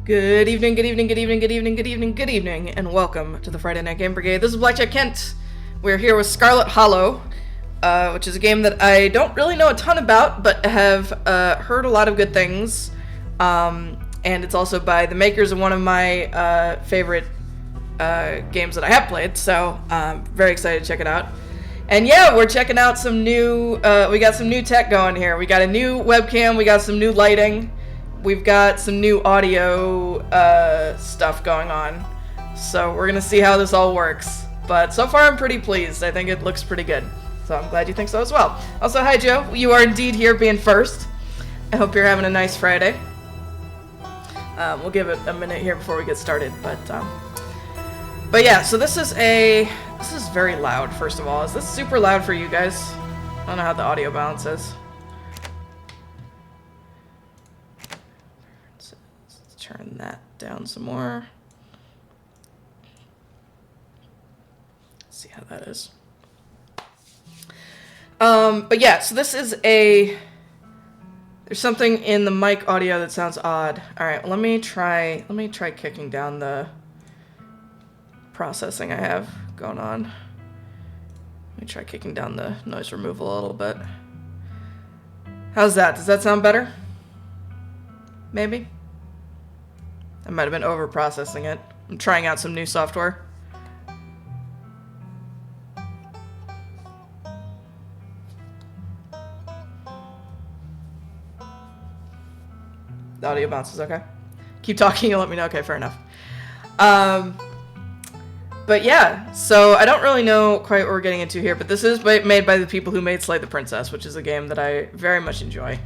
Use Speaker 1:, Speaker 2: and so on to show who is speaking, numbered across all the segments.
Speaker 1: Good evening, good evening, good evening, good evening, good evening, good evening, and welcome to the Friday Night Game Brigade. This is Blackjack Kent. We're here with Scarlet Hollow, which is a game that I don't really know a ton about, but have heard a lot of good things. And it's also by the makers of one of my favorite games that I have played, so I'm very excited to check it out. And yeah, we're checking out some new, we got some new tech going here. We got a new webcam, we got some new lighting. We've got some new audio stuff going on, so we're gonna see how this all works. But so far I'm pretty pleased. I think it looks pretty good, so I'm glad you think so as well. Also, hi Joe, you are indeed here being first. I hope you're having a nice Friday. We'll give it a minute here before we get started, but yeah, so this is very loud. First of all, is this super loud for you guys? I don't know how the audio balance is. Turn that down some more. Let's see how that is. But yeah, so this is there's something in the mic audio that sounds odd. All right, let me try kicking down the processing I have going on. Let me try kicking down the noise removal a little bit. How's that? Does that sound better? Maybe? I might have been over-processing it. I'm trying out some new software. The audio bounces, okay. Keep talking and let me know. Okay, fair enough. But yeah, so I don't really know quite what we're getting into here, but this is made by the people who made Slay the Princess, which is a game that I very much enjoy.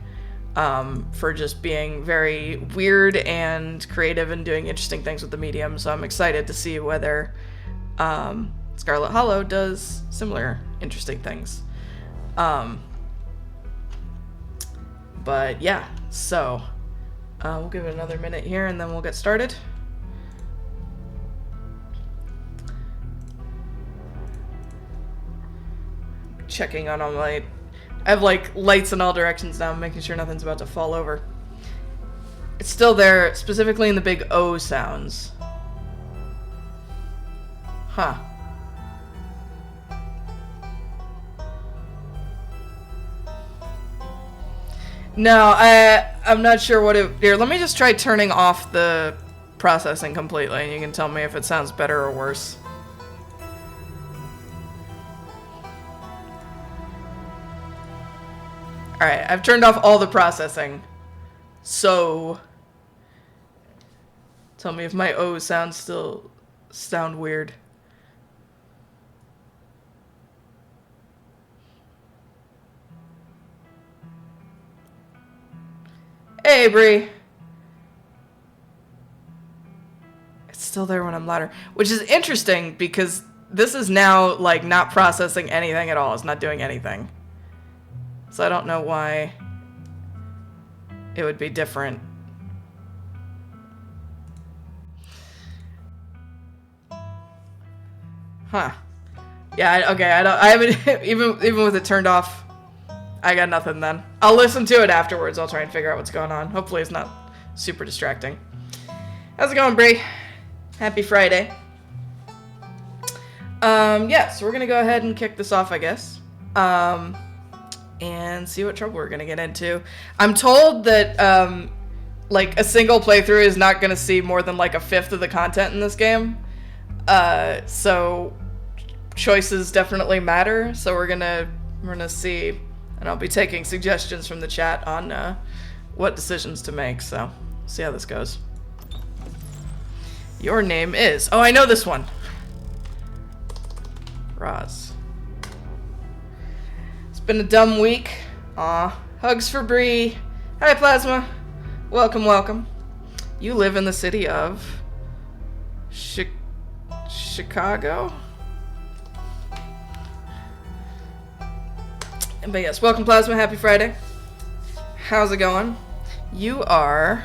Speaker 1: For just being very weird and creative and doing interesting things with the medium, so I'm excited to see whether Scarlet Hollow does similar interesting things. But yeah, so we'll give it another minute here and then we'll get started. Checking on all my... I have like lights in all directions now, making sure nothing's about to fall over. It's still there, specifically in the big O sounds. Huh. No, I'm not sure what it... Here, let me just try turning off the processing completely, and you can tell me if it sounds better or worse. Alright, I've turned off all the processing. So tell me if my O's still sound weird. Hey, Bree. It's still there when I'm louder, which is interesting because this is now like not processing anything at all. It's not doing anything. So I don't know why it would be different. Huh. Yeah, okay, I haven't, even with it turned off, I got nothing then. I'll listen to it afterwards. I'll try and figure out what's going on. Hopefully it's not super distracting. How's it going, Bree? Happy Friday. Yeah, so we're gonna go ahead and kick this off, I guess. And see what trouble we're gonna get into. I'm told that like a single playthrough is not gonna see more than like a fifth of the content in this game. So choices definitely matter. So we're gonna see, and I'll be taking suggestions from the chat on what decisions to make. So see how this goes. Your name is... Oh, I know this one. Roz. Been a dumb week. Aw. Hugs for Bree. Hi, Plasma. Welcome, welcome. You live in the city of... Chicago? But yes, welcome, Plasma. Happy Friday. How's it going? You are...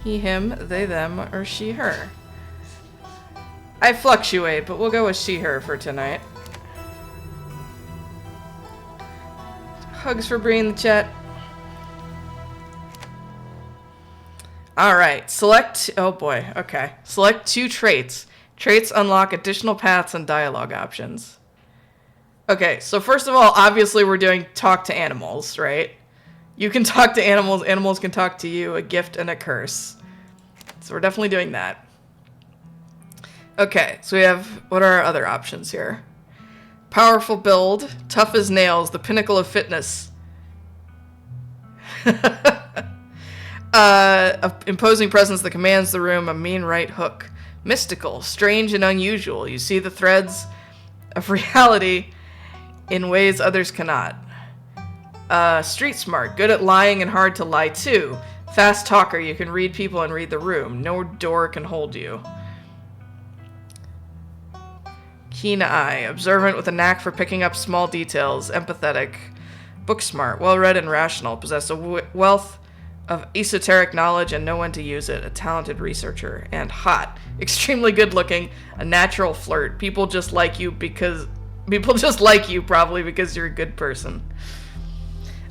Speaker 1: he, him, they, them, or she, her. I fluctuate, but we'll go with she, her for tonight. Hugs for Bree in the chat. Alright, select... Oh boy, okay. Select 2 traits. Traits unlock additional paths and dialogue options. Okay, so first of all, obviously we're doing talk to animals, right? You can talk to animals, animals can talk to you, a gift and a curse. So we're definitely doing that. Okay, so we have... What are our other options here? Powerful build, tough as nails, the pinnacle of fitness. Imposing presence that commands the room, a mean right hook. Mystical, strange and unusual. You see the threads of reality in ways others cannot. Street smart, good at lying and hard to lie to. Fast talker, you can read people and read the room. No door can hold you. Keen eye, observant with a knack for picking up small details. Empathetic, book smart, well-read and rational. Possess a wealth of esoteric knowledge and know when to use it. A talented researcher. And hot, extremely good-looking, a natural flirt. People just like you probably because you're a good person.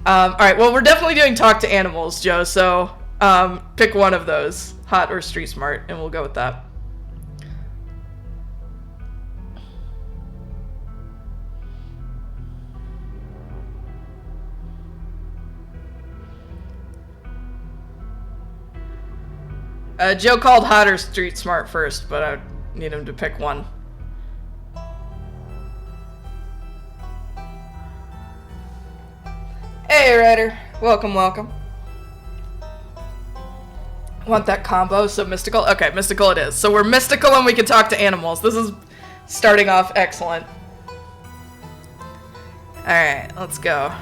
Speaker 1: Alright, well, we're definitely doing talk to animals, Joe, so pick one of those, hot or street smart, and we'll go with that. Joe called hot or street smart first, but I need him to pick one. Hey, Ryder. Welcome, welcome. Want that combo? So mystical? Okay, mystical it is. So we're mystical and we can talk to animals. This is starting off excellent. Alright, let's go.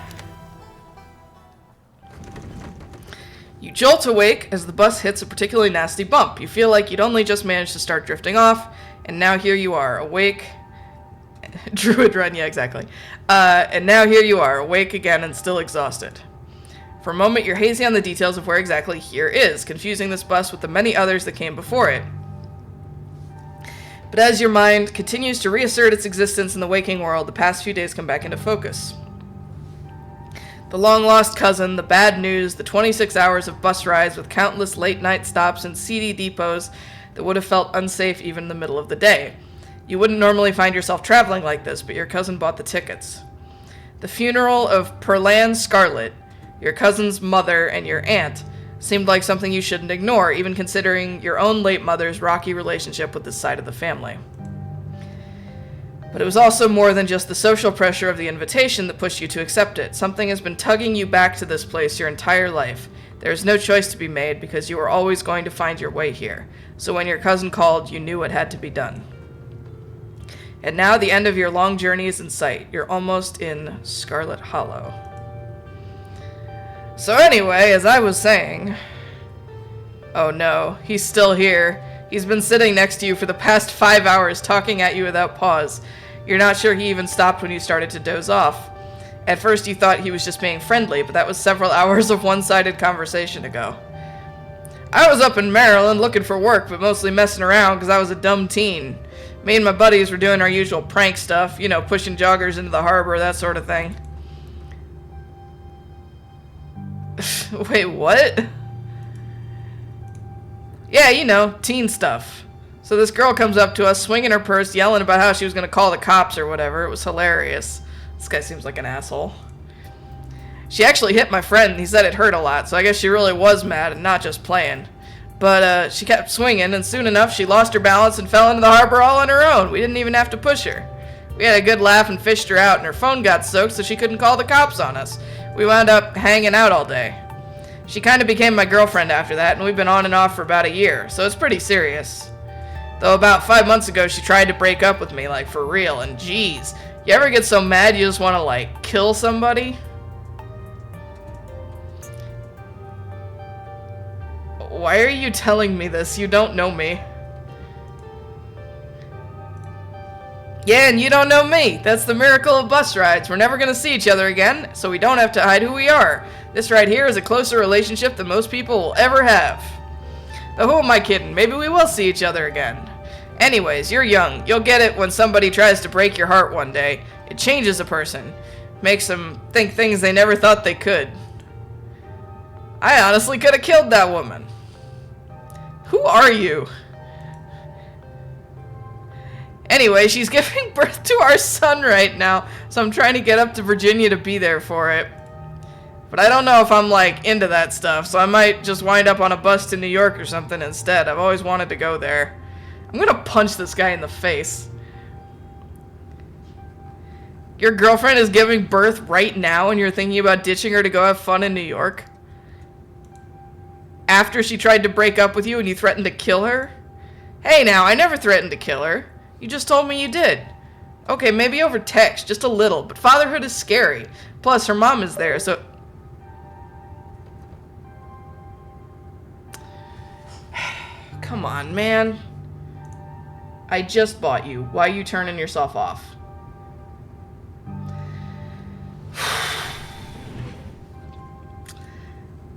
Speaker 1: You jolt awake as the bus hits a particularly nasty bump. You feel like you'd only just managed to start drifting off, and now here you are, awake. Druid run, yeah, exactly. And now here you are, awake again and still exhausted. For a moment, you're hazy on the details of where exactly here is, confusing this bus with the many others that came before it. But as your mind continues to reassert its existence in the waking world, the past few days come back into focus. The long-lost cousin, the bad news, the 26 hours of bus rides with countless late-night stops and seedy depots that would have felt unsafe even in the middle of the day. You wouldn't normally find yourself traveling like this, but your cousin bought the tickets. The funeral of Perlan Scarlet, your cousin's mother and your aunt, seemed like something you shouldn't ignore, even considering your own late mother's rocky relationship with this side of the family. But it was also more than just the social pressure of the invitation that pushed you to accept it. Something has been tugging you back to this place your entire life. There is no choice to be made because you were always going to find your way here. So when your cousin called, you knew what had to be done. And now the end of your long journey is in sight. You're almost in Scarlet Hollow. So anyway, as I was saying... Oh no, he's still here. He's been sitting next to you for the past 5 hours, talking at you without pause. You're not sure he even stopped when you started to doze off. At first you thought he was just being friendly, but that was several hours of one-sided conversation ago. I was up in Maryland looking for work, but mostly messing around because I was a dumb teen. Me and my buddies were doing our usual prank stuff, you know, pushing joggers into the harbor, that sort of thing. Wait, what? Yeah, you know, teen stuff. So this girl comes up to us, swinging her purse, yelling about how she was going to call the cops or whatever. It was hilarious. This guy seems like an asshole. She actually hit my friend, and he said it hurt a lot, so I guess she really was mad and not just playing. But she kept swinging, and soon enough she lost her balance and fell into the harbor all on her own. We didn't even have to push her. We had a good laugh and fished her out, and her phone got soaked so she couldn't call the cops on us. We wound up hanging out all day. She kind of became my girlfriend after that, and we've been on and off for about a year, so it's pretty serious. Though about 5 months ago, she tried to break up with me, like, for real, and geez, you ever get so mad you just want to, like, kill somebody? Why are you telling me this? You don't know me. Yeah, and you don't know me. That's the miracle of bus rides. We're never gonna see each other again, so we don't have to hide who we are. This right here is a closer relationship than most people will ever have. Though who am I kidding? Maybe we will see each other again. Anyways, you're young. You'll get it when somebody tries to break your heart one day. It changes a person. Makes them think things they never thought they could. I honestly could have killed that woman. are you? Anyway, she's giving birth to our son right now, so I'm trying to get up to Virginia to be there for it. But I don't know if I'm, like, into that stuff, so I might just wind up on a bus to New York or something instead. I've always wanted to go there. I'm gonna punch this guy in the face. Your girlfriend is giving birth right now and you're thinking about ditching her to go have fun in New York? After she tried to break up with you and you threatened to kill her? Hey now, I never threatened to kill her. You just told me you did. Okay, maybe over text, just a little, but fatherhood is scary. Plus, her mom is there, so... Come on, man. I just bought you. Why are you turning yourself off?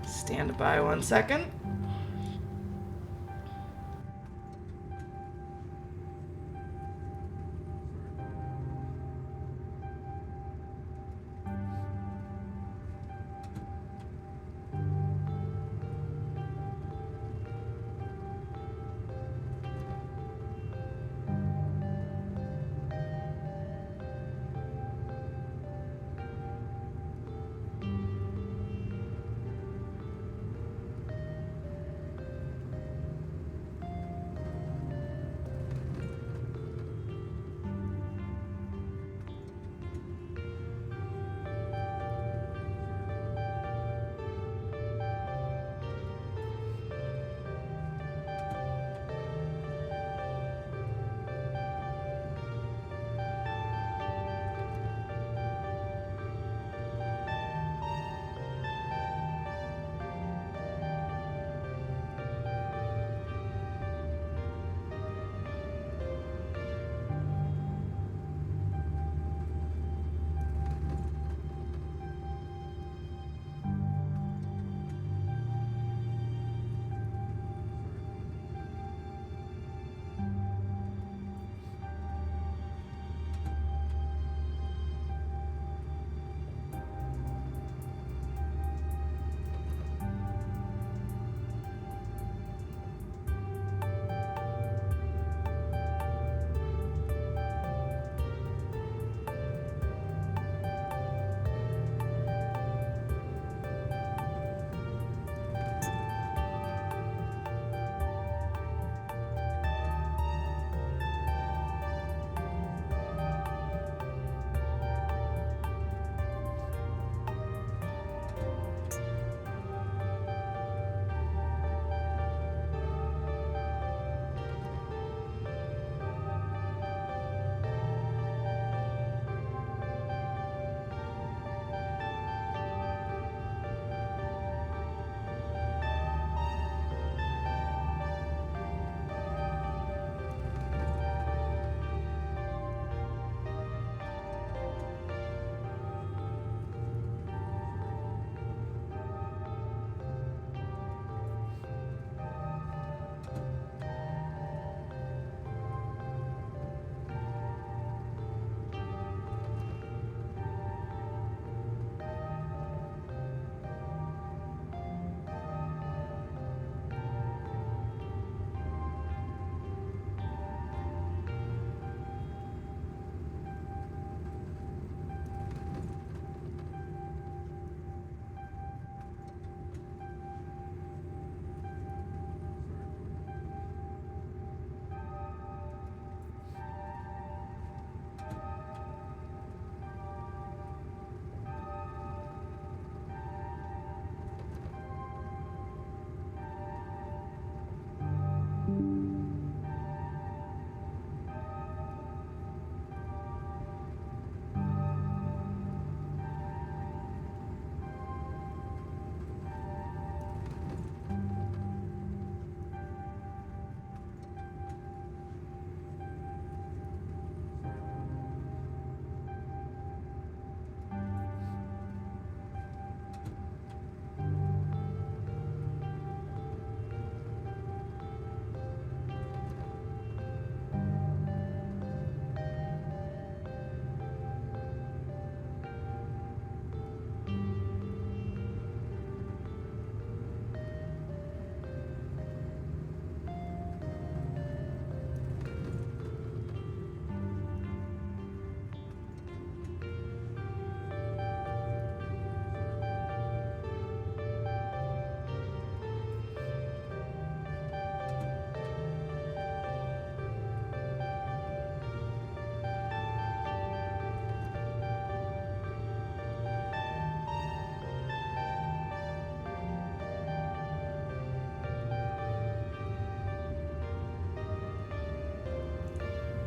Speaker 1: Stand by 1 second.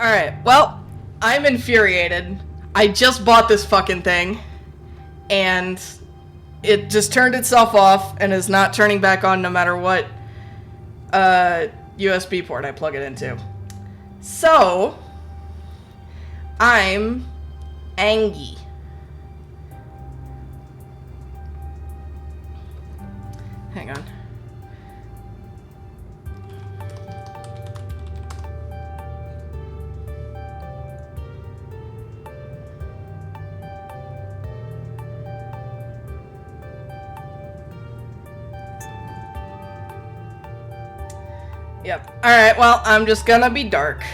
Speaker 1: Alright, well, I'm infuriated. I just bought this fucking thing, and it just turned itself off and is not turning back on no matter what USB port I plug it into. So, I'm angry. Hang on. Yep. Alright, well, I'm just gonna be dark.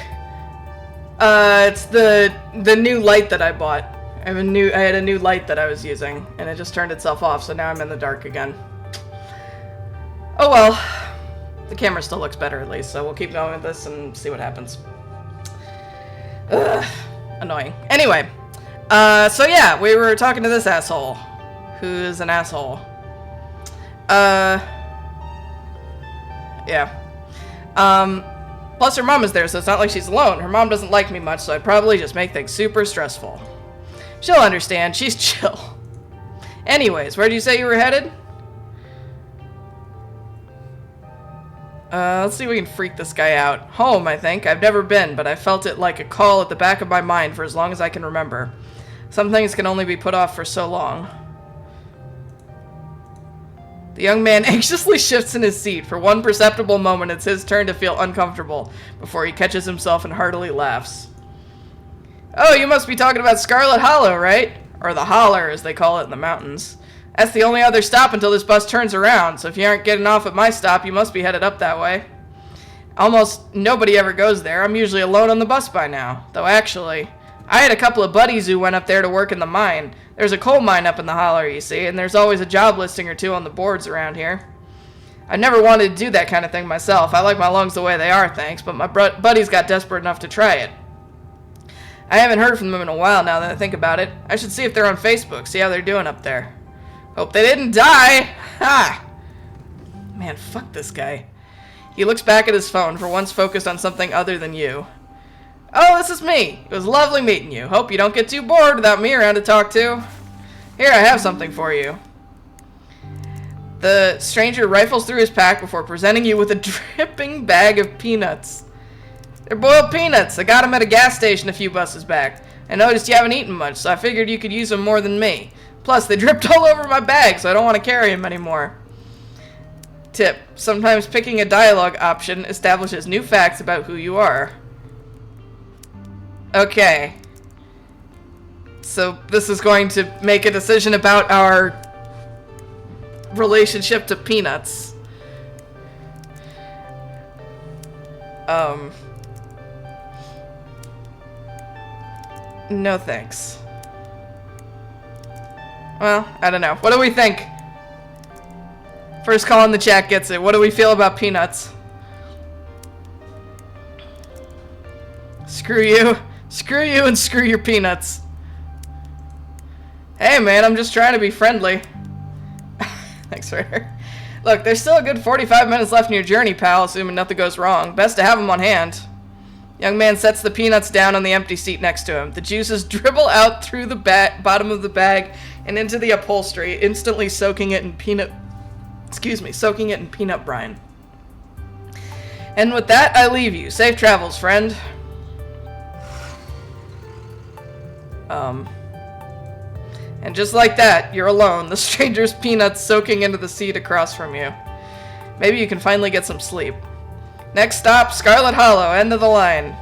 Speaker 1: It's the new light that I bought. I had a new light that I was using, and it just turned itself off, so now I'm in the dark again. Oh well. The camera still looks better at least, so we'll keep going with this and see what happens. Ugh. Annoying. Anyway. So yeah, we were talking to this asshole. Who's an asshole. Yeah. Plus her mom is there, so it's not like she's alone. Her mom doesn't like me much, so I'd probably just make things super stressful. She'll understand. She's chill. Anyways, where did you say you were headed? Let's see if we can freak this guy out. Home, I think. I've never been, but I felt it like a call at the back of my mind for as long as I can remember. Some things can only be put off for so long. The young man anxiously shifts in his seat. For one perceptible moment, it's his turn to feel uncomfortable before he catches himself and heartily laughs. Oh, you must be talking about Scarlet Hollow, right? Or the Holler, as they call it in the mountains. That's the only other stop until this bus turns around, so if you aren't getting off at my stop, you must be headed up that way. Almost nobody ever goes there. I'm usually alone on the bus by now. Though actually, I had a couple of buddies who went up there to work in the mine. There's a coal mine up in the Holler, you see, and there's always a job listing or two on the boards around here. I never wanted to do that kind of thing myself. I like my lungs the way they are, thanks, but my buddies got desperate enough to try it. I haven't heard from them in a while now that I think about it. I should see if they're on Facebook, see how they're doing up there. Hope they didn't die! Ha! Man, fuck this guy. He looks back at his phone, for once focused on something other than you. Oh, this is me. It was lovely meeting you. Hope you don't get too bored without me around to talk to. Here, I have something for you. The stranger rifles through his pack before presenting you with a dripping bag of peanuts. They're boiled peanuts. I got them at a gas station a few buses back. I noticed you haven't eaten much, so I figured you could use them more than me. Plus, they dripped all over my bag, so I don't want to carry them anymore. Tip. Sometimes picking a dialogue option establishes new facts about who you are. Okay. So, this is going to make a decision about our relationship to peanuts. No thanks. Well, I don't know. What do we think? First call in the chat gets it. What do we feel about peanuts? Screw you. Screw you and screw your peanuts. Hey man, I'm just trying to be friendly. Thanks for her. Look, there's still a good 45 minutes left in your journey, pal, assuming nothing goes wrong. Best to have them on hand. Young man sets the peanuts down on the empty seat next to him. The juices dribble out through the bottom of the bag and into the upholstery, instantly soaking it in peanut brine. And with that, I leave you. Safe travels, friend. And just like that, you're alone, the stranger's peanuts soaking into the seat across from you. Maybe you can finally get some sleep. Next stop, Scarlet Hollow, end of the line.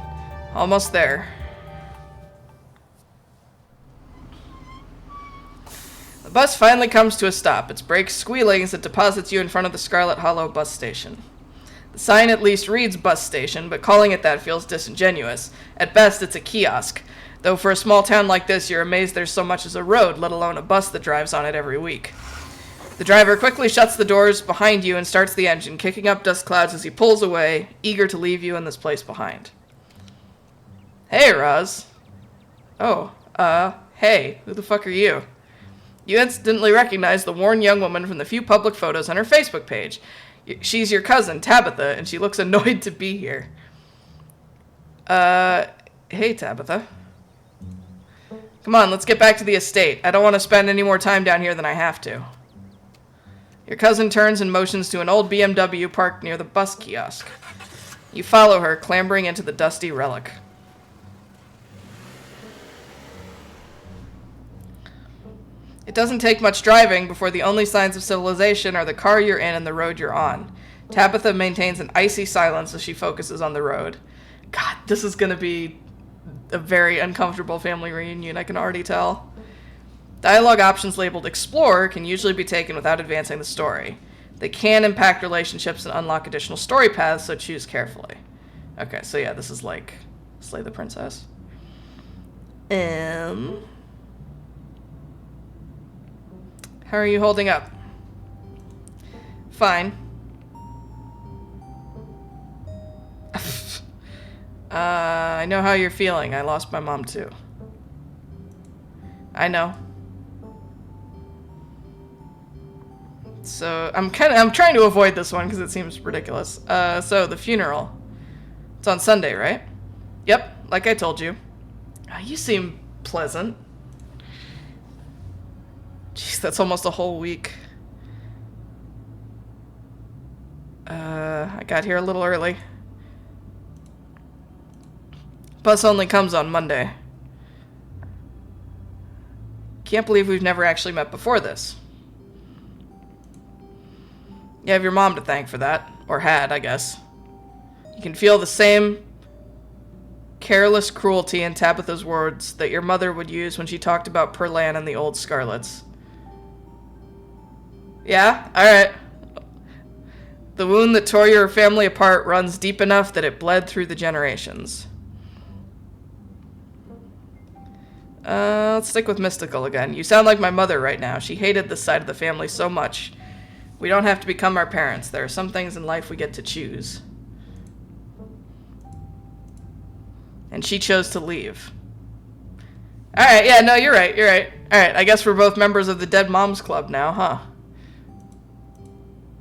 Speaker 1: Almost there. The bus finally comes to a stop, its brakes squealing as it deposits you in front of the Scarlet Hollow bus station. The sign at least reads bus station, but calling it that feels disingenuous. At best, it's a kiosk. Though for a small town like this, you're amazed there's so much as a road, let alone a bus that drives on it every week. The driver quickly shuts the doors behind you and starts the engine, kicking up dust clouds as he pulls away, eager to leave you in this place behind. Hey, Roz. Oh, hey, who the fuck are you? You instantly recognize the worn young woman from the few public photos on her Facebook page. She's your cousin, Tabitha, and she looks annoyed to be here. Hey, Tabitha. Come on, let's get back to the estate. I don't want to spend any more time down here than I have to. Your cousin turns and motions to an old BMW parked near the bus kiosk. You follow her, clambering into the dusty relic. It doesn't take much driving before the only signs of civilization are the car you're in and the road you're on. Tabitha maintains an icy silence as she focuses on the road. God, this is going to be a very uncomfortable family reunion, I can already tell. Dialogue options labeled Explore can usually be taken without advancing the story. They can impact relationships and unlock additional story paths, so choose carefully. Okay, so yeah, this is like Slay the Princess. How are you holding up? Fine. I know how you're feeling. I lost my mom too. I know. So I'm trying to avoid this one because it seems ridiculous. So the funeral. It's on Sunday, right? Yep, like I told you. You seem pleasant. Jeez, that's almost a whole week. I got here a little early. Bus only comes on Monday. Can't believe we've never actually met before this. You have your mom to thank for that. Or had, I guess. You can feel the same careless cruelty in Tabitha's words that your mother would use when she talked about Perlan and the old Scarlets. Yeah? Alright. The wound that tore your family apart runs deep enough that it bled through the generations. Let's stick with mystical again. You sound like my mother right now. She hated this side of the family so much. We don't have to become our parents. There are some things in life we get to choose. And she chose to leave. Alright, yeah, no, you're right, you're right. Alright, I guess we're both members of the Dead Moms Club now, huh?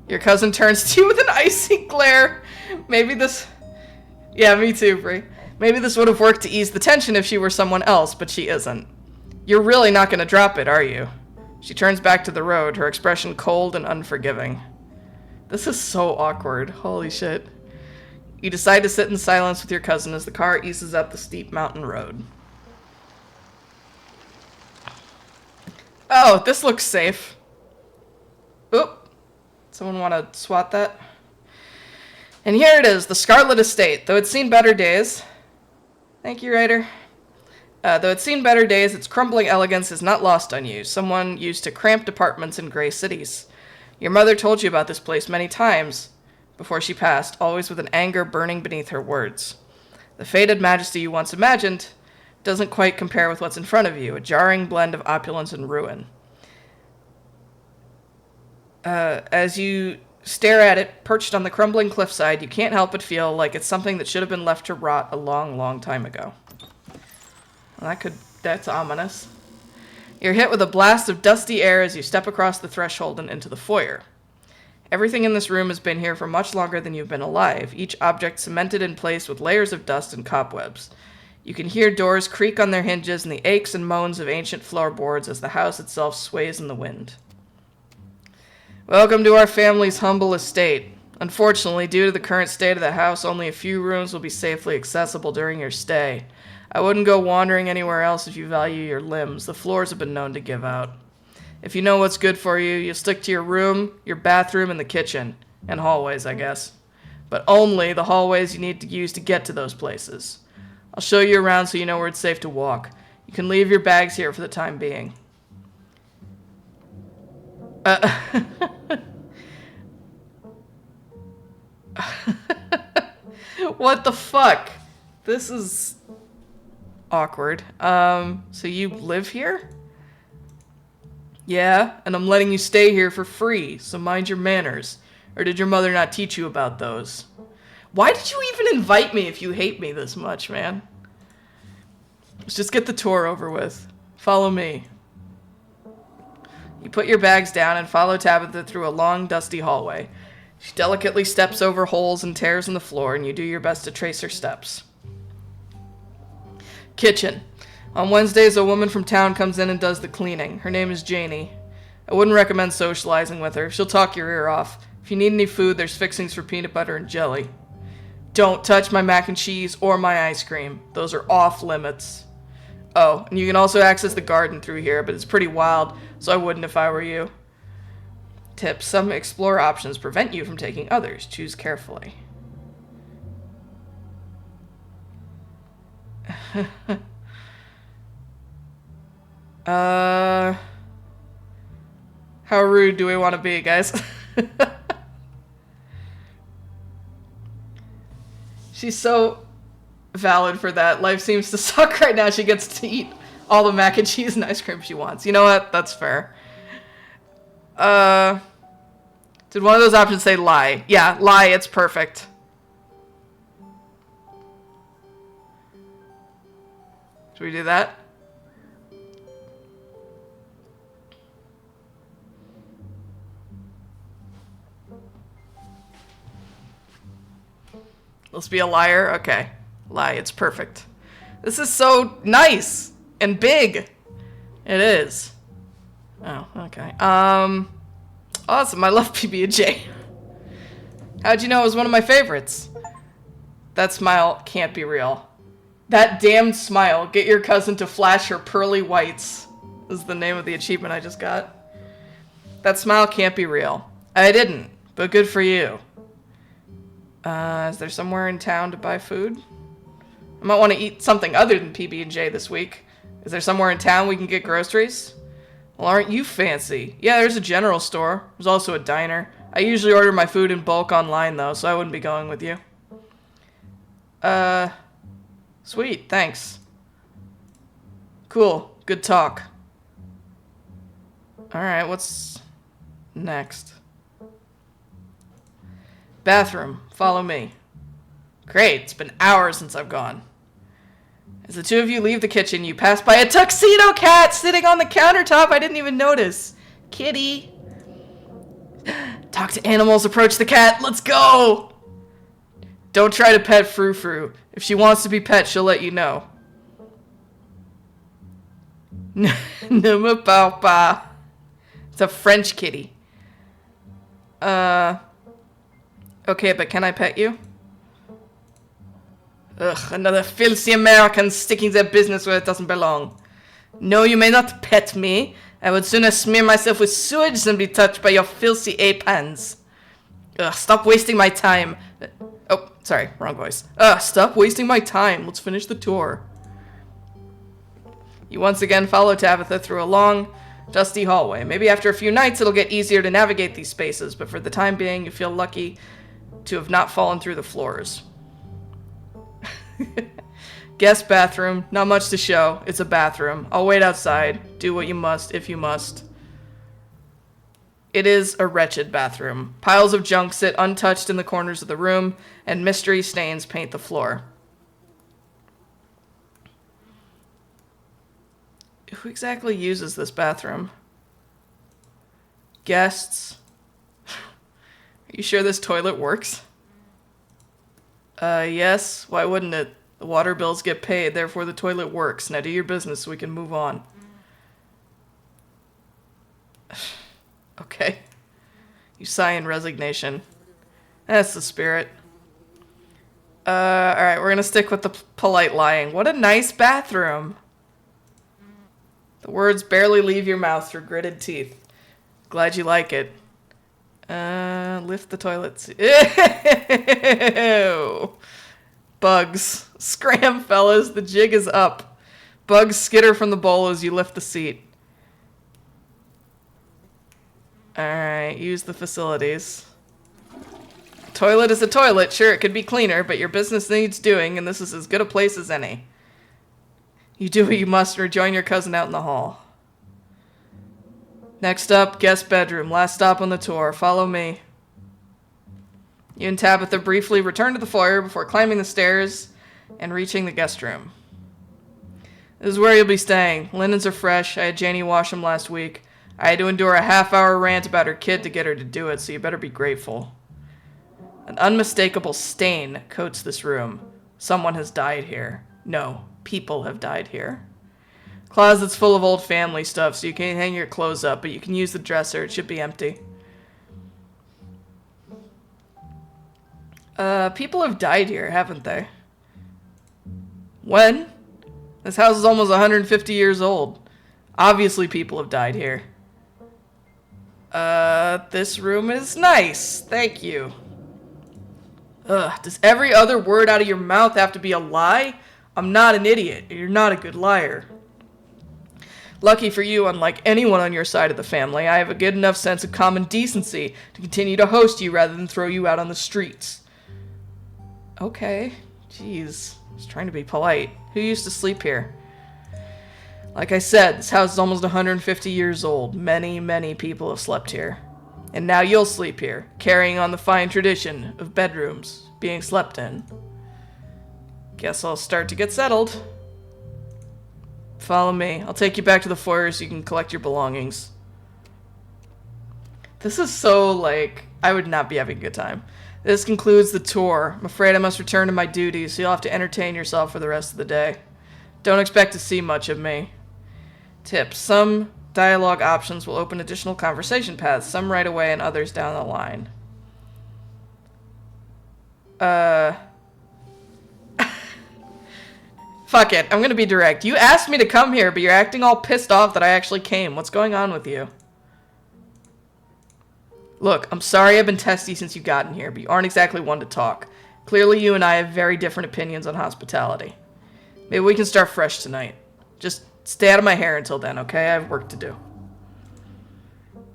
Speaker 1: Your cousin turns to you with an icy glare. Maybe this... Yeah, me too, Brie. Maybe this would have worked to ease the tension if she were someone else, but she isn't. You're really not going to drop it, are you? She turns back to the road, her expression cold and unforgiving. This is so awkward. Holy shit. You decide to sit in silence with your cousin as the car eases up the steep mountain road. Oh, this looks safe. Oop. Someone want to swat that? And here it is, the Scarlet Estate. Though it's seen better days... Thank you, writer. Though it's seen better days, its crumbling elegance is not lost on you, someone used to cramped apartments in gray cities. Your mother told you about this place many times before she passed, always with an anger burning beneath her words. The faded majesty you once imagined doesn't quite compare with what's in front of you, a jarring blend of opulence and ruin. As you stare at it, perched on the crumbling cliffside, you can't help but feel like it's something that should have been left to rot a long, long time ago. Well, that's ominous. You're hit with a blast of dusty air as you step across the threshold and into the foyer. Everything in this room has been here for much longer than you've been alive, each object cemented in place with layers of dust and cobwebs. You can hear doors creak on their hinges and the aches and moans of ancient floorboards as the house itself sways in the wind. Welcome to our family's humble estate. Unfortunately, due to the current state of the house, only a few rooms will be safely accessible during your stay. I wouldn't go wandering anywhere else if you value your limbs. The floors have been known to give out. If you know what's good for you, you'll stick to your room, your bathroom, and the kitchen. And hallways, I guess. But only the hallways you need to use to get to those places. I'll show you around so you know where it's safe to walk. You can leave your bags here for the time being. What the fuck? This is awkward. So you live here? Yeah, and I'm letting you stay here for free, so mind your manners. Or did your mother not teach you about those? Why did you even invite me if you hate me this much, man? Let's just get the tour over with. Follow me. You put your bags down and follow Tabitha through a long, dusty hallway. She delicately steps over holes and tears in the floor, and you do your best to trace her steps. Kitchen. On Wednesdays, a woman from town comes in and does the cleaning. Her name is Janie. I wouldn't recommend socializing with her. She'll talk your ear off. If you need any food, there's fixings for peanut butter and jelly. Don't touch my mac and cheese or my ice cream. Those are off limits. Oh, and you can also access the garden through here, but it's pretty wild, so I wouldn't if I were you. Tips. Some explore options prevent you from taking others. Choose carefully. How rude do we want to be, guys? She's so valid for that. Life seems to suck right now. She gets to eat all the mac and cheese and ice cream she wants. You know what? That's fair. Did one of those options say lie? Yeah, lie. It's perfect. Should we do that? Let's be a liar? Okay. Lie, it's perfect. This is so nice and big. It is. Oh, okay. Awesome. I love PB&J. How'd you know it was one of my favorites? That smile can't be real. That damned smile. Get your cousin to flash her pearly whites is the name of the achievement I just got. That smile can't be real. I didn't, but good for you. Is there somewhere in town to buy food? I might want to eat something other than PB&J this week. Is there somewhere in town we can get groceries? Well, aren't you fancy? Yeah, there's a general store. There's also a diner. I usually order my food in bulk online, though, so I wouldn't be going with you. Sweet, thanks. Cool, good talk. Alright, what's next? Bathroom, follow me. Great, it's been hours since I've gone. As the two of you leave the kitchen, you pass by a tuxedo cat sitting on the countertop. I didn't even notice. Kitty. Talk to animals, approach the cat. Let's go! Don't try to pet Frou Frou. If she wants to be pet, she'll let you know. Ne me parle pas. It's a French kitty. Okay, but can I pet you? Ugh, another filthy American sticking their business where it doesn't belong. No, you may not pet me. I would sooner smear myself with sewage than be touched by your filthy ape hands. Ugh, stop wasting my time. Oh, sorry, wrong voice. Ugh, stop wasting my time. Let's finish the tour. You once again follow Tabitha through a long, dusty hallway. Maybe after a few nights it'll get easier to navigate these spaces, but for the time being you feel lucky to have not fallen through the floors. Guest bathroom. Not much to show. It's a bathroom. I'll wait outside. Do what you must, if you must. It is a wretched bathroom. Piles of junk sit untouched in the corners of the room, and mystery stains paint the floor. Who exactly uses this bathroom? Guests. Are you sure this toilet works? Yes. Why wouldn't it? The water bills get paid, therefore the toilet works. Now do your business so we can move on. Okay. You sigh in resignation. That's the spirit. Alright, we're gonna stick with the polite lying. What a nice bathroom. The words barely leave your mouth through gritted teeth. Glad you like it. Lift the toilets. Ew. Bugs. Scram, fellas. The jig is up. Bugs skitter from the bowl as you lift the seat. Alright, use the facilities. Toilet is a toilet. Sure, it could be cleaner, but your business needs doing, and this is as good a place as any. You do what you must and rejoin your cousin out in the hall. Next up, guest bedroom. Last stop on the tour. Follow me. You and Tabitha briefly return to the foyer before climbing the stairs and reaching the guest room. This is where you'll be staying. Linens are fresh. I had Janie wash them last week. I had to endure a half-hour rant about her kid to get her to do it, so you better be grateful. An unmistakable stain coats this room. Someone has died here. No, people have died here. Closet's full of old family stuff, so you can't hang your clothes up, but you can use the dresser. It should be empty. People have died here, haven't they? When? This house is almost 150 years old. Obviously people have died here. This room is nice. Thank you. Ugh, does every other word out of your mouth have to be a lie? I'm not an idiot. You're not a good liar. Lucky for you, unlike anyone on your side of the family, I have a good enough sense of common decency to continue to host you rather than throw you out on the streets. Okay. Jeez. I was trying to be polite. Who used to sleep here? Like I said, this house is almost 150 years old. Many, many people have slept here. And now you'll sleep here, carrying on the fine tradition of bedrooms being slept in. Guess I'll start to get settled. Follow me. I'll take you back to the foyer so you can collect your belongings. This is so, like, I would not be having a good time. This concludes the tour. I'm afraid I must return to my duties, so you'll have to entertain yourself for the rest of the day. Don't expect to see much of me. Tip: some dialogue options will open additional conversation paths, some right away and others down the line. Fuck it, I'm gonna be direct. You asked me to come here, but you're acting all pissed off that I actually came. What's going on with you? Look, I'm sorry I've been testy since you got in here, but you aren't exactly one to talk. Clearly you and I have very different opinions on hospitality. Maybe we can start fresh tonight. Just stay out of my hair until then, okay? I have work to do.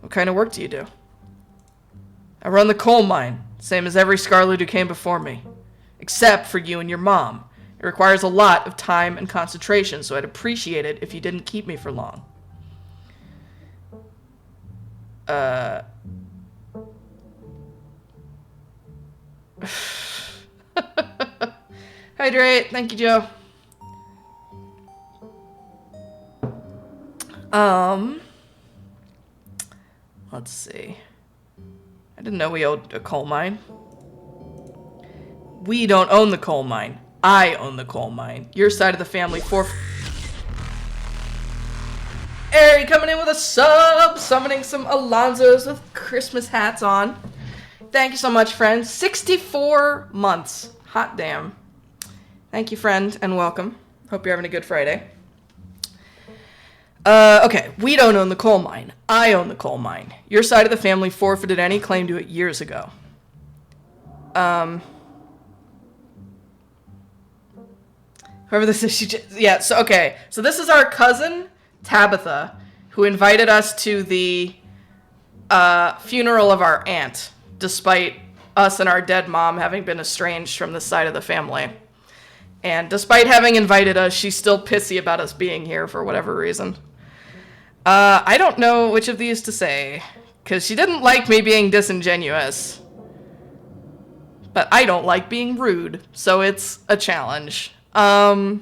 Speaker 1: What kind of work do you do? I run the coal mine, same as every Scarlet who came before me. Except for you and your mom. It requires a lot of time and concentration, so I'd appreciate it if you didn't keep me for long. Hydrate. Thank you, Joe. Let's see. I didn't know we owed a coal mine. We don't own the coal mine. I own the coal mine. Your side of the family Harry coming in with a sub, summoning some Alonzos with Christmas hats on. Thank you so much, friend. 64 months. Hot damn. Thank you, friend, and welcome. Hope you're having a good Friday. Okay, we don't own the coal mine. I own the coal mine. Your side of the family forfeited any claim to it years ago. Whoever this is, yeah, so, okay. So this is our cousin, Tabitha, who invited us to the, funeral of our aunt, despite us and our dead mom having been estranged from this side of the family. And despite having invited us, she's still pissy about us being here for whatever reason. I don't know which of these to say, because she didn't like me being disingenuous. But I don't like being rude, so it's a challenge. I'm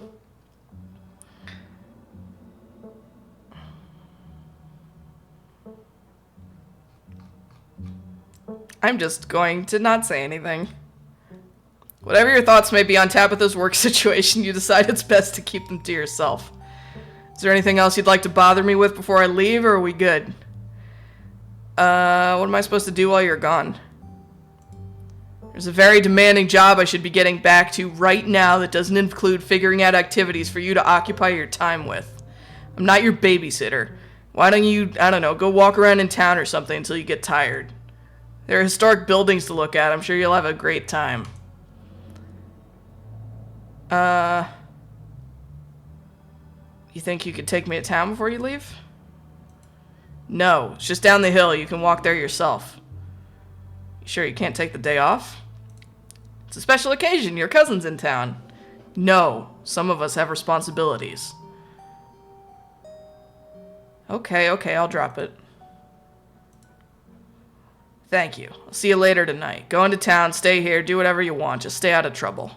Speaker 1: just going to not say anything. Whatever your thoughts may be on Tabitha's work situation, you decide it's best to keep them to yourself. Is there anything else you'd like to bother me with before I leave, or are we good? What am I supposed to do while you're gone? There's a very demanding job I should be getting back to right now that doesn't include figuring out activities for you to occupy your time with. I'm not your babysitter. Why don't you, I don't know, go walk around in town or something until you get tired? There are historic buildings to look at. I'm sure you'll have a great time. You think you could take me to town before you leave? No, it's just down the hill. You can walk there yourself. You sure you can't take the day off? It's a special occasion. Your cousin's in town. No, some of us have responsibilities. Okay, I'll drop it. Thank you. I'll see you later tonight. Go into town, stay here, do whatever you want. Just stay out of trouble.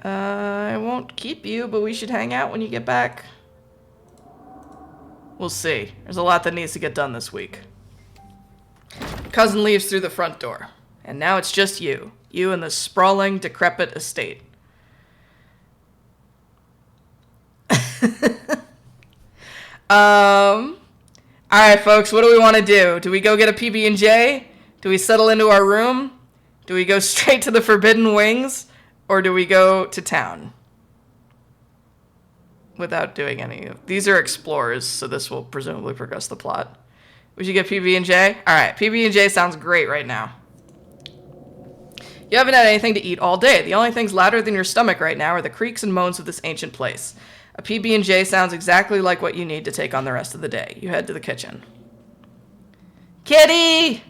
Speaker 1: I won't keep you, but we should hang out when you get back. We'll see. There's a lot that needs to get done this week. Cousin leaves through the front door. And now it's just you. You and the sprawling, decrepit estate. Alright, folks, what do we want to do? Do we go get a PB&J? Do we settle into our room? Do we go straight to the Forbidden Wings? Or do we go to town? Without doing any of... These are explorers, so this will presumably progress the plot. We should get PB&J? Alright, PB&J sounds great right now. You haven't had anything to eat all day. The only things louder than your stomach right now are the creaks and moans of this ancient place. A PB&J sounds exactly like what you need to take on the rest of the day. You head to the kitchen. Kitty!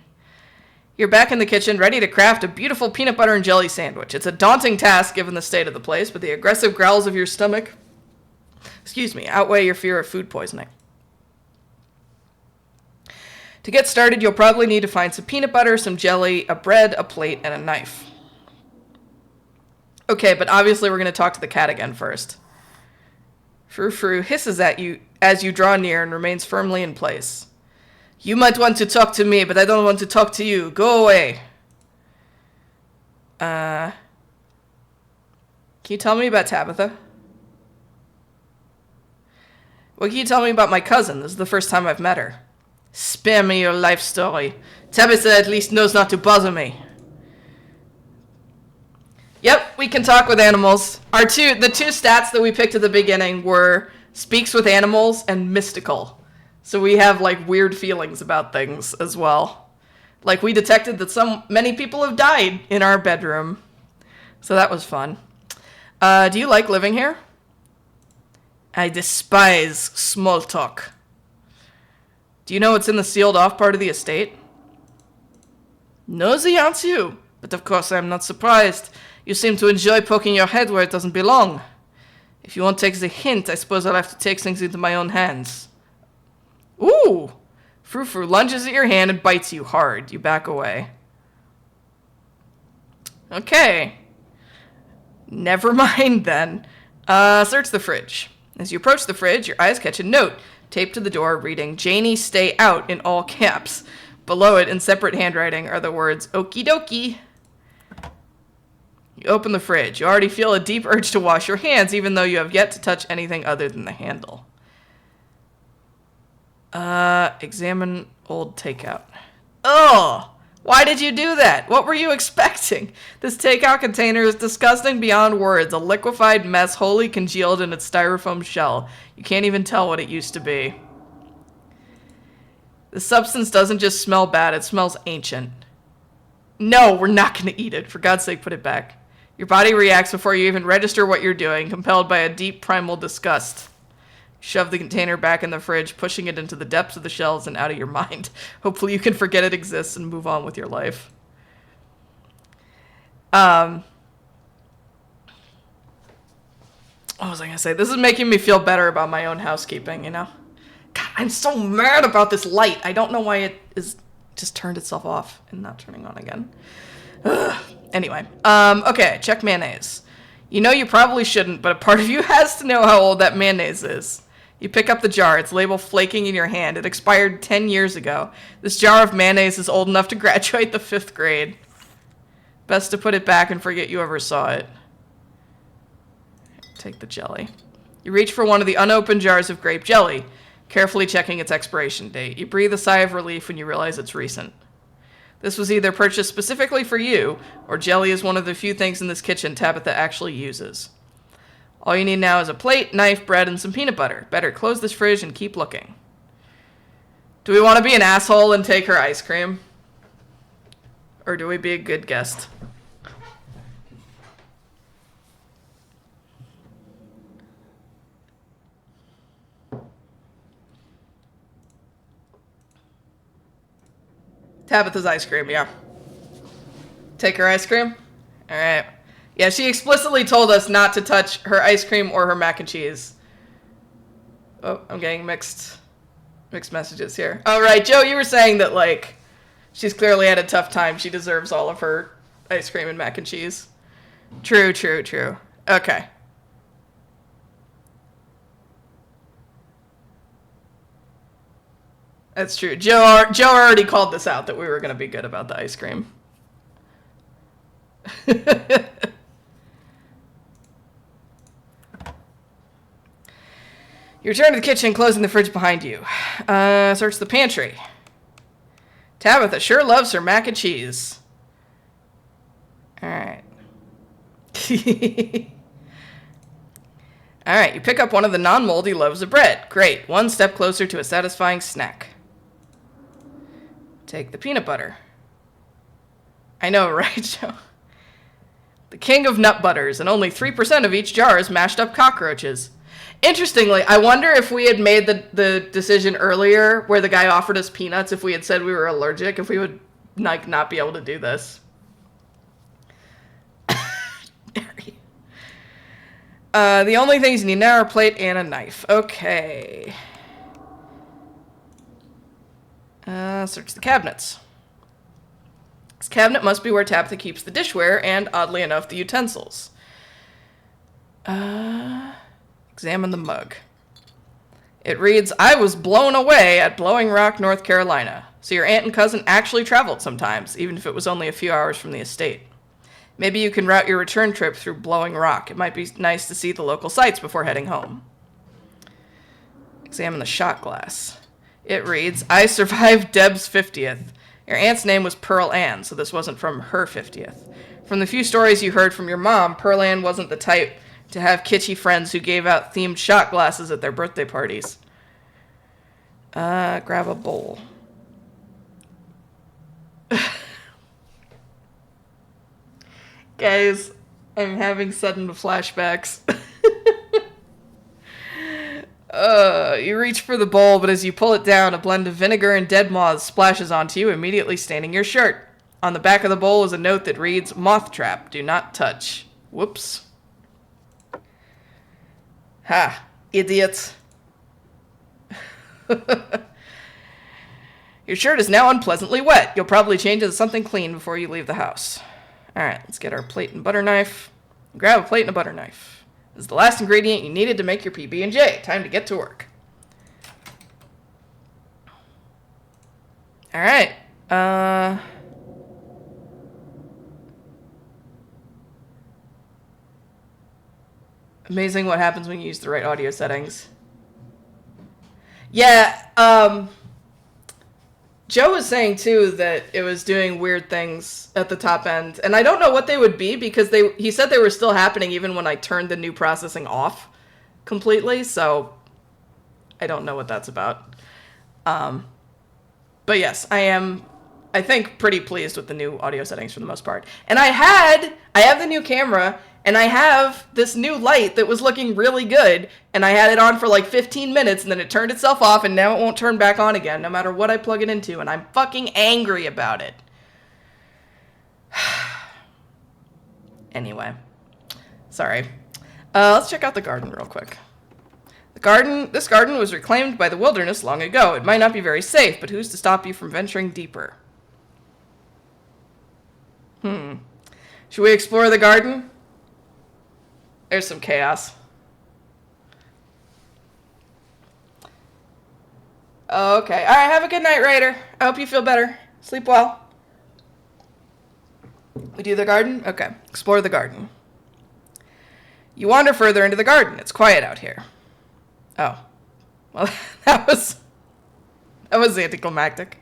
Speaker 1: You're back in the kitchen, ready to craft a beautiful peanut butter and jelly sandwich. It's a daunting task given the state of the place, but the aggressive growls of your stomach, outweigh your fear of food poisoning. To get started, you'll probably need to find some peanut butter, some jelly, a bread, a plate, and a knife. Okay, but obviously we're going to talk to the cat again first. Frou Frou hisses at you as you draw near and remains firmly in place. You might want to talk to me, but I don't want to talk to you. Go away. Can you tell me about Tabitha? What can you tell me about my cousin? This is the first time I've met her. Spare me your life story. Tabitha at least knows not to bother me. Yep, we can talk with animals. The two stats that we picked at the beginning were speaks with animals and mystical. So we have like weird feelings about things as well. Like we detected that many people have died in our bedroom. So that was fun. Do you like living here? I despise small talk. Do you know what's in the sealed off part of the estate? No, the answer you. But of course I'm not surprised. You seem to enjoy poking your head where it doesn't belong. If you won't take the hint, I suppose I'll have to take things into my own hands. Ooh! Frou Frou lunges at your hand and bites you hard. You back away. Okay. Never mind then. Search the fridge. As you approach the fridge, your eyes catch a note taped to the door reading, Janie, stay out, in all caps. Below it, in separate handwriting, are the words, okie dokie. You open the fridge. You already feel a deep urge to wash your hands, even though you have yet to touch anything other than the handle. Examine old takeout. Oh! Why did you do that? What were you expecting? This takeout container is disgusting beyond words. A liquefied mess wholly congealed in its styrofoam shell. You can't even tell what it used to be. The substance doesn't just smell bad, it smells ancient. No, we're not going to eat it. For God's sake, put it back. Your body reacts before you even register what you're doing, compelled by a deep primal disgust. Shove the container back in the fridge, pushing it into the depths of the shelves and out of your mind. Hopefully you can forget it exists and move on with your life. What was I going to say? This is making me feel better about my own housekeeping, you know? God, I'm so mad about this light. I don't know why it is just turned itself off and not turning on again. Ugh. Anyway, okay, check mayonnaise. You know you probably shouldn't, but a part of you has to know how old that mayonnaise is. You pick up the jar, its label flaking in your hand. It expired 10 years ago. This jar of mayonnaise is old enough to graduate the 5th grade. Best to put it back and forget you ever saw it. Take the jelly. You reach for one of the unopened jars of grape jelly, carefully checking its expiration date. You breathe a sigh of relief when you realize it's recent. This was either purchased specifically for you, or jelly is one of the few things in this kitchen Tabitha actually uses. All you need now is a plate, knife, bread, and some peanut butter. Better close this fridge and keep looking. Do we want to be an asshole and take her ice cream? Or do we be a good guest? Tabitha's ice cream, yeah. Take her ice cream? Alright. Yeah, she explicitly told us not to touch her ice cream or her mac and cheese. Oh, I'm getting mixed messages here. Alright, Joe, you were saying that, like, she's clearly had a tough time. She deserves all of her ice cream and mac and cheese. True, true, true. Okay. That's true. Joe already called this out, that we were going to be good about the ice cream. You return to the kitchen, closing the fridge behind you. Search the pantry. Tabitha sure loves her mac and cheese. Alright. Alright, you pick up one of the non-moldy loaves of bread. Great. One step closer to a satisfying snack. Take the peanut butter. I know, right, Joe? The king of nut butters, and only 3% of each jar is mashed up cockroaches. Interestingly, I wonder if we had made the decision earlier where the guy offered us peanuts, if we had said we were allergic, if we would like not be able to do this. The only things you need now are a plate and a knife. Okay. Search the cabinets. This cabinet must be where Tabitha keeps the dishware and, oddly enough, the utensils. Examine the mug. It reads, I was blown away at Blowing Rock, North Carolina. So your aunt and cousin actually traveled sometimes, even if it was only a few hours from the estate. Maybe you can route your return trip through Blowing Rock. It might be nice to see the local sights before heading home. Examine the shot glass. It reads, I survived Deb's 50th. Your aunt's name was Pearl Ann, so this wasn't from her 50th. From the few stories you heard from your mom, Pearl Ann wasn't the type to have kitschy friends who gave out themed shot glasses at their birthday parties. Grab a bowl. Guys, I'm having sudden flashbacks. You reach for the bowl, but as you pull it down, a blend of vinegar and dead moths splashes onto you, immediately staining your shirt. On the back of the bowl is a note that reads, Moth trap, do not touch. Whoops. Ha, idiot. Your shirt is now unpleasantly wet. You'll probably change it to something clean before you leave the house. Alright, let's get our plate and butter knife. Grab a plate and a butter knife. This is the last ingredient you needed to make your PB&J. Time to get to work. Alright. Amazing what happens when you use the right audio settings. Yeah, Joe was saying, too, that it was doing weird things at the top end. And I don't know what they would be, because he said they were still happening even when I turned the new processing off completely. So I don't know what that's about. But yes, I am, I think, pretty pleased with the new audio settings for the most part. And I have the new camera, and I have this new light that was looking really good, and I had it on for like 15 minutes, and then it turned itself off, and now it won't turn back on again, no matter what I plug it into, and I'm fucking angry about it. Anyway. Sorry. Let's check out the garden real quick. This garden was reclaimed by the wilderness long ago. It might not be very safe, but who's to stop you from venturing deeper? Should we explore the garden? There's some chaos. Okay. All right, have a good night, Ryder. I hope you feel better. Sleep well. We do the garden? Okay. Explore the garden. You wander further into the garden. It's quiet out here. Oh. Well, that was anticlimactic.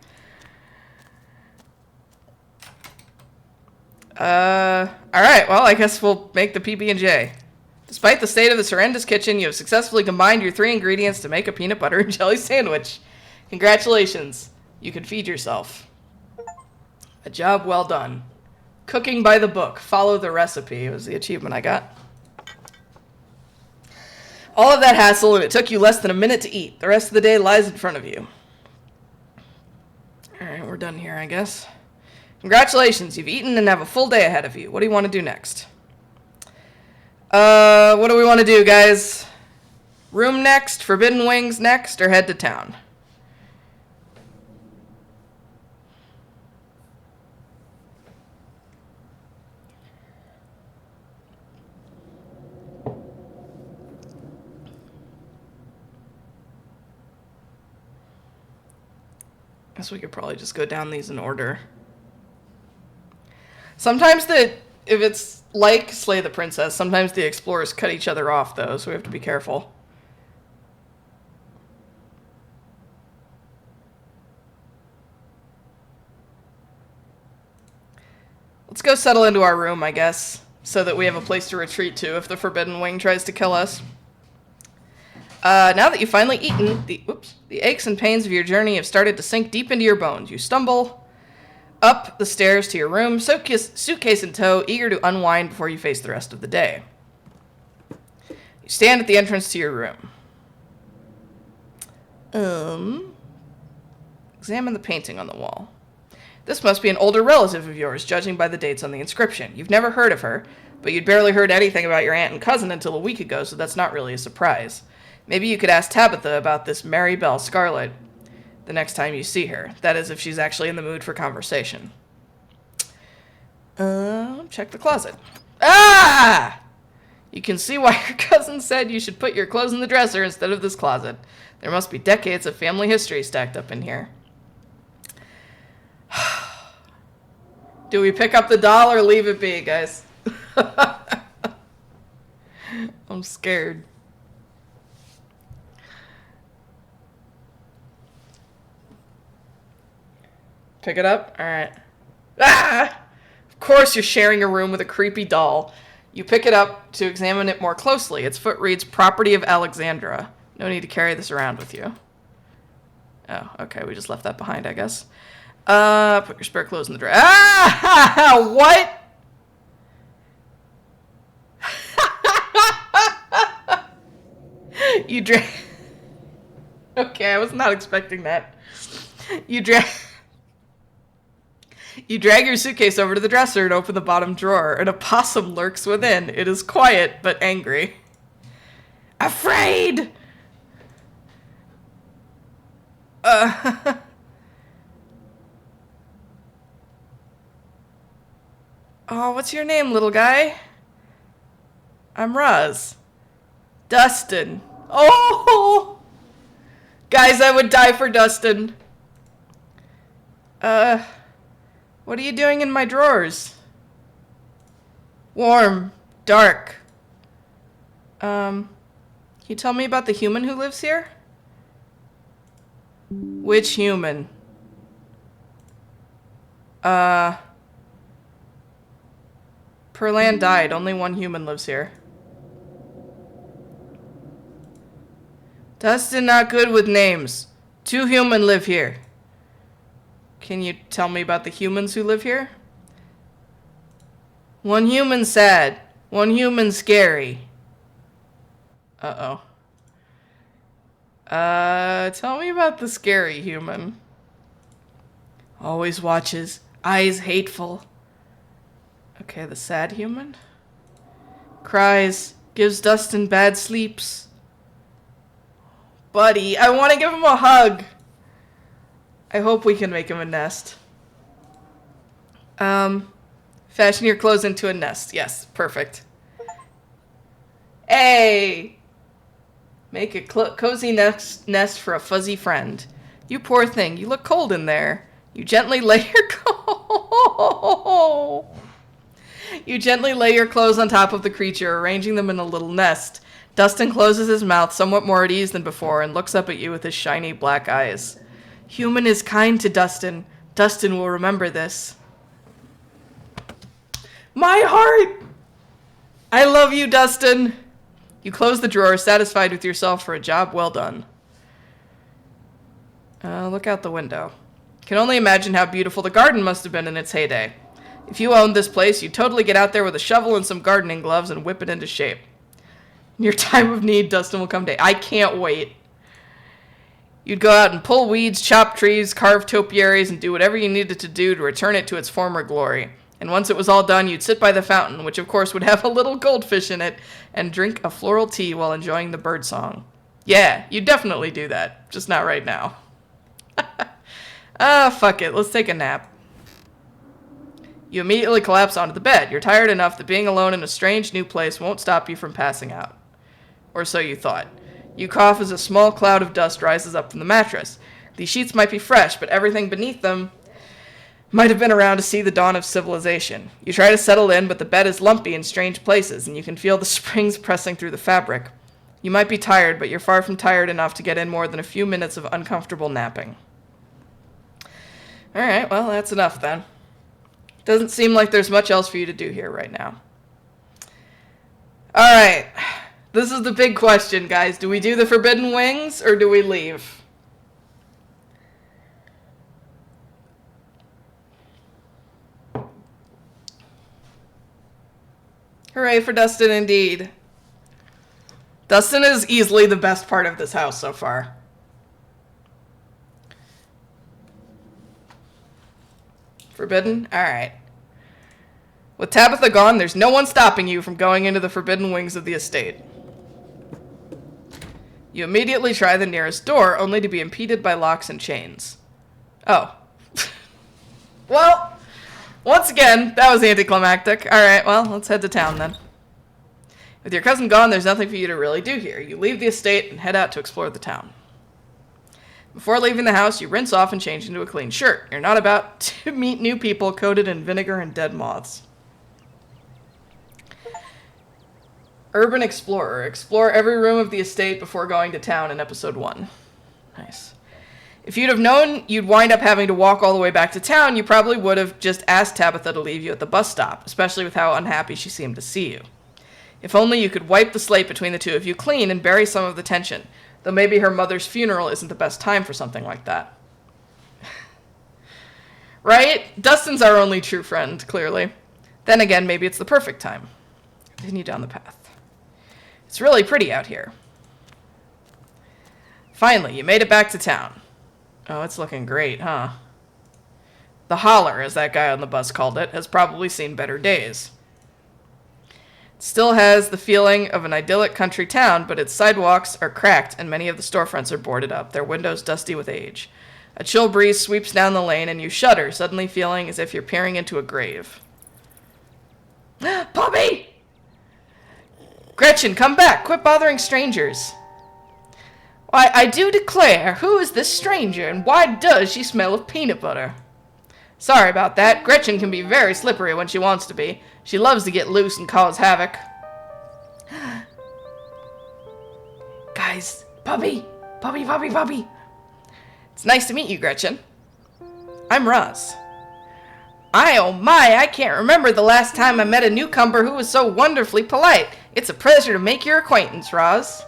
Speaker 1: Alright, well, I guess we'll make the PB&J. Despite the state of this horrendous kitchen, you have successfully combined your 3 ingredients to make a peanut butter and jelly sandwich. Congratulations. You can feed yourself. A job well done. Cooking by the book. Follow the recipe was the achievement I got. All of that hassle, and it took you less than a minute to eat. The rest of the day lies in front of you. Alright, we're done here, I guess. Congratulations, you've eaten and have a full day ahead of you. What do you want to do next? What do we want to do, guys? Room next, Forbidden Wings next, or head to town? Guess we could probably just go down these in order. Sometimes if it's like Slay the Princess, sometimes the explorers cut each other off, though, so we have to be careful. go settle into our room, I guess, so that we have a place to retreat to if the Forbidden Wing tries to kill us. Now that you've finally eaten, the aches and pains of your journey have started to sink deep into your bones. You stumble up the stairs to your room, suitcase in tow, eager to unwind before you face the rest of the day. You stand at the entrance to your room. Examine the painting on the wall. This must be an older relative of yours, judging by the dates on the inscription. You've never heard of her, but you'd barely heard anything about your aunt and cousin until a week ago, so that's not really a surprise. Maybe you could ask Tabitha about this Mary Belle Scarlet the next time you see her. That is, if she's actually in the mood for conversation. Check the closet. Ah! You can see why your cousin said you should put your clothes in the dresser instead of this closet. There must be decades of family history stacked up in here. Do we pick up the doll or leave it be, guys? I'm scared. Pick it up? Alright. Ah! Of course you're sharing a room with a creepy doll. You pick it up to examine it more closely. Its foot reads, Property of Alexandra. No need to carry this around with you. Oh, okay. We just left that behind, I guess. Put your spare clothes in the dresser. Ah! What? You drag... Okay, I was not expecting that. You drag your suitcase over to the dresser and open the bottom drawer. An opossum lurks within. It is quiet, but angry. Afraid! Oh, what's your name, little guy? I'm Roz. Dustin. Oh! Guys, I would die for Dustin. What are you doing in my drawers? Warm. Dark. Can you tell me about the human who lives here? Which human? Perlan died. Only one human lives here. Dustin not good with names. 2 human live here. Can you tell me about the humans who live here? 1 human sad. 1 human scary. Uh-oh. Tell me about the scary human. Always watches. Eyes hateful. Okay, the sad human. Cries. Gives Dustin bad sleeps. Buddy, I want to give him a hug. I hope we can make him a nest. Fashion your clothes into a nest. Yes, perfect. Hey! Make a cozy nest for a fuzzy friend. You poor thing, you look cold in there. You gently lay your clothes on top of the creature, arranging them in a little nest. Dustin closes his mouth somewhat more at ease than before and looks up at you with his shiny black eyes. Human is kind to Dustin. Dustin will remember this. My heart! I love you, Dustin. You close the drawer, satisfied with yourself for a job well done. Look out the window. Can only imagine how beautiful the garden must have been in its heyday. If you owned this place, you'd totally get out there with a shovel and some gardening gloves and whip it into shape. In your time of need, Dustin will come to... I can't wait. You'd go out and pull weeds, chop trees, carve topiaries, and do whatever you needed to do to return it to its former glory. And once it was all done, you'd sit by the fountain, which of course would have a little goldfish in it, and drink a floral tea while enjoying the birdsong. Yeah, you'd definitely do that. Just not right now. Fuck it. Let's take a nap. You immediately collapse onto the bed. You're tired enough that being alone in a strange new place won't stop you from passing out. Or so you thought. You cough as a small cloud of dust rises up from the mattress. These sheets might be fresh, but everything beneath them might have been around to see the dawn of civilization. You try to settle in, but the bed is lumpy in strange places, and you can feel the springs pressing through the fabric. You might be tired, but you're far from tired enough to get in more than a few minutes of uncomfortable napping. Alright, well, that's enough then. Doesn't seem like there's much else for you to do here right now. Alright. This is the big question, guys. Do we do the Forbidden Wings, or do we leave? Hooray for Dustin, indeed. Dustin is easily the best part of this house so far. Forbidden? Alright. With Tabitha gone, there's no one stopping you from going into the Forbidden Wings of the estate. You immediately try the nearest door, only to be impeded by locks and chains. Oh. Well, once again, that was anticlimactic. Alright, well, let's head to town then. With your cousin gone, there's nothing for you to really do here. You leave the estate and head out to explore the town. Before leaving the house, you rinse off and change into a clean shirt. You're not about to meet new people coated in vinegar and dead moths. Urban Explorer. Explore every room of the estate before going to town in episode 1. Nice. If you'd have known you'd wind up having to walk all the way back to town, you probably would have just asked Tabitha to leave you at the bus stop, especially with how unhappy she seemed to see you. If only you could wipe the slate between the two of you clean and bury some of the tension, though maybe her mother's funeral isn't the best time for something like that. Right? Dustin's our only true friend, clearly. Then again, maybe it's the perfect time. Continue down the path. It's really pretty out here. Finally, you made it back to town. Oh, it's looking great, huh? The holler, as that guy on the bus called it, has probably seen better days. It still has the feeling of an idyllic country town, but its sidewalks are cracked and many of the storefronts are boarded up, their windows dusty with age. A chill breeze sweeps down the lane and you shudder, suddenly feeling as if you're peering into a grave. Puppy! Gretchen, come back! Quit bothering strangers. Why, I do declare, who is this stranger, and why does she smell of peanut butter? Sorry about that. Gretchen can be very slippery when she wants to be. She loves to get loose and cause havoc. Guys, puppy! Puppy, puppy, puppy! It's nice to meet you, Gretchen. I'm Roz. Oh my, I can't remember the last time I met a newcomer who was so wonderfully polite. It's a pleasure to make your acquaintance, Roz.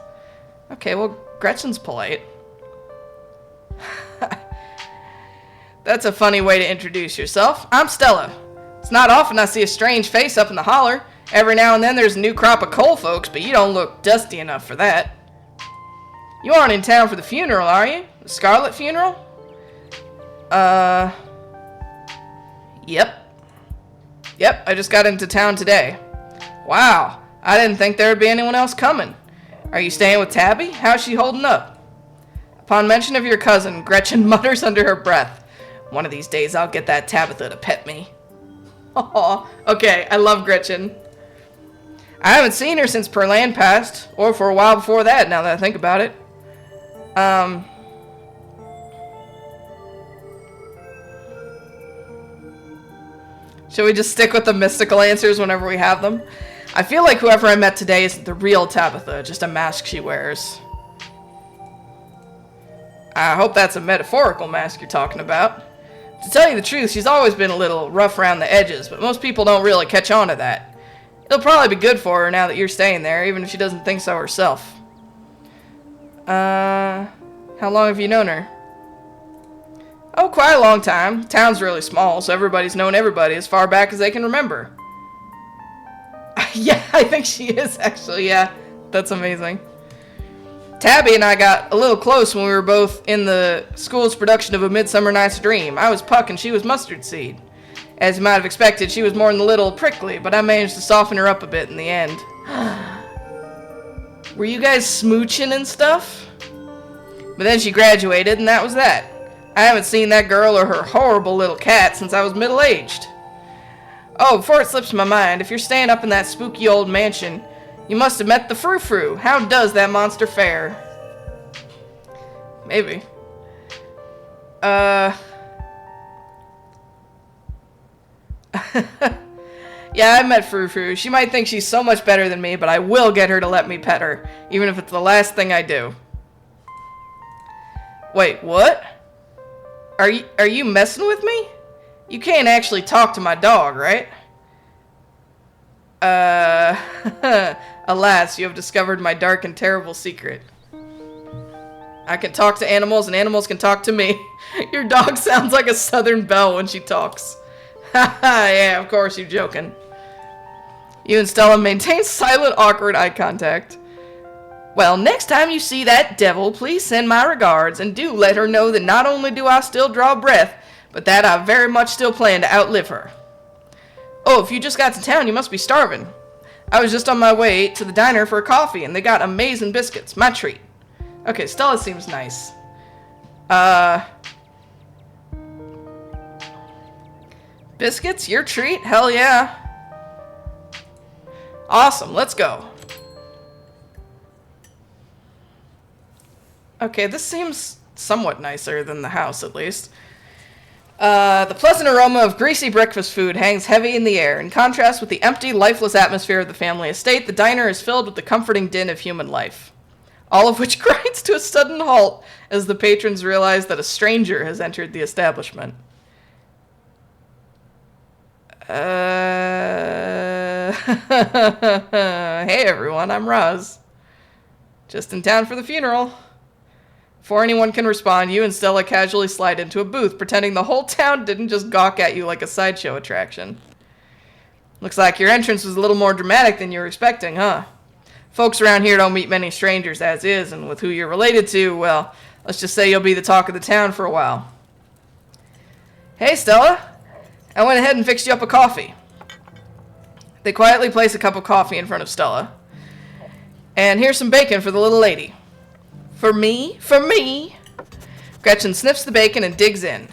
Speaker 1: Okay, well, Gretchen's polite. That's a funny way to introduce yourself. I'm Stella. It's not often I see a strange face up in the holler. Every now and then there's a new crop of coal folks, but you don't look dusty enough for that. You aren't in town for the funeral, are you? The Scarlet funeral? Yep. Yep, I just got into town today. Wow, I didn't think there would be anyone else coming. Are you staying with Tabby? How's she holding up? Upon mention of your cousin, Gretchen mutters under her breath. One of these days I'll get that Tabitha to pet me. Aw, okay, I love Gretchen. I haven't seen her since Perlan passed, or for a while before that, now that I think about it. Should we just stick with the mystical answers whenever we have them? I feel like whoever I met today isn't the real Tabitha, just a mask she wears. I hope that's a metaphorical mask you're talking about. To tell you the truth, she's always been a little rough around the edges, but most people don't really catch on to that. It'll probably be good for her now that you're staying there, even if she doesn't think so herself. How long have you known her? Oh, quite a long time. Town's really small, so everybody's known everybody as far back as they can remember. Yeah, I think she is, actually, yeah. That's amazing. Tabby and I got a little close when we were both in the school's production of A Midsummer Night's Dream. I was Puck and she was Mustard Seed. As you might have expected, she was more than a little prickly, but I managed to soften her up a bit in the end. Were you guys smooching and stuff? But then she graduated, and that was that. I haven't seen that girl or her horrible little cat since I was middle-aged. Oh, before it slips my mind, if you're staying up in that spooky old mansion, you must have met the Frou-Frou. How does that monster fare? Maybe. Yeah, I met Frou-Frou. She might think she's so much better than me, but I will get her to let me pet her, even if it's the last thing I do. Wait, what? Are you messing with me? You can't actually talk to my dog, right? Alas, you have discovered my dark and terrible secret. I can talk to animals, and animals can talk to me. Your dog sounds like a southern belle when she talks. Haha, yeah, of course, you're joking. You and Stella maintain silent, awkward eye contact. Well, next time you see that devil, please send my regards, and do let her know that not only do I still draw breath, but that I very much still plan to outlive her. Oh, if you just got to town, you must be starving. I was just on my way to the diner for a coffee, and they got amazing biscuits. My treat. Okay, Stella seems nice. Biscuits? Your treat? Hell yeah. Awesome, let's go. Okay, this seems somewhat nicer than the house, at least. The pleasant aroma of greasy breakfast food hangs heavy in the air. In contrast with the empty, lifeless atmosphere of the family estate, the diner is filled with the comforting din of human life. All of which grinds to a sudden halt as the patrons realize that a stranger has entered the establishment. Hey everyone, I'm Roz. Just in town for the funeral. Before anyone can respond, you and Stella casually slide into a booth, pretending the whole town didn't just gawk at you like a sideshow attraction. Looks like your entrance was a little more dramatic than you were expecting, huh? Folks around here don't meet many strangers as is, and with who you're related to, well, let's just say you'll be the talk of the town for a while. Hey, Stella. I went ahead and fixed you up a coffee. They quietly place a cup of coffee in front of Stella. And here's some bacon for the little lady. For me? For me? Gretchen sniffs the bacon and digs in.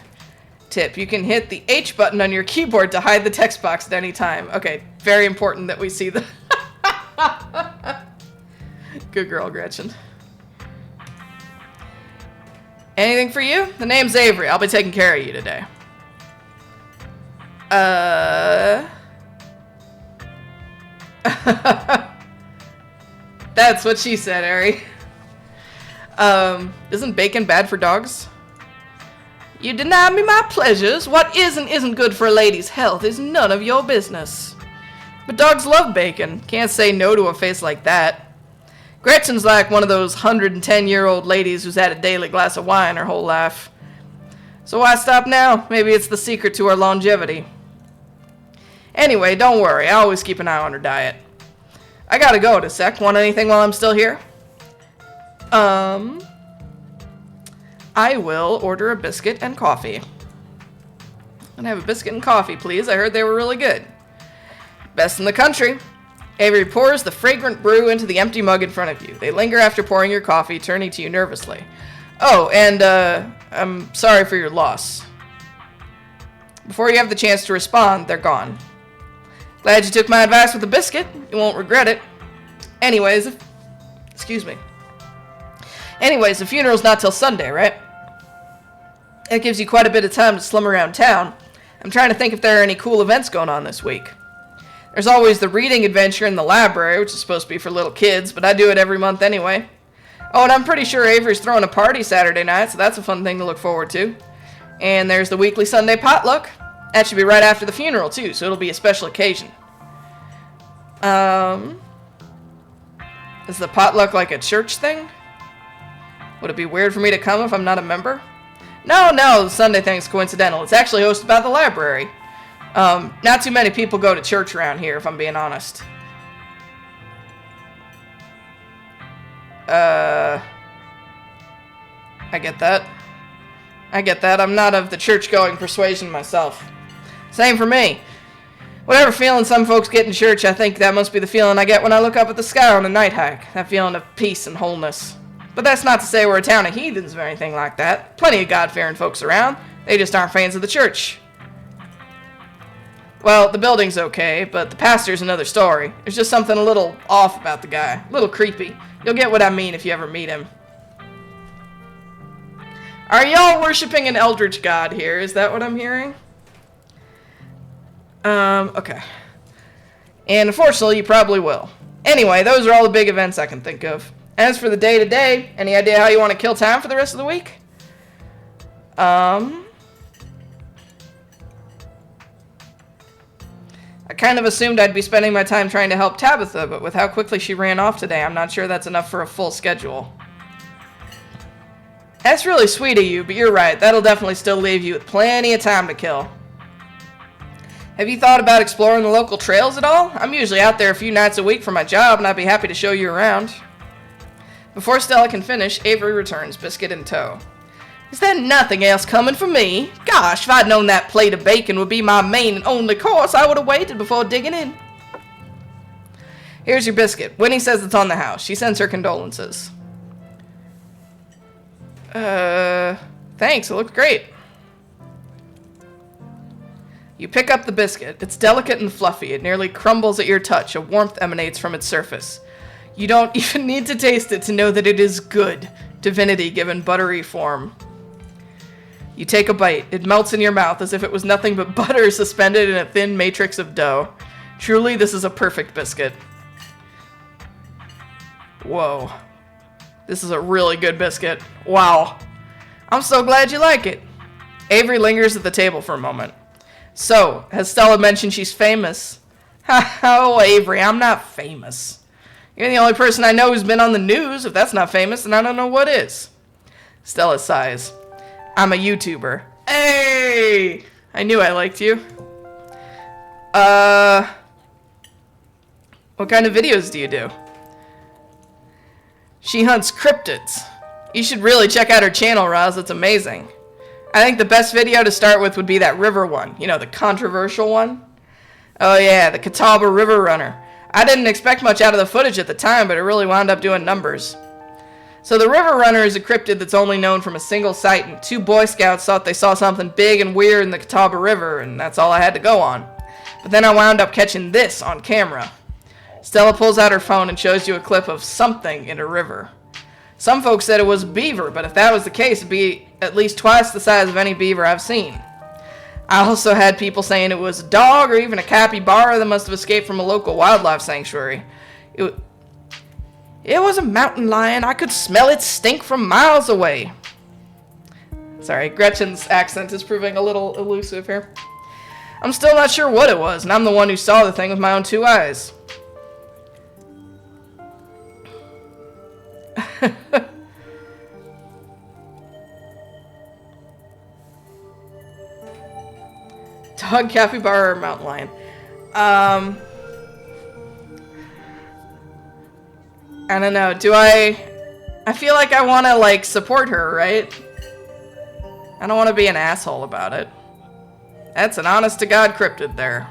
Speaker 1: Tip, you can hit the H button on your keyboard to hide the text box at any time. Okay, very important that we see the... Good girl, Gretchen. Anything for you? The name's Avery. I'll be taking care of you today. That's what she said, Ari. Isn't bacon bad for dogs? You deny me my pleasures. What is and isn't good for a lady's health is none of your business. But dogs love bacon. Can't say no to a face like that. Gretchen's like one of those 110-year-old ladies who's had a daily glass of wine her whole life. So why stop now? Maybe it's the secret to her longevity. Anyway, don't worry. I always keep an eye on her diet. I gotta go in a sec. Want anything while I'm still here? I will order a biscuit and coffee. And have a biscuit and coffee, please. I heard they were really good. Best in the country. Avery pours the fragrant brew into the empty mug in front of you. They linger after pouring your coffee, turning to you nervously. Oh, and, I'm sorry for your loss. Before you have the chance to respond, they're gone. Glad you took my advice with the biscuit. You won't regret it. Anyways, the funeral's not till Sunday, right? That gives you quite a bit of time to slum around town. I'm trying to think if there are any cool events going on this week. There's always the reading adventure in the library, which is supposed to be for little kids, but I do it every month anyway. Oh, and I'm pretty sure Avery's throwing a party Saturday night, so that's a fun thing to look forward to. And there's the weekly Sunday potluck. That should be right after the funeral, too, so it'll be a special occasion. Is the potluck like a church thing? Would it be weird for me to come if I'm not a member? No, the Sunday thing's coincidental. It's actually hosted by the library. Not too many people go to church around here, if I'm being honest. I get that. I'm not of the church-going persuasion myself. Same for me. Whatever feeling some folks get in church, I think that must be the feeling I get when I look up at the sky on a night hike. That feeling of peace and wholeness. But that's not to say we're a town of heathens or anything like that. Plenty of God-fearing folks around. They just aren't fans of the church. Well, the building's okay, but the pastor's another story. There's just something a little off about the guy. A little creepy. You'll get what I mean if you ever meet him. Are y'all worshipping an eldritch god here? Is that what I'm hearing? Okay. And unfortunately, you probably will. Anyway, those are all the big events I can think of. As for the day-to-day, any idea how you want to kill time for the rest of the week? I kind of assumed I'd be spending my time trying to help Tabitha, but with how quickly she ran off today, I'm not sure that's enough for a full schedule. That's really sweet of you, but you're right. That'll definitely still leave you with plenty of time to kill. Have you thought about exploring the local trails at all? I'm usually out there a few nights a week for my job, and I'd be happy to show you around. Before Stella can finish, Avery returns, biscuit in tow. Is there nothing else coming for me? Gosh, if I'd known that plate of bacon would be my main and only course, I would have waited before digging in. Here's your biscuit. Winnie says it's on the house. She sends her condolences. Thanks. It looks great. You pick up the biscuit. It's delicate and fluffy. It nearly crumbles at your touch. A warmth emanates from its surface. You don't even need to taste it to know that it is good. Divinity given buttery form. You take a bite. It melts in your mouth as if it was nothing but butter suspended in a thin matrix of dough. Truly, this is a perfect biscuit. Whoa. This is a really good biscuit. Wow. I'm so glad you like it. Avery lingers at the table for a moment. So, has Stella mentioned she's famous? Oh, Avery, I'm not famous. You're the only person I know who's been on the news. If that's not famous, then I don't know what is. Stella sighs. I'm a YouTuber. Hey! I knew I liked you. What kind of videos do you do? She hunts cryptids. You should really check out her channel, Roz. It's amazing. I think the best video to start with would be that river one. You know, the controversial one? Oh yeah, the Catawba River Runner. I didn't expect much out of the footage at the time, but it really wound up doing numbers. So the River Runner is a cryptid that's only known from a single site, and 2 Boy Scouts thought they saw something big and weird in the Catawba River, and that's all I had to go on. But then I wound up catching this on camera. Stella pulls out her phone and shows you a clip of something in a river. Some folks said it was a beaver, but if that was the case, it'd be at least twice the size of any beaver I've seen. I also had people saying it was a dog or even a capybara that must have escaped from a local wildlife sanctuary. It was a mountain lion. I could smell its stink from miles away. Sorry, Gretchen's accent is proving a little elusive here. I'm still not sure what it was, and I'm the one who saw the thing with my own 2 eyes. Dog, capybara, or mountain lion? I don't know. I feel like I want to, like, support her, right? I don't want to be an asshole about it. That's an honest-to-God cryptid there.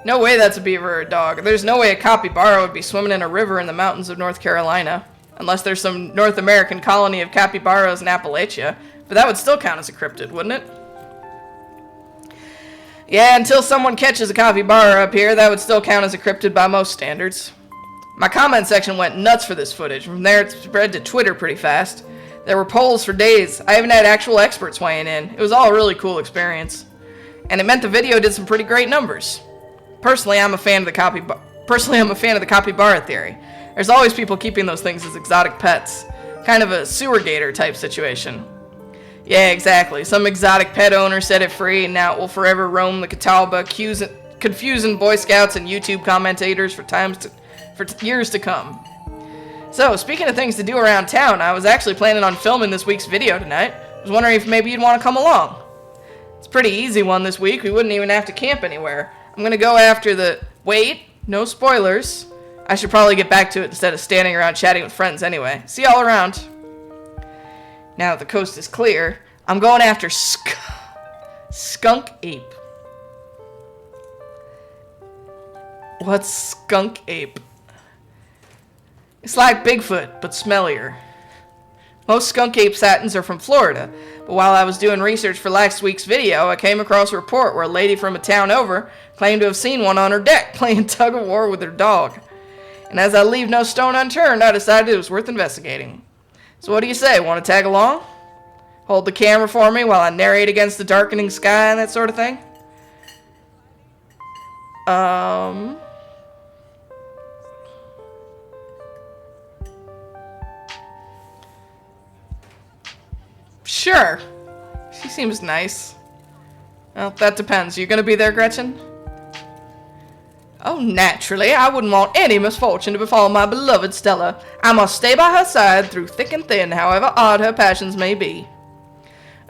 Speaker 1: No way that's a beaver or a dog. There's no way a capybara would be swimming in a river in the mountains of North Carolina. Unless there's some North American colony of capybaras in Appalachia. But that would still count as a cryptid, wouldn't it? Yeah, until someone catches a capybara up here, that would still count as a cryptid by most standards. My comment section went nuts for this footage. From there, it spread to Twitter pretty fast. There were polls for days. I even had actual experts weighing in. It was all a really cool experience. And it meant the video did some pretty great numbers. Personally, I'm a fan of the capybara theory. There's always people keeping those things as exotic pets. Kind of a sewer gator type situation. Yeah, exactly. Some exotic pet owner set it free, and now it will forever roam the Catawba, confusing Boy Scouts and YouTube commentators for years to come. So, speaking of things to do around town, I was actually planning on filming this week's video tonight. I was wondering if maybe you'd want to come along. It's a pretty easy one this week. We wouldn't even have to camp anywhere. I'm gonna go after the... Wait, no spoilers. I should probably get back to it instead of standing around chatting with friends anyway. See y'all around. Now that the coast is clear, I'm going after Skunk Ape. What's Skunk Ape? It's like Bigfoot, but smellier. Most skunk ape satins are from Florida, but while I was doing research for last week's video, I came across a report where a lady from a town over claimed to have seen one on her deck playing tug-of-war with her dog. And as I leave no stone unturned, I decided it was worth investigating. So what do you say, want to tag along? Hold the camera for me while I narrate against the darkening sky and that sort of thing? Sure. She seems nice. Well, that depends. You gonna be there, Gretchen? Oh, naturally. I wouldn't want any misfortune to befall my beloved Stella. I must stay by her side through thick and thin, however odd her passions may be.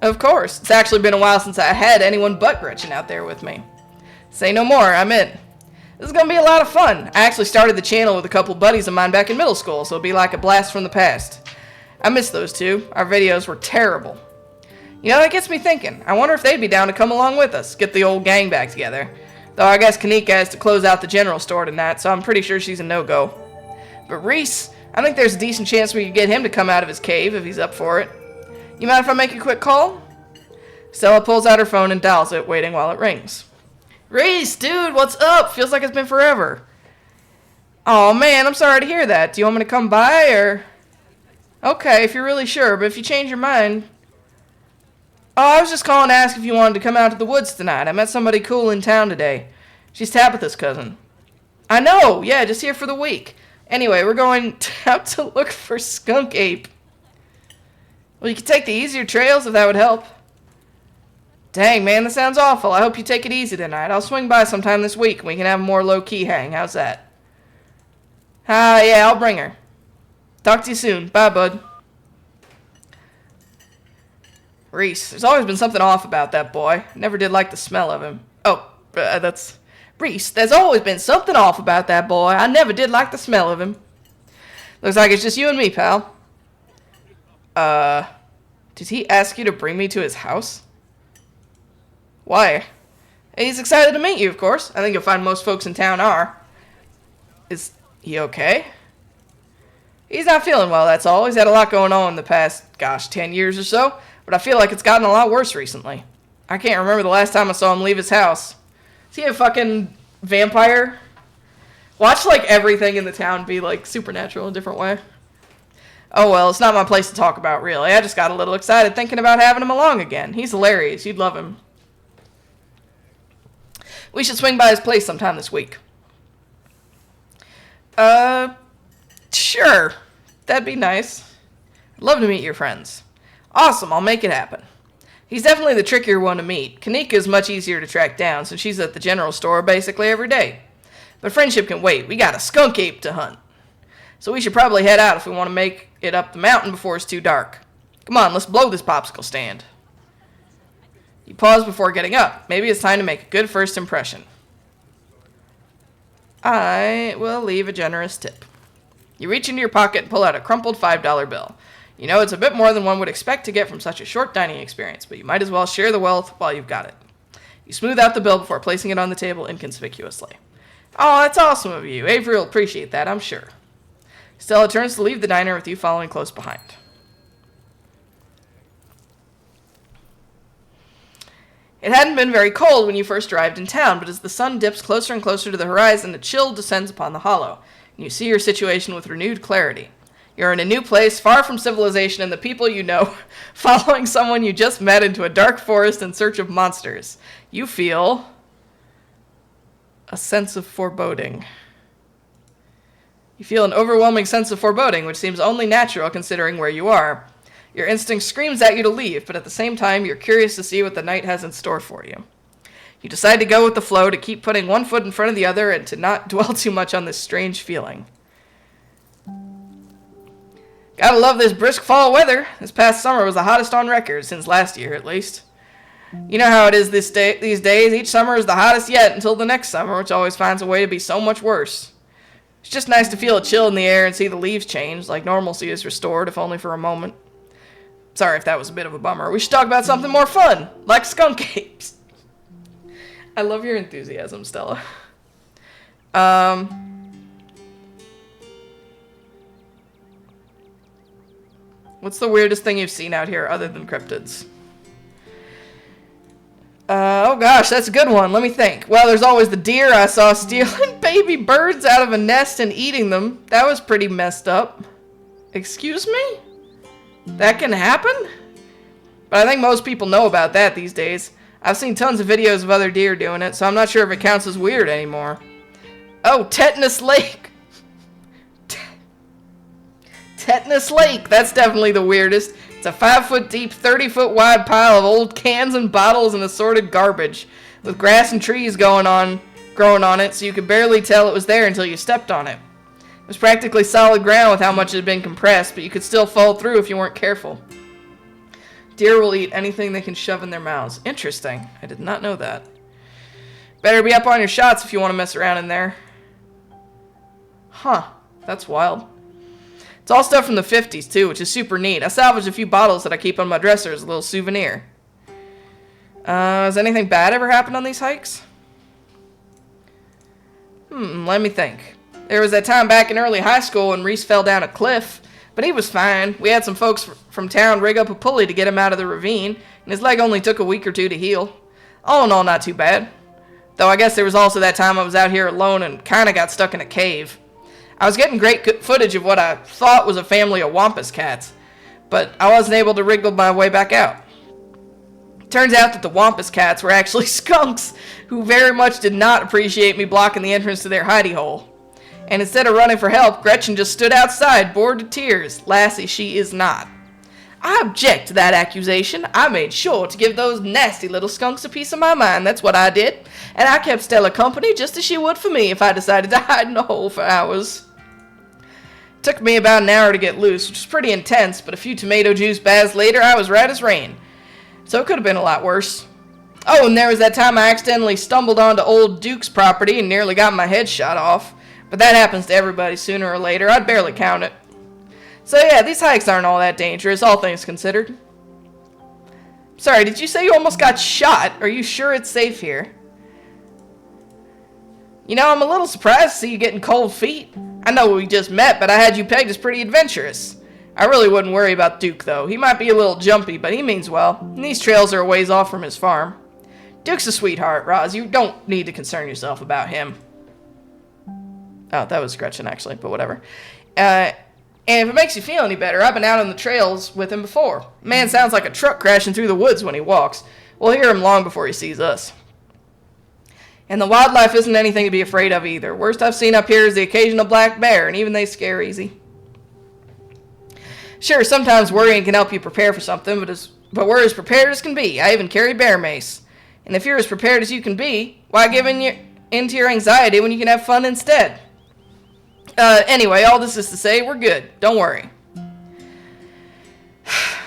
Speaker 1: Of course. It's actually been a while since I had anyone but Gretchen out there with me. Say no more. I'm in. This is gonna be a lot of fun. I actually started the channel with a couple buddies of mine back in middle school, so it'll be like a blast from the past. I miss those two. Our videos were terrible. You know, that gets me thinking. I wonder if they'd be down to come along with us, get the old gang back together. Though I guess Kanika has to close out the general store tonight, so I'm pretty sure she's a no-go. But Reese, I think there's a decent chance we could get him to come out of his cave if he's up for it. You mind if I make a quick call? Stella pulls out her phone and dials it, waiting while it rings. Reese, dude, what's up? Feels like it's been forever. Oh man, I'm sorry to hear that. Do you want me to come by, or... Okay, if you're really sure, but if you change your mind... Oh, I was just calling to ask if you wanted to come out to the woods tonight. I met somebody cool in town today. She's Tabitha's cousin. I know, yeah, just here for the week. Anyway, we're going out to look for skunk ape. Well, you could take the easier trails if that would help. Dang, man, that sounds awful. I hope you take it easy tonight. I'll swing by sometime this week and we can have a more low-key hang. How's that? Ah, yeah, I'll bring her. Talk to you soon. Bye, bud. Reese, there's always been something off about that boy. Never did like the smell of him. Oh, that's... Reese, there's always been something off about that boy. I never did like the smell of him. Looks like it's just you and me, pal. Did he ask you to bring me to his house? Why? He's excited to meet you, of course. I think you'll find most folks in town are. Is he okay? He's not feeling well, that's all. He's had a lot going on in the past, 10 years or so. But I feel like it's gotten a lot worse recently. I can't remember the last time I saw him leave his house. Is he a fucking vampire? Watch, like, everything in the town be, like, supernatural in a different way. Oh, well, it's not my place to talk about, really. I just got a little excited thinking about having him along again. He's hilarious. You'd love him. We should swing by his place sometime this week. Sure. That'd be nice. I'd love to meet your friends. Awesome, I'll make it happen. He's definitely the trickier one to meet. Kanika is much easier to track down, since she's at the general store basically every day. But friendship can wait. We got a skunk ape to hunt. So we should probably head out if we want to make it up the mountain before it's too dark. Come on, let's blow this popsicle stand. You pause before getting up. Maybe it's time to make a good first impression. I will leave a generous tip. You reach into your pocket and pull out a crumpled $5 bill. You know, it's a bit more than one would expect to get from such a short dining experience, but you might as well share the wealth while you've got it. You smooth out the bill before placing it on the table inconspicuously. Oh, that's awesome of you. Avery will appreciate that, I'm sure. Stella turns to leave the diner with you following close behind. It hadn't been very cold when you first arrived in town, but as the sun dips closer and closer to the horizon, a chill descends upon the hollow, and you see your situation with renewed clarity. You're in a new place, far from civilization and the people you know, following someone you just met into a dark forest in search of monsters. You feel a sense of foreboding. You feel an overwhelming sense of foreboding, which seems only natural considering where you are. Your instinct screams at you to leave, but at the same time, you're curious to see what the night has in store for you. You decide to go with the flow, to keep putting one foot in front of the other, and to not dwell too much on this strange feeling. Gotta love this brisk fall weather. This past summer was the hottest on record, since last year at least. You know how it is these days. Each summer is the hottest yet until the next summer, which always finds a way to be so much worse. It's just nice to feel a chill in the air and see the leaves change, like normalcy is restored, if only for a moment. Sorry if that was a bit of a bummer. We should talk about something more fun, like skunk apes. I love your enthusiasm, Stella. What's the weirdest thing you've seen out here other than cryptids? Oh gosh, that's a good one. Let me think. Well, there's always the deer I saw stealing baby birds out of a nest and eating them. That was pretty messed up. Excuse me? That can happen? But I think most people know about that these days. I've seen tons of videos of other deer doing it, so I'm not sure if it counts as weird anymore. Oh, Tetanus Lake. Tetanus Lake. That's definitely the weirdest. It's a 5-foot deep, 30-foot wide pile of old cans and bottles and assorted garbage, with grass and trees growing on it, so you could barely tell it was there until you stepped on it. It was practically solid ground with how much it had been compressed, but you could still fall through if you weren't careful. Deer will eat anything they can shove in their mouths. Interesting. I did not know that. Better be up on your shots if you want to mess around in there. Huh. That's wild. It's all stuff from the 50s, too, which is super neat. I salvaged a few bottles that I keep on my dresser as a little souvenir. Has anything bad ever happened on these hikes? Let me think. There was that time back in early high school when Reese fell down a cliff, but he was fine. We had some folks from town rig up a pulley to get him out of the ravine, and his leg only took a week or two to heal. All in all, not too bad. Though I guess there was also that time I was out here alone and kind of got stuck in a cave. I was getting great footage of what I thought was a family of wampus cats, but I wasn't able to wriggle my way back out. Turns out that the wampus cats were actually skunks who very much did not appreciate me blocking the entrance to their hidey hole. And instead of running for help, Gretchen just stood outside, bored to tears. Lassie, she is not. I object to that accusation. I made sure to give those nasty little skunks a piece of my mind. That's what I did. And I kept Stella company just as she would for me if I decided to hide in a hole for hours. It took me about an hour to get loose, which was pretty intense, but a few tomato juice baths later, I was right as rain. So it could have been a lot worse. Oh, and there was that time I accidentally stumbled onto old Duke's property and nearly got my head shot off. But that happens to everybody sooner or later. I'd barely count it. So yeah, these hikes aren't all that dangerous, all things considered. Sorry, did you say you almost got shot? Are you sure it's safe here? You know, I'm a little surprised to see you getting cold feet. I know we just met, but I had you pegged as pretty adventurous. I really wouldn't worry about Duke, though. He might be a little jumpy, but he means well. And these trails are a ways off from his farm. Duke's a sweetheart, Roz. You don't need to concern yourself about him. Oh, that was Gretchen, actually, but whatever. And if it makes you feel any better, I've been out on the trails with him before. Man sounds like a truck crashing through the woods when he walks. We'll hear him long before he sees us. And the wildlife isn't anything to be afraid of either. Worst I've seen up here is the occasional black bear, and even they scare easy. Sure, sometimes worrying can help you prepare for something, but we're as prepared as can be. I even carry bear mace. And if you're as prepared as you can be, why give in to your anxiety when you can have fun instead? Anyway, all this is to say, we're good. Don't worry.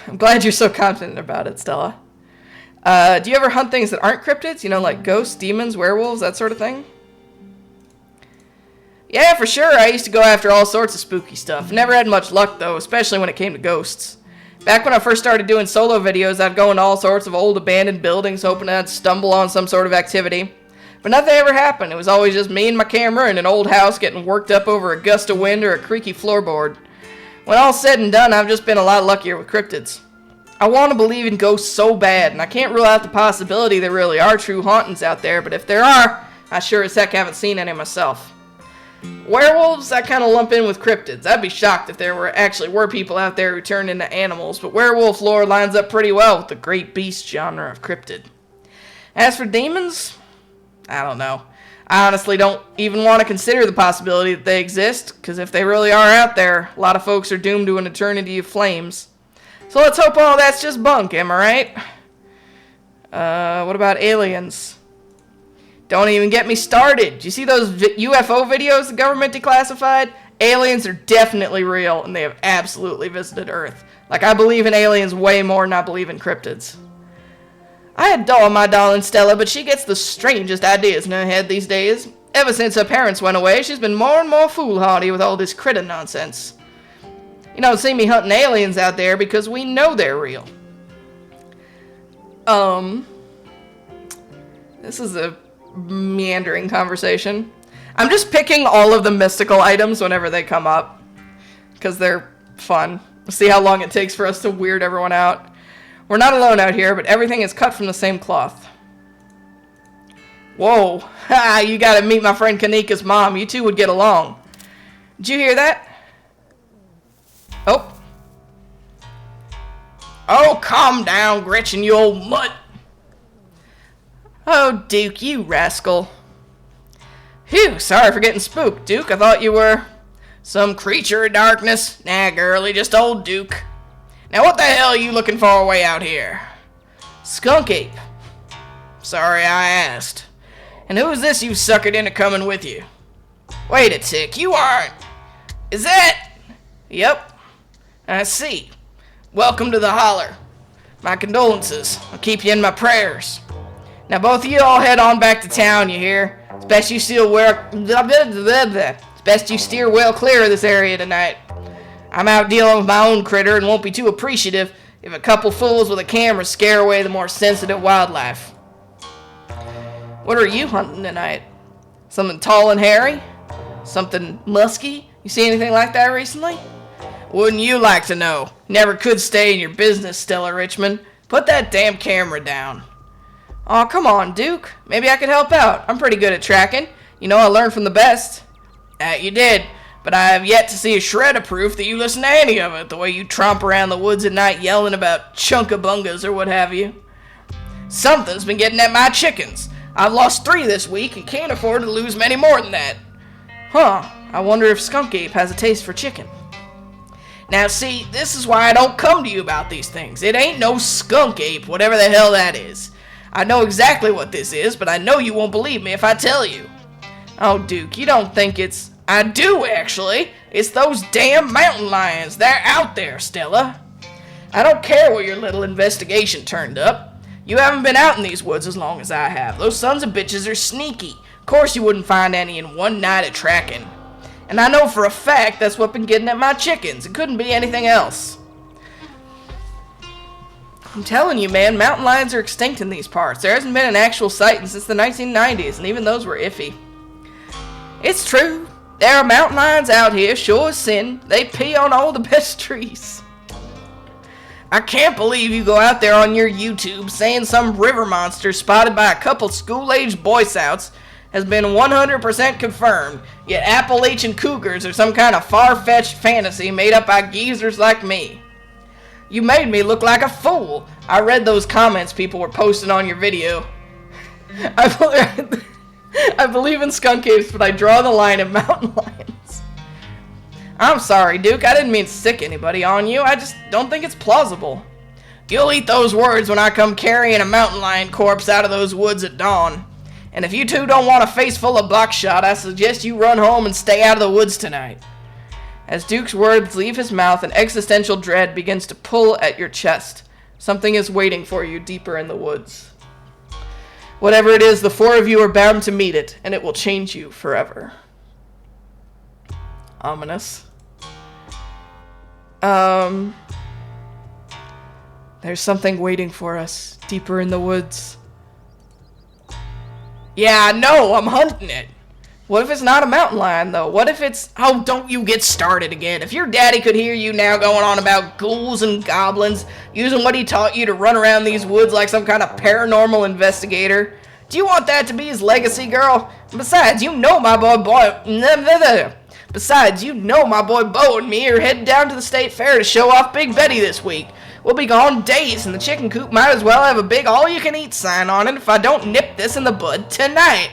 Speaker 1: I'm glad you're so confident about it, Stella. Do you ever hunt things that aren't cryptids? You know, like ghosts, demons, werewolves, that sort of thing? Yeah, for sure. I used to go after all sorts of spooky stuff. Never had much luck, though, especially when it came to ghosts. Back when I first started doing solo videos, I'd go into all sorts of old abandoned buildings, hoping I'd stumble on some sort of activity. But nothing ever happened. It was always just me and my camera in an old house getting worked up over a gust of wind or a creaky floorboard. When all's said and done, I've just been a lot luckier with cryptids. I want to believe in ghosts so bad, and I can't rule out the possibility there really are true hauntings out there, but if there are, I sure as heck haven't seen any myself. Werewolves, I kind of lump in with cryptids. I'd be shocked if there actually were people out there who turned into animals, but werewolf lore lines up pretty well with the great beast genre of cryptid. As for demons, I don't know. I honestly don't even want to consider the possibility that they exist, because if they really are out there, a lot of folks are doomed to an eternity of flames. So let's hope all that's just bunk, am I right? What about aliens? Don't even get me started. Did you see those UFO videos the government declassified? Aliens are definitely real, and they have absolutely visited Earth. Like, I believe in aliens way more than I believe in cryptids. I adore my darling Stella, but she gets the strangest ideas in her head these days. Ever since her parents went away, she's been more and more foolhardy with all this critter nonsense. You don't see me hunting aliens out there because we know they're real. This is a meandering conversation. I'm just picking all of the mystical items whenever they come up, because they're fun. See how long it takes for us to weird everyone out. We're not alone out here, but everything is cut from the same cloth. Whoa. Ha, you gotta meet my friend Kanika's mom. You two would get along. Did you hear that? Oh. Oh, calm down, Gretchen, you old mutt. Oh, Duke, you rascal. Phew, sorry for getting spooked, Duke. I thought you were some creature of darkness. Nah, girlie, just old Duke. Now what the hell are you looking for way out here? Skunk ape. Sorry I asked. And who is this you suckered into coming with you? Wait a tick, you aren't... Is that... Yep. I see. Welcome to the holler. My condolences. I'll keep you in my prayers. Now both of you all head on back to town, you hear? It's best you steer well clear of this area tonight. I'm out dealing with my own critter and won't be too appreciative if a couple fools with a camera scare away the more sensitive wildlife. What are you hunting tonight? Something tall and hairy? Something musky? You see anything like that recently? Wouldn't you like to know? Never could stay in your business, Stella Richmond. Put that damn camera down. Aw, come on, Duke. Maybe I could help out. I'm pretty good at tracking. You know, I learned from the best. You did. But I have yet to see a shred of proof that you listen to any of it, the way you tromp around the woods at night yelling about chunkabungas or what have you. Something's been getting at my chickens. I've lost 3 this week and can't afford to lose many more than that. Huh, I wonder if Skunk Ape has a taste for chicken. Now see, this is why I don't come to you about these things. It ain't no Skunk Ape, whatever the hell that is. I know exactly what this is, but I know you won't believe me if I tell you. Oh, Duke, you don't think it's... I do, actually. It's those damn mountain lions. They're out there, Stella. I don't care where your little investigation turned up. You haven't been out in these woods as long as I have. Those sons of bitches are sneaky. Of course you wouldn't find any in one night of tracking. And I know for a fact that's what's been getting at my chickens. It couldn't be anything else. I'm telling you, man, mountain lions are extinct in these parts. There hasn't been an actual sighting since the 1990s, and even those were iffy. It's true. There are mountain lions out here, sure as sin. They pee on all the best trees. I can't believe you go out there on your YouTube saying some river monster spotted by a couple school-aged Boy Scouts has been 100% confirmed, yet Appalachian cougars are some kind of far-fetched fantasy made up by geezers like me. You made me look like a fool. I read those comments people were posting on your video. I believe in skunk apes, but I draw the line at mountain lions. I'm sorry, Duke. I didn't mean to sick anybody on you. I just don't think it's plausible. You'll eat those words when I come carrying a mountain lion corpse out of those woods at dawn. And if you two don't want a face full of buckshot, I suggest you run home and stay out of the woods tonight. As Duke's words leave his mouth, an existential dread begins to pull at your chest. Something is waiting for you deeper in the woods. Whatever it is, the 4 of you are bound to meet it, and it will change you forever. Ominous. There's something waiting for us deeper in the woods. Yeah, I know, I'm hunting it. What if it's not a mountain lion, though? What if it's... Oh, don't you get started again. If your daddy could hear you now going on about ghouls and goblins, using what he taught you to run around these woods like some kind of paranormal investigator, do you want that to be his legacy, girl? Besides, you know my boy Bo and me are heading down to the state fair to show off Big Betty this week. We'll be gone days, and the chicken coop might as well have a big all-you-can-eat sign on it if I don't nip this in the bud tonight.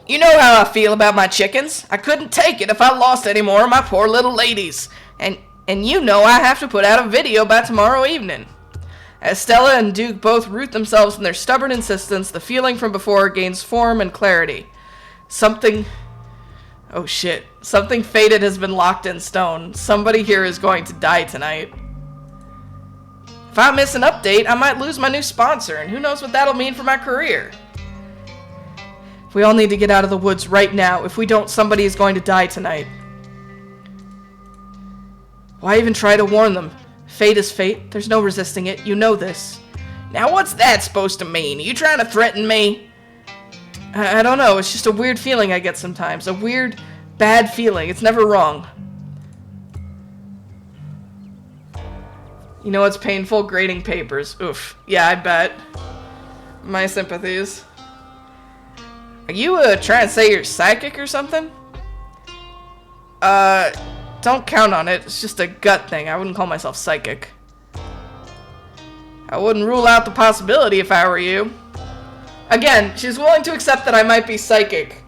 Speaker 1: You know how I feel about my chickens. I couldn't take it if I lost any more of my poor little ladies. And you know I have to put out a video by tomorrow evening. As Stella and Duke both root themselves in their stubborn insistence, the feeling from before gains form and clarity. Something fated has been locked in stone. Somebody here is going to die tonight. If I miss an update, I might lose my new sponsor, and who knows what that'll mean for my career. We all need to get out of the woods right now. If we don't, somebody is going to die tonight. Why even try to warn them? Fate is fate. There's no resisting it. You know this. Now what's that supposed to mean? Are you trying to threaten me? I don't know. It's just a weird feeling I get sometimes. A weird, bad feeling. It's never wrong. You know what's painful? Grading papers. Oof. Yeah, I bet. My sympathies. Are you trying to say you're psychic or something? Don't count on it. It's just a gut thing. I wouldn't call myself psychic. I wouldn't rule out the possibility if I were you. Again, she's willing to accept that I might be psychic.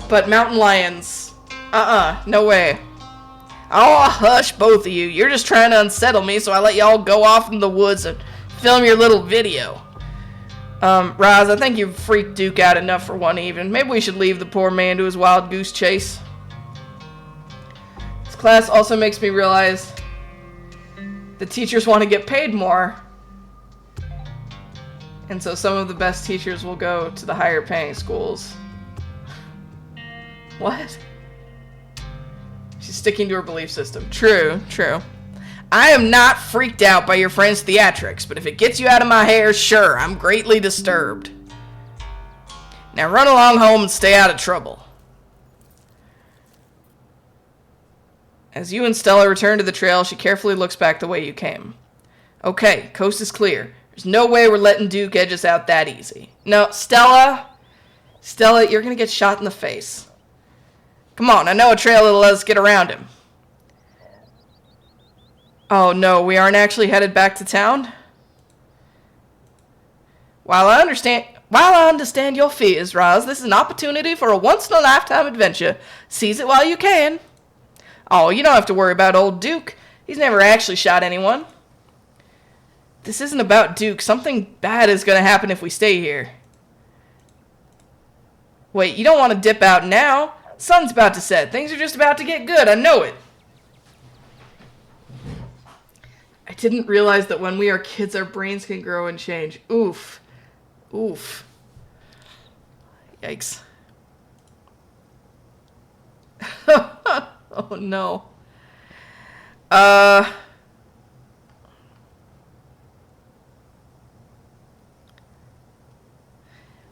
Speaker 1: But mountain lions... no way. Oh, hush, both of you. You're just trying to unsettle me, so I let y'all go off in the woods and film your little video. Roz, I think you've freaked Duke out enough for one evening. Maybe we should leave the poor man to his wild goose chase. This class also makes me realize the teachers want to get paid more. And so some of the best teachers will go to the higher paying schools. What? She's sticking to her belief system. True, true. I am not freaked out by your friend's theatrics, but if it gets you out of my hair, sure, I'm greatly disturbed. Now run along home and stay out of trouble. As you and Stella return to the trail, she carefully looks back the way you came. Okay, coast is clear. There's no way we're letting Duke edge us out that easy. No, Stella, you're gonna get shot in the face. Come on, I know a trail that'll let us get around him. Oh no, we aren't actually headed back to town? While I understand your fears, Roz, this is an opportunity for a once-in-a-lifetime adventure. Seize it while you can. Oh, you don't have to worry about old Duke. He's never actually shot anyone. This isn't about Duke. Something bad is going to happen if we stay here. Wait, you don't want to dip out now? Sun's about to set. Things are just about to get good. I know it. I didn't realize that when we are kids, our brains can grow and change. Oof. Oof. Yikes. Oh, no.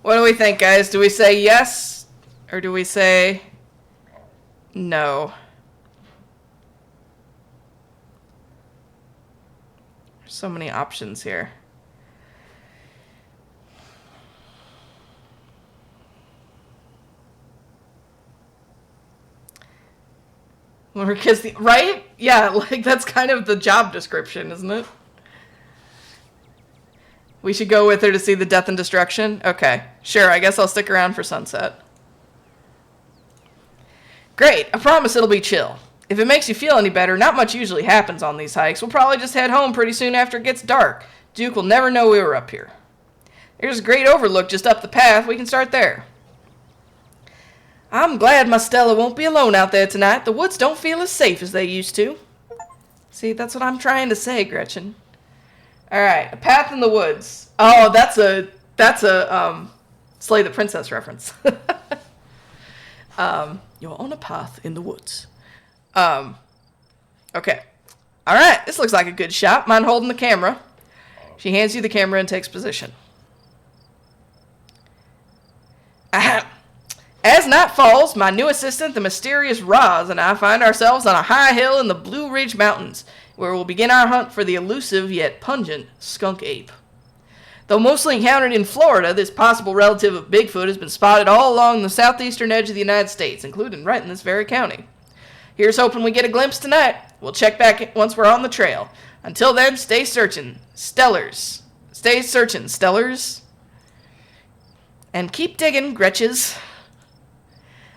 Speaker 1: What do we think, guys? Do we say yes? Or do we say no? There's so many options here. When we're kids, right? Yeah, like that's kind of the job description, isn't it? We should go with her to see the death and destruction? Okay, sure, I guess I'll stick around for sunset. Great, I promise it'll be chill. If it makes you feel any better, not much usually happens on these hikes. We'll probably just head home pretty soon after it gets dark. Duke will never know we were up here. There's a great overlook just up the path. We can start there. I'm glad my Stella won't be alone out there tonight. The woods don't feel as safe as they used to. See, that's what I'm trying to say, Gretchen. Alright, a path in the woods. Oh, that's a Slay the Princess reference. You're on a path in the woods. Okay. Alright, this looks like a good shot. Mind holding the camera. She hands you the camera and takes position. As night falls, my new assistant, the mysterious Roz, and I find ourselves on a high hill in the Blue Ridge Mountains, where we'll begin our hunt for the elusive yet pungent skunk ape. Though mostly encountered in Florida, this possible relative of Bigfoot has been spotted all along the southeastern edge of the United States, including right in this very county. Here's hoping we get a glimpse tonight. We'll check back once we're on the trail. Until then, stay searching, Stellars. Stay searching, Stellars. And keep digging, Gretches.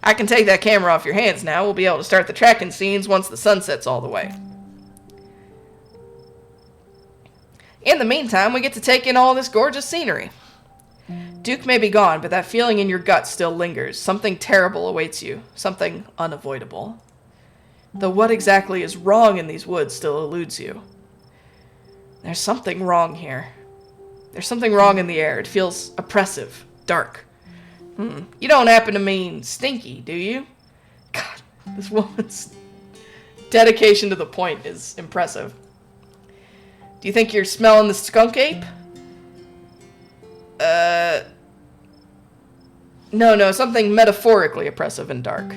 Speaker 1: I can take that camera off your hands now. We'll be able to start the tracking scenes once the sun sets all the way. In the meantime, we get to take in all this gorgeous scenery. Duke may be gone, but that feeling in your gut still lingers. Something terrible awaits you. Something unavoidable. Though what exactly is wrong in these woods still eludes you. There's something wrong here. There's something wrong in the air. It feels oppressive, dark. You don't happen to mean stinky, do you? God, this woman's dedication to the point is impressive. Do you think you're smelling the skunk ape? No, something metaphorically oppressive and dark.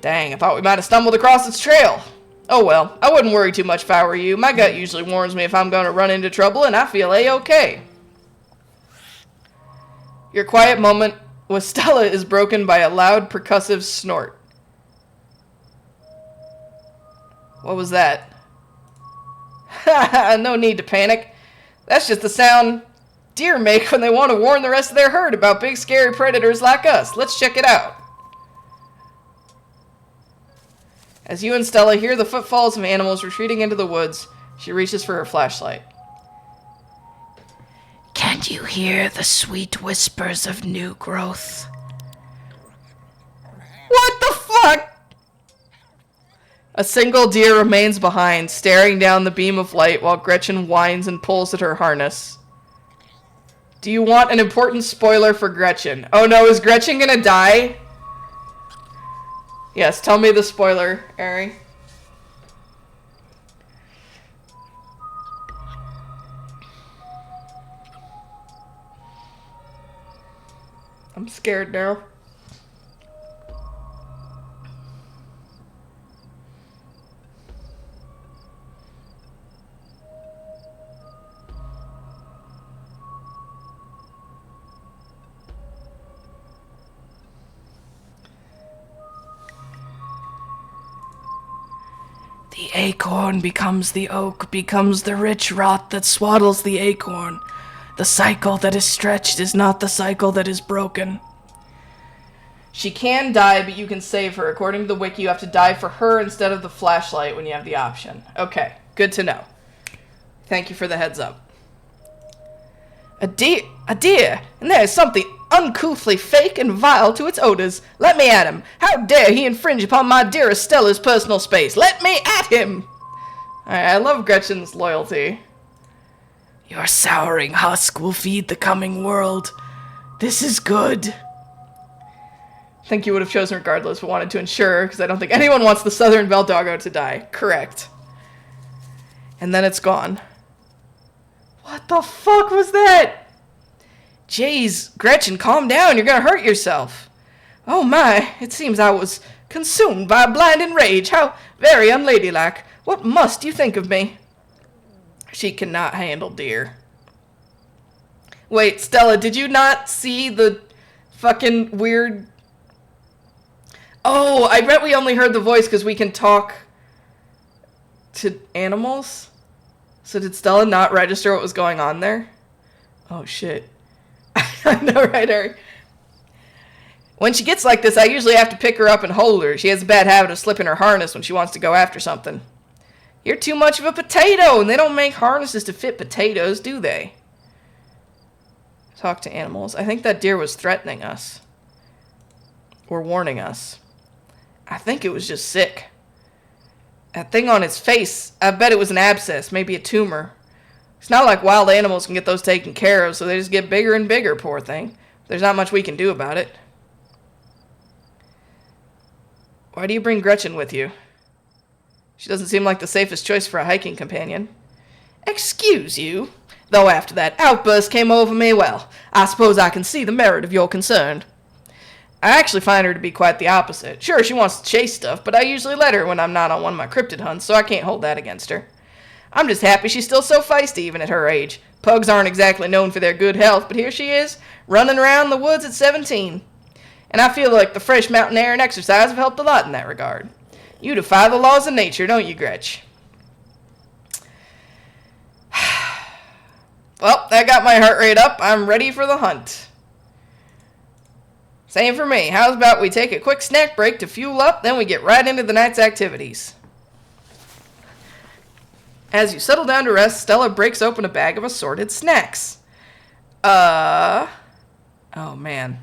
Speaker 1: Dang, I thought we might have stumbled across its trail. Oh well, I wouldn't worry too much if I were you. My gut usually warns me if I'm going to run into trouble, and I feel A-okay. Your quiet moment with Stella is broken by a loud percussive snort. What was that? No need to panic. That's just the sound deer make when they want to warn the rest of their herd about big scary predators like us. Let's check it out. As you and Stella hear the footfalls of animals retreating into the woods, she reaches for her flashlight.
Speaker 2: Can't you hear the sweet whispers of new growth?
Speaker 1: What the fuck? A single deer remains behind, staring down the beam of light while Gretchen whines and pulls at her harness. Do you want an important spoiler for Gretchen? Oh no, is Gretchen gonna die? Yes, tell me the spoiler, Ari. I'm scared now.
Speaker 2: The acorn becomes the oak, becomes the rich rot that swaddles the acorn. The cycle that is stretched is not the cycle that is broken.
Speaker 1: She can die, but you can save her. According to the wiki, you have to die for her instead of the flashlight when you have the option. Okay, good to know. Thank you for the heads up. A deer, and there is something uncouthly fake and vile to its odors. Let me at him. How dare he infringe upon my dearest Stella's personal space? Let me at him! Alright, I love Gretchen's loyalty.
Speaker 2: Your souring husk will feed the coming world. This is good.
Speaker 1: I think you would have chosen regardless, but wanted to ensure, because I don't think anyone wants the Southern Bell Doggo to die. Correct. And then it's gone. What the fuck was that? Jeez, Gretchen, calm down. You're gonna hurt yourself. Oh my, it seems I was consumed by a blinding rage. How very unladylike. What must you think of me? She cannot handle deer. Wait, Stella, did you not see the fucking weird... Oh, I bet we only heard the voice because we can talk to animals. So did Stella not register what was going on there? Oh, shit. I know, right, Eric? When she gets like this, I usually have to pick her up and hold her. She has a bad habit of slipping her harness when she wants to go after something. You're too much of a potato, and they don't make harnesses to fit potatoes, do they? Talk to animals. I think that deer was threatening us. Or warning us. I think it was just sick. That thing on its face, I bet it was an abscess, maybe a tumor. It's not like wild animals can get those taken care of, so they just get bigger and bigger, poor thing. There's not much we can do about it. Why do you bring Gretchen with you? She doesn't seem like the safest choice for a hiking companion. Excuse you. Though after that outburst came over me, well, I suppose I can see the merit of your concern. I actually find her to be quite the opposite. Sure, she wants to chase stuff, but I usually let her when I'm not on one of my cryptid hunts, so I can't hold that against her. I'm just happy she's still so feisty even at her age. Pugs aren't exactly known for their good health, but here she is, running around the woods at 17. And I feel like the fresh mountain air and exercise have helped a lot in that regard. You defy the laws of nature, don't you, Gretch? Well, that got my heart rate up. I'm ready for the hunt. Same for me. How's about we take a quick snack break to fuel up, then we get right into the night's activities. As you settle down to rest, Stella breaks open a bag of assorted snacks. Oh man.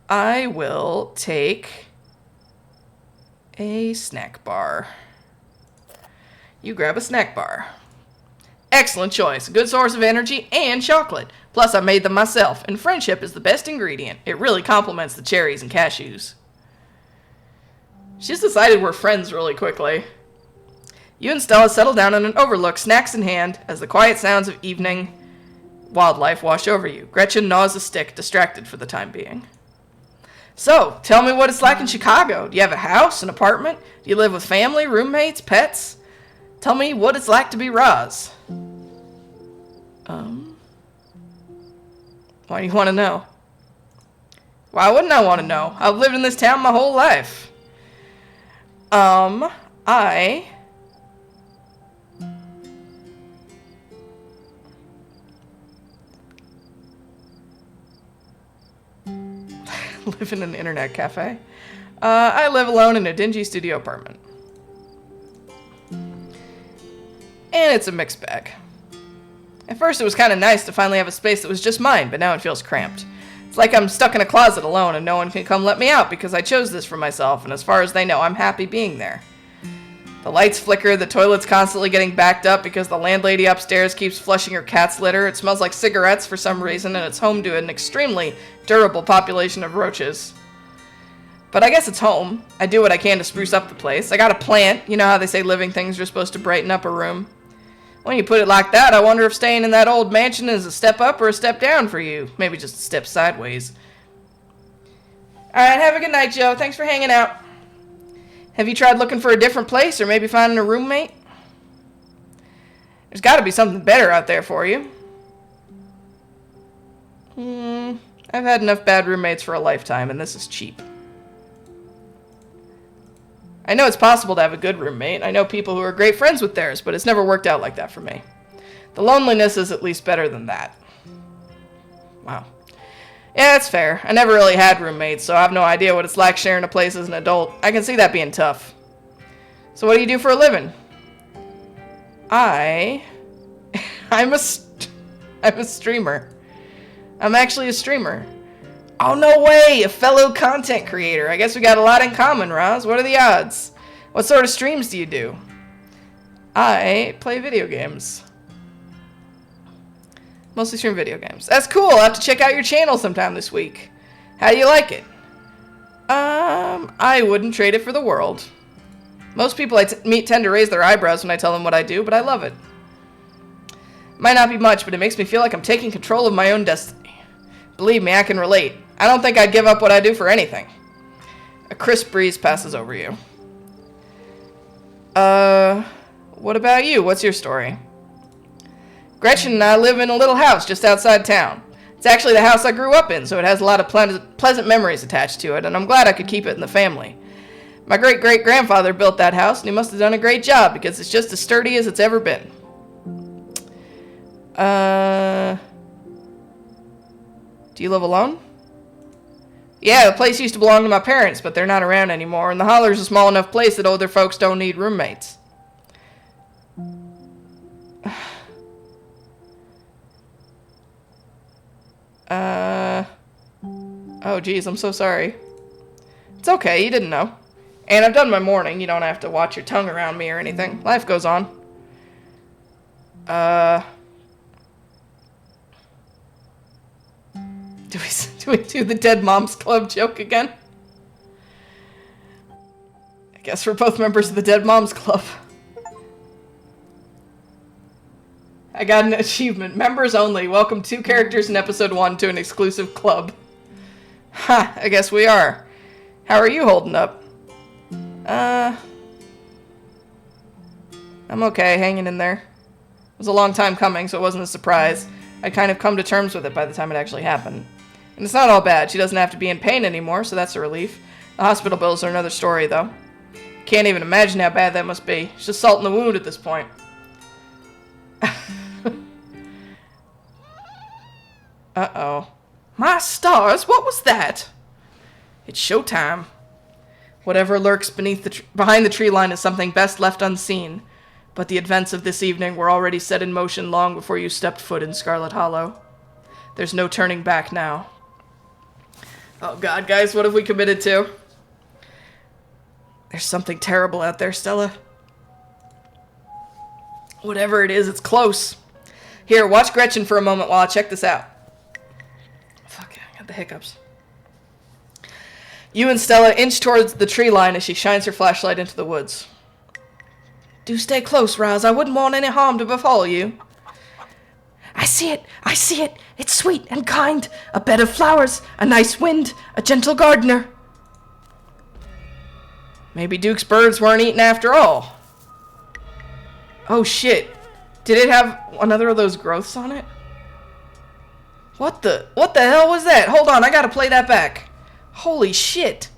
Speaker 1: I will take a snack bar. You grab a snack bar. Excellent choice. A good source of energy and chocolate. Plus, I made them myself, and friendship is the best ingredient. It really complements the cherries and cashews. She's decided we're friends really quickly. You and Stella settle down on an overlook, snacks in hand, as the quiet sounds of evening wildlife wash over you. Gretchen gnaws a stick, distracted for the time being. So, tell me what it's like in Chicago. Do you have a house, an apartment? Do you live with family, roommates, pets? Tell me what it's like to be Roz. Why do you want to know? Why wouldn't I want to know? I've lived in this town my whole life. I live in an internet cafe. I live alone in a dingy studio apartment. And it's a mixed bag. At first it was kind of nice to finally have a space that was just mine, but now it feels cramped. It's like I'm stuck in a closet alone and no one can come let me out because I chose this for myself, and as far as they know, I'm happy being there. The lights flicker, the toilet's constantly getting backed up because the landlady upstairs keeps flushing her cat's litter. It smells like cigarettes for some reason, and it's home to an extremely durable population of roaches. But I guess it's home. I do what I can to spruce up the place. I got a plant. You know how they say living things are supposed to brighten up a room? When you put it like that, I wonder if staying in that old mansion is a step up or a step down for you. Maybe just a step sideways. Alright, have a good night, Joe. Thanks for hanging out. Have you tried looking for a different place or maybe finding a roommate? There's got to be something better out there for you. I've had enough bad roommates for a lifetime, and this is cheap. I know it's possible to have a good roommate. I know people who are great friends with theirs, but it's never worked out like that for me. The loneliness is at least better than that. Wow. Yeah, that's fair. I never really had roommates, so I have no idea what it's like sharing a place as an adult. I can see that being tough. So what do you do for a living? I'm a streamer. I'm actually a streamer. Oh, no way! A fellow content creator. I guess we got a lot in common, Roz. What are the odds? What sort of streams do you do? I play video games. Mostly stream video games. That's cool. I'll have to check out your channel sometime this week. How do you like it? I wouldn't trade it for the world. Most people I meet tend to raise their eyebrows when I tell them what I do, but I love it. Might not be much, but it makes me feel like I'm taking control of my own destiny. Believe me, I can relate. I don't think I'd give up what I do for anything. A crisp breeze passes over you. What about you? What's your story? Gretchen and I live in a little house just outside town. It's actually the house I grew up in, so it has a lot of pleasant memories attached to it, and I'm glad I could keep it in the family. My great-great-grandfather built that house, and he must have done a great job, because it's just as sturdy as it's ever been. Do you live alone? Yeah, the place used to belong to my parents, but they're not around anymore, and the Holler's a small enough place that older folks don't need roommates. Oh geez, I'm so sorry. It's okay, you didn't know. And I've done my morning, you don't have to watch your tongue around me or anything. Life goes on. Do we do the Dead Moms Club joke again? I guess we're both members of the Dead Moms Club. I got an achievement. Members only. Welcome 2 characters in episode 1 to an exclusive club. Ha, I guess we are. How are you holding up? I'm okay, hanging in there. It was a long time coming, so it wasn't a surprise. I'd kind of come to terms with it by the time it actually happened. And it's not all bad. She doesn't have to be in pain anymore, so that's a relief. The hospital bills are another story, though. Can't even imagine how bad that must be. It's just salt in the wound at this point. Uh-oh. My stars, what was that? It's showtime. Whatever lurks behind the tree line is something best left unseen. But the events of this evening were already set in motion long before you stepped foot in Scarlet Hollow. There's no turning back now. Oh god, guys, what have we committed to? There's something terrible out there, Stella. Whatever it is, it's close. Here, watch Gretchen for a moment while I check this out. Fuck, I got the hiccups. You and Stella inch towards the tree line as she shines her flashlight into the woods. Do stay close, Roz. I wouldn't want any harm to befall you. I see it. I see it. It's sweet and kind. A bed of flowers, a nice wind, a gentle gardener. Maybe Duke's birds weren't eaten after all. Oh shit. Did it have another of those growths on it? What the hell was that? Hold on, I gotta play that back. Holy shit.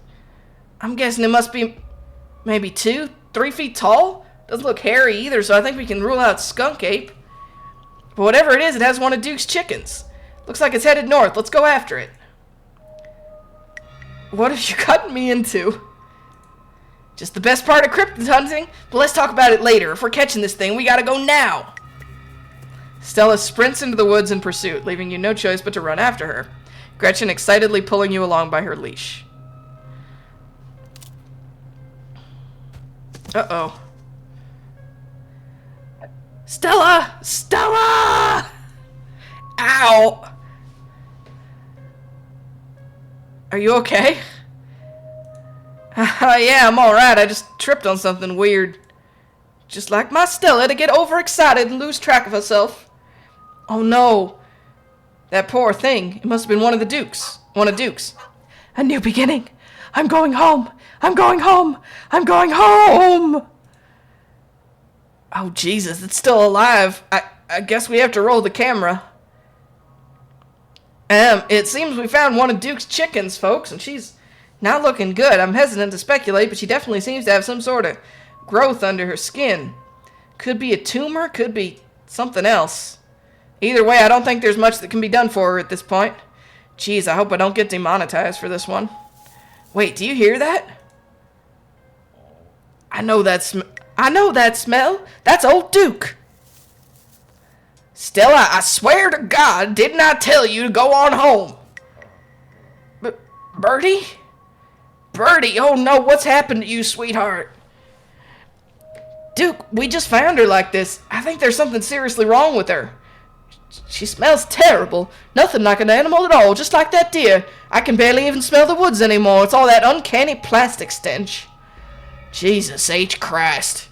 Speaker 1: I'm guessing it must be maybe 2, 3 feet tall? Doesn't look hairy either, so I think we can rule out skunk ape. But whatever it is, it has one of Duke's chickens. Looks like it's headed north. Let's go after it. What have you gotten me into? Just the best part of cryptid hunting? But let's talk about it later. If we're catching this thing, we gotta go now. Stella sprints into the woods in pursuit, leaving you no choice but to run after her. Gretchen excitedly pulling you along by her leash. Uh-oh. Stella! Stella! Ow! Are you okay? Yeah, I'm alright. I just tripped on something weird. Just like my Stella to get overexcited and lose track of herself. Oh no. That poor thing. It must have been one of the Dukes. One of Duke's.
Speaker 2: A new beginning. I'm going home. I'm going home. I'm going home.
Speaker 1: Oh Jesus, it's still alive. I guess we have to roll the camera. It seems we found one of Duke's chickens, folks, and she's not looking good. I'm hesitant to speculate, but she definitely seems to have some sort of growth under her skin. Could be a tumor, could be something else. Either way, I don't think there's much that can be done for her at this point. Jeez, I hope I don't get demonetized for this one. Wait, do you hear that? I know that smell. That's old Duke. Stella, I swear to God, didn't I tell you to go on home? Birdie? Birdie, oh no, what's happened to you, sweetheart? Duke, we just found her like this. I think there's something seriously wrong with her. She smells terrible. Nothing like an animal at all, just like that deer. I can barely even smell the woods anymore. It's all that uncanny plastic stench. Jesus H. Christ.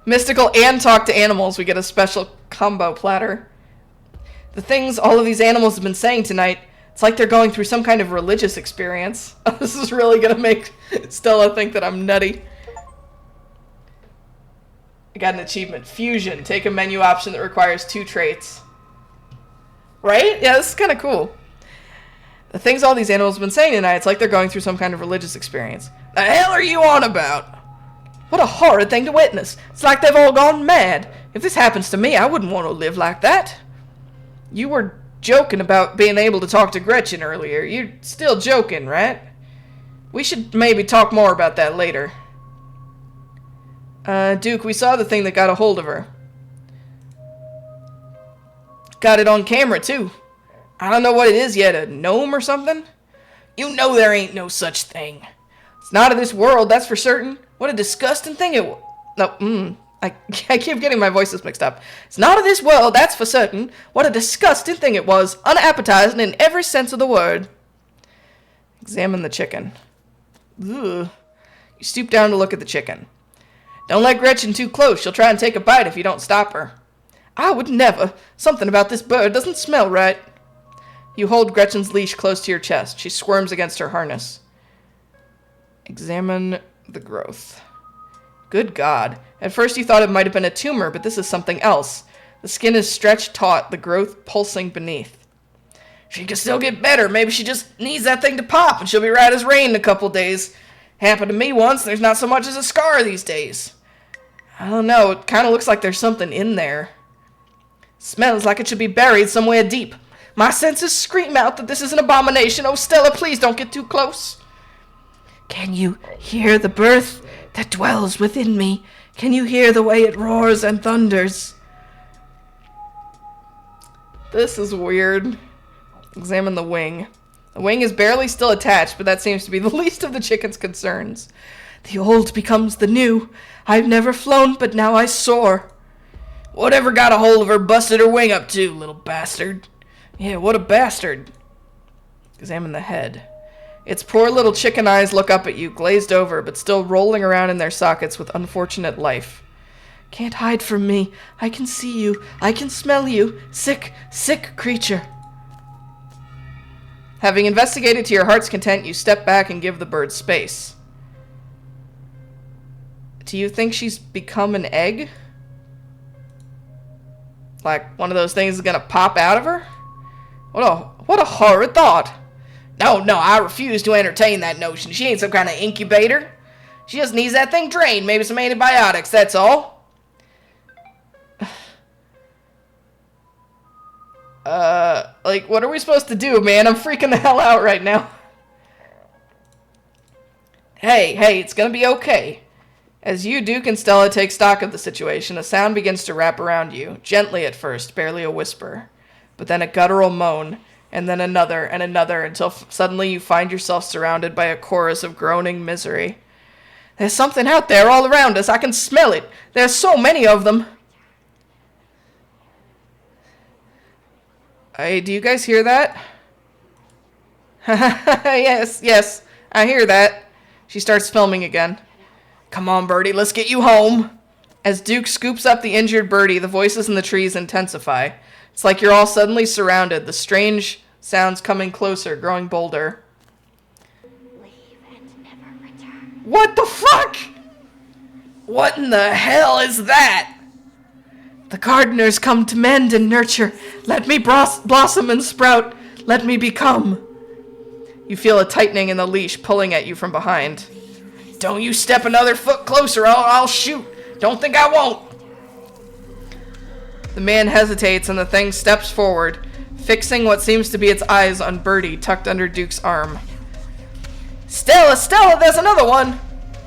Speaker 1: Mystical and talk to animals. We get a special combo platter. The things all of these animals have been saying tonight, it's like they're going through some kind of religious experience. This is really going to make Stella think that I'm nutty. I got an achievement. Fusion. Take a menu option that requires 2 traits. Right? Yeah, this is kind of cool. The things all these animals have been saying tonight, it's like they're going through some kind of religious experience. The hell are you on about? What a horrid thing to witness. It's like they've all gone mad. If this happens to me, I wouldn't want to live like that. You were joking about being able to talk to Gretchen earlier. You're still joking, right? We should maybe talk more about that later. Duke, we saw the thing that got a hold of her. Got it on camera, too. I don't know what it is yet, a gnome or something? You know there ain't no such thing. It's not of this world, that's for certain. What a disgusting thing it was. No, I keep getting my voices mixed up. It's not of this world, that's for certain. What a disgusting thing it was. Unappetizing in every sense of the word. Examine the chicken. Ugh. You stoop down to look at the chicken. Don't let Gretchen too close. She'll try and take a bite if you don't stop her. I would never. Something about this bird doesn't smell right. You hold Gretchen's leash close to your chest. She squirms against her harness. Examine the growth. Good God. At first you thought it might have been a tumor, but this is something else. The skin is stretched taut, the growth pulsing beneath. She can still get better. Maybe she just needs that thing to pop, and she'll be right as rain in a couple days. Happened to me once. There's not so much as a scar these days. I don't know. It kind of looks like there's something in there. Smells like it should be buried somewhere deep. My senses scream out that this is an abomination. Oh, Stella, please don't get too close.
Speaker 2: Can you hear the birth that dwells within me? Can you hear the way it roars and thunders?
Speaker 1: This is weird. Examine the wing. The wing is barely still attached, but that seems to be the least of the chicken's concerns.
Speaker 2: The old becomes the new. I've never flown, but now I soar.
Speaker 1: Whatever got a hold of her busted her wing up to, little bastard. Yeah, what a bastard. Examine the head. Its poor little chicken eyes look up at you, glazed over, but still rolling around in their sockets with unfortunate life.
Speaker 2: Can't hide from me. I can see you. I can smell you. Sick, sick creature.
Speaker 1: Having investigated to your heart's content, you step back and give the bird space. Do you think she's become an egg? Like one of those things is gonna pop out of her? What a horrid thought. No, I refuse to entertain that notion. She ain't some kind of incubator. She just needs that thing drained, maybe some antibiotics, that's all. Like, what are we supposed to do, man? I'm freaking the hell out right now. Hey, it's gonna be okay. As you, Duke, and Stella take stock of the situation, a sound begins to wrap around you, gently at first, barely a whisper, but then a guttural moan, and then another and another, until suddenly you find yourself surrounded by a chorus of groaning misery. There's something out there all around us. I can smell it. There's so many of them. Hey, do you guys hear that? Yes, I hear that. She starts filming again. Come on, Birdie, let's get you home. As Duke scoops up the injured Birdie, the voices in the trees intensify. It's like you're all suddenly surrounded, the strange sounds coming closer, growing bolder.
Speaker 3: Leave and never return.
Speaker 1: What the fuck? What in the hell is that? The gardeners come to mend and nurture. Let me blossom and sprout. Let me become. You feel a tightening in the leash pulling at you from behind. Don't you step another foot closer, I'll shoot. Don't think I won't. The man hesitates and the thing steps forward, fixing what seems to be its eyes on Birdie tucked under Duke's arm. Stella, there's another one.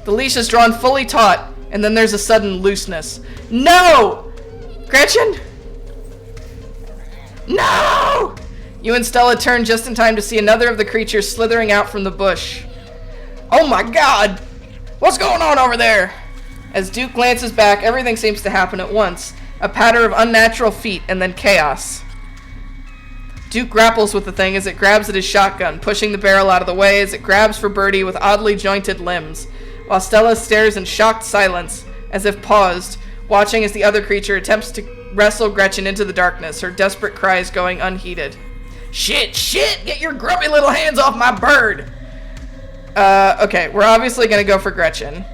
Speaker 1: The leash is drawn fully taut, and then there's a sudden looseness. No! Gretchen? No! You and Stella turn just in time to see another of the creatures slithering out from the bush. Oh my god! What's going on over there? As Duke glances back, everything seems to happen at once. A patter of unnatural feet, and then chaos. Duke grapples with the thing as it grabs at his shotgun, pushing the barrel out of the way as it grabs for Birdie with oddly jointed limbs, while Stella stares in shocked silence, as if paused, watching as the other creature attempts to wrestle Gretchen into the darkness, her desperate cries going unheeded. Shit! Get your grubby little hands off my bird! Okay, we're obviously gonna go for Gretchen,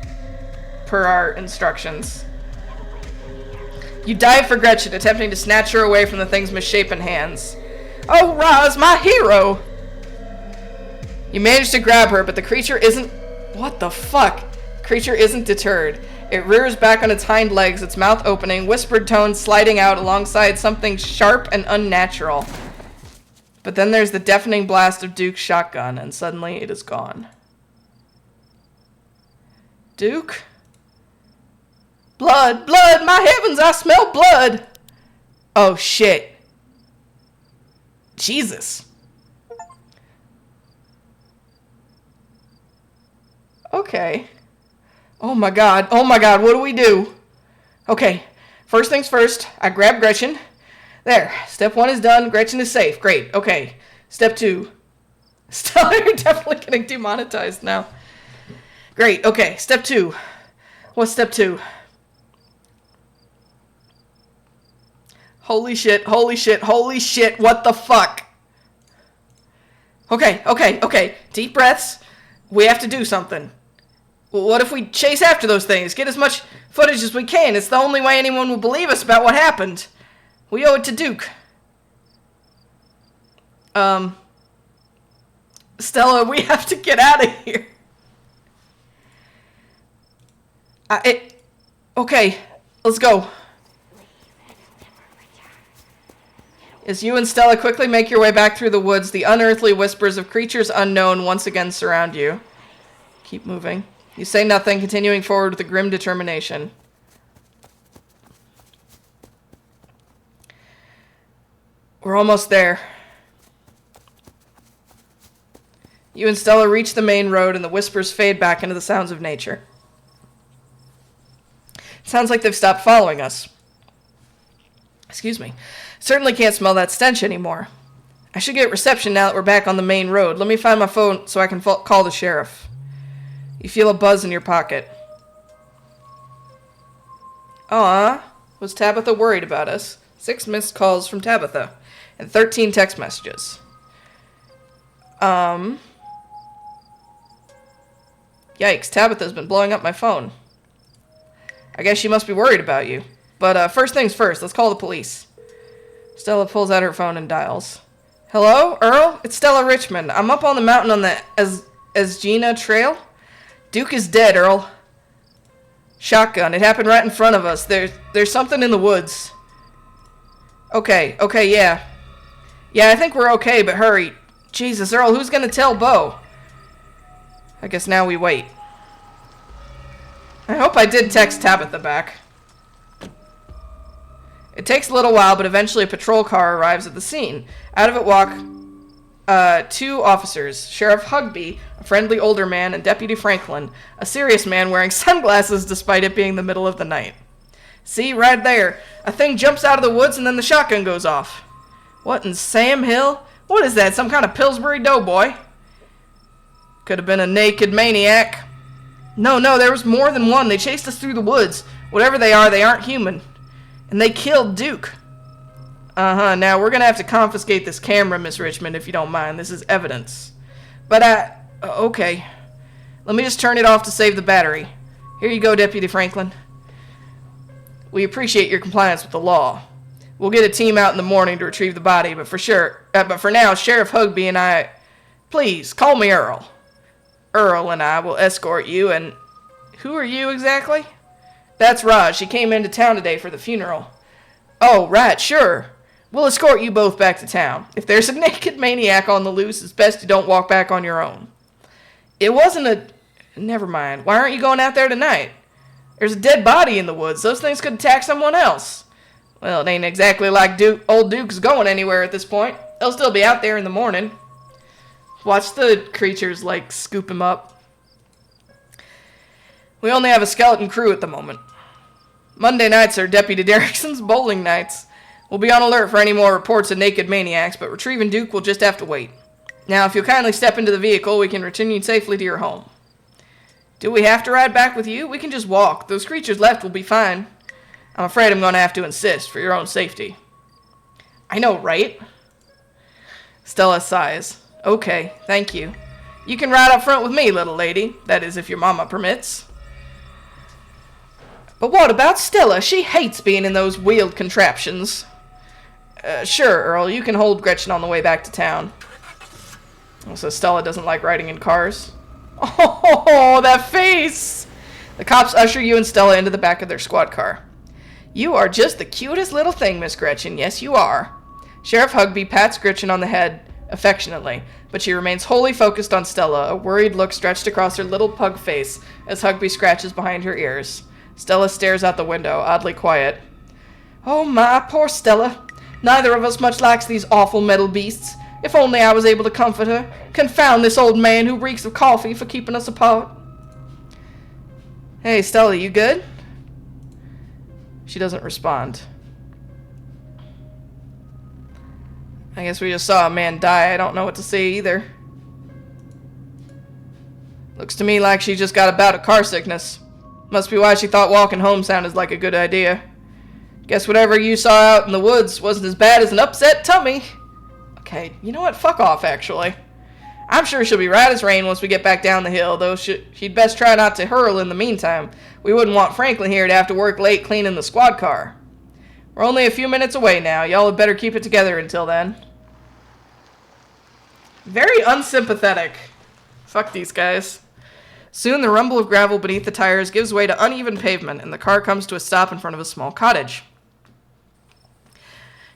Speaker 1: per our instructions. You dive for Gretchen, attempting to snatch her away from the thing's misshapen hands. Oh, Roz, my hero! You manage to grab her, but the creature isn't... What the fuck? The creature isn't deterred. It rears back on its hind legs, its mouth opening, whispered tones sliding out alongside something sharp and unnatural. But then there's the deafening blast of Duke's shotgun, and suddenly it is gone. Duke? Blood! My heavens, I smell blood! Oh, shit. Jesus. Okay. Oh my god, what do we do? Okay, first things first, I grab Gretchen. There, step 1 is done, Gretchen is safe, great, okay. Step 2. Stella, you're definitely getting demonetized now. Great, okay, step 2. What's step 2? Holy shit, what the fuck? Okay, deep breaths. We have to do something. What if we chase after those things? Get as much footage as we can. It's the only way anyone will believe us about what happened. We owe it to Duke. Stella, we have to get out of here. Okay, let's go. As you and Stella quickly make your way back through the woods, the unearthly whispers of creatures unknown once again surround you. Keep moving. You say nothing, continuing forward with a grim determination. We're almost there. You and Stella reach the main road, and the whispers fade back into the sounds of nature. It sounds like they've stopped following us. Excuse me. Certainly can't smell that stench anymore. I should get reception now that we're back on the main road. Let me find my phone so I can call the sheriff. You feel a buzz in your pocket. Aw, was Tabitha worried about us? 6 missed calls from Tabitha, and 13 text messages. Yikes, Tabitha's been blowing up my phone. I guess she must be worried about you. But first things first, let's call the police. Stella pulls out her phone and dials. Hello, Earl? It's Stella Richmond. I'm up on the mountain on the Esgina Trail. Duke is dead, Earl. Shotgun. It happened right in front of us. There's something in the woods. Okay, yeah. Yeah, I think we're okay, but hurry. Jesus, Earl, who's gonna tell Bo? I guess now we wait. I hope I did text Tabitha back. It takes a little while, but eventually a patrol car arrives at the scene. Out of it walk 2 officers, Sheriff Hugby, a friendly older man, and Deputy Franklin, a serious man wearing sunglasses despite it being the middle of the night. See, right there. A thing jumps out of the woods and then the shotgun goes off. What in Sam Hill? What is that, some kind of Pillsbury Doughboy? Could have been a naked maniac. No, there was more than one. They chased us through the woods. Whatever they are, they aren't human. And they killed Duke. Now we're gonna have to confiscate this camera, Miss Richmond, if you don't mind. This is evidence. But, okay. Let me just turn it off to save the battery. Here you go, Deputy Franklin. We appreciate your compliance with the law. We'll get a team out in the morning to retrieve the body, but for now, Sheriff Hugby and I... Please, call me Earl. Earl and I will escort you, and... Who are you exactly? That's Raj. She came into town today for the funeral. Oh, right, sure. We'll escort you both back to town. If there's a naked maniac on the loose, it's best you don't walk back on your own. It wasn't a... Never mind. Why aren't you going out there tonight? There's a dead body in the woods. Those things could attack someone else. Well, it ain't exactly like old Duke's going anywhere at this point. They'll still be out there in the morning. Watch the creatures, like, scoop him up. We only have a skeleton crew at the moment. Monday nights are Deputy Derrickson's bowling nights. We'll be on alert for any more reports of naked maniacs, but retrieving Duke will just have to wait. Now, if you'll kindly step into the vehicle, we can return you safely to your home. Do we have to ride back with you? We can just walk. Those creatures left will be fine. I'm afraid I'm going to have to insist for your own safety. I know, right? Stella sighs. Okay, thank you. You can ride up front with me, little lady. That is, if your mama permits. But what about Stella? She hates being in those wheeled contraptions. Sure, Earl. You can hold Gretchen on the way back to town. So Stella doesn't like riding in cars. Oh, that face! The cops usher you and Stella into the back of their squad car. You are just the cutest little thing, Miss Gretchen. Yes, you are. Sheriff Hugby pats Gretchen on the head affectionately, but she remains wholly focused on Stella, a worried look stretched across her little pug face as Hugby scratches behind her ears. Stella stares out the window, oddly quiet. Oh my, poor Stella. Neither of us much likes these awful metal beasts. If only I was able to comfort her. Confound this old man who reeks of coffee for keeping us apart. Hey, Stella, you good? She doesn't respond. I guess we just saw a man die. I don't know what to say either. Looks to me like she just got a bout of car sickness. Must be why she thought walking home sounded like a good idea. Guess whatever you saw out in the woods wasn't as bad as an upset tummy. Okay, you know what? Fuck off, actually. I'm sure she'll be right as rain once we get back down the hill, though she'd best try not to hurl in the meantime. We wouldn't want Franklin here to have to work late cleaning the squad car. We're only a few minutes away now. Y'all had better keep it together until then. Very unsympathetic. Fuck these guys. Soon the rumble of gravel beneath the tires gives way to uneven pavement, and the car comes to a stop in front of a small cottage.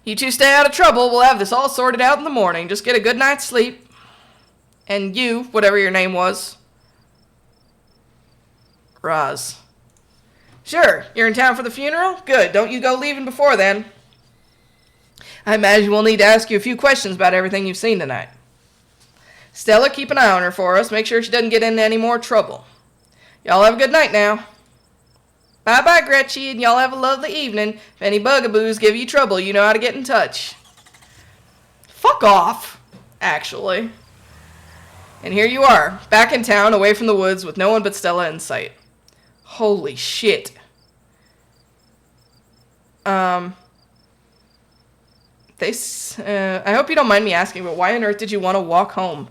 Speaker 1: You two stay out of trouble. We'll have this all sorted out in the morning. Just get a good night's sleep. And you, whatever your name was. Roz. Sure, you're in town for the funeral? Good, don't you go leaving before then. I imagine we'll need to ask you a few questions about everything you've seen tonight. Stella, keep an eye on her for us. Make sure she doesn't get into any more trouble. Y'all have a good night now. Bye-bye, Gretchen. Y'all have a lovely evening. If any bugaboos give you trouble, you know how to get in touch. Fuck off, actually. And here you are, back in town, away from the woods, with no one but Stella in sight. Holy shit. I hope you don't mind me asking, but why on earth did you want to walk home?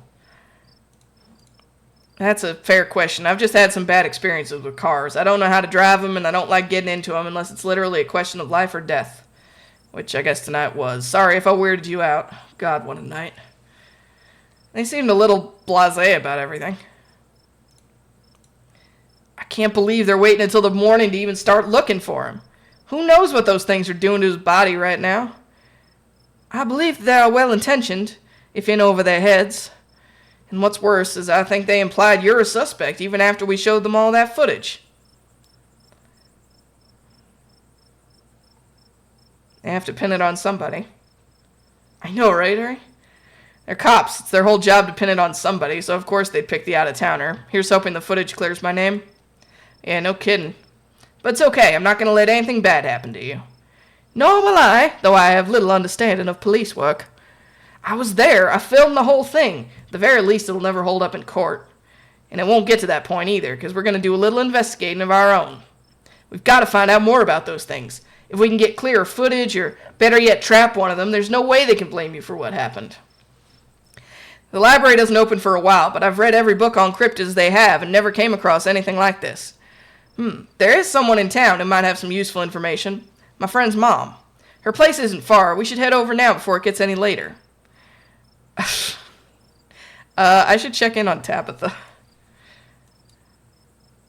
Speaker 1: That's a fair question. I've just had some bad experiences with cars. I don't know how to drive them, and I don't like getting into them unless it's literally a question of life or death. Which I guess tonight was. Sorry if I weirded you out. God, what a night. They seemed a little blasé about everything. I can't believe they're waiting until the morning to even start looking for him. Who knows what those things are doing to his body right now? I believe they are well-intentioned, if in over their heads. And what's worse is I think they implied you're a suspect even after we showed them all that footage. They have to pin it on somebody. I know, right, Harry? They're cops. It's their whole job to pin it on somebody, so of course they'd pick the out-of-towner. Here's hoping the footage clears my name. Yeah, no kidding. But it's okay. I'm not going to let anything bad happen to you. Nor will I, though I have little understanding of police work. I was there. I filmed the whole thing. At the very least, it'll never hold up in court. And it won't get to that point either, because we're going to do a little investigating of our own. We've got to find out more about those things. If we can get clearer footage, or better yet, trap one of them, there's no way they can blame you for what happened. The library doesn't open for a while, but I've read every book on cryptids they have and never came across anything like this. There is someone in town who might have some useful information. My friend's mom. Her place isn't far. We should head over now before it gets any later. I should check in on Tabitha.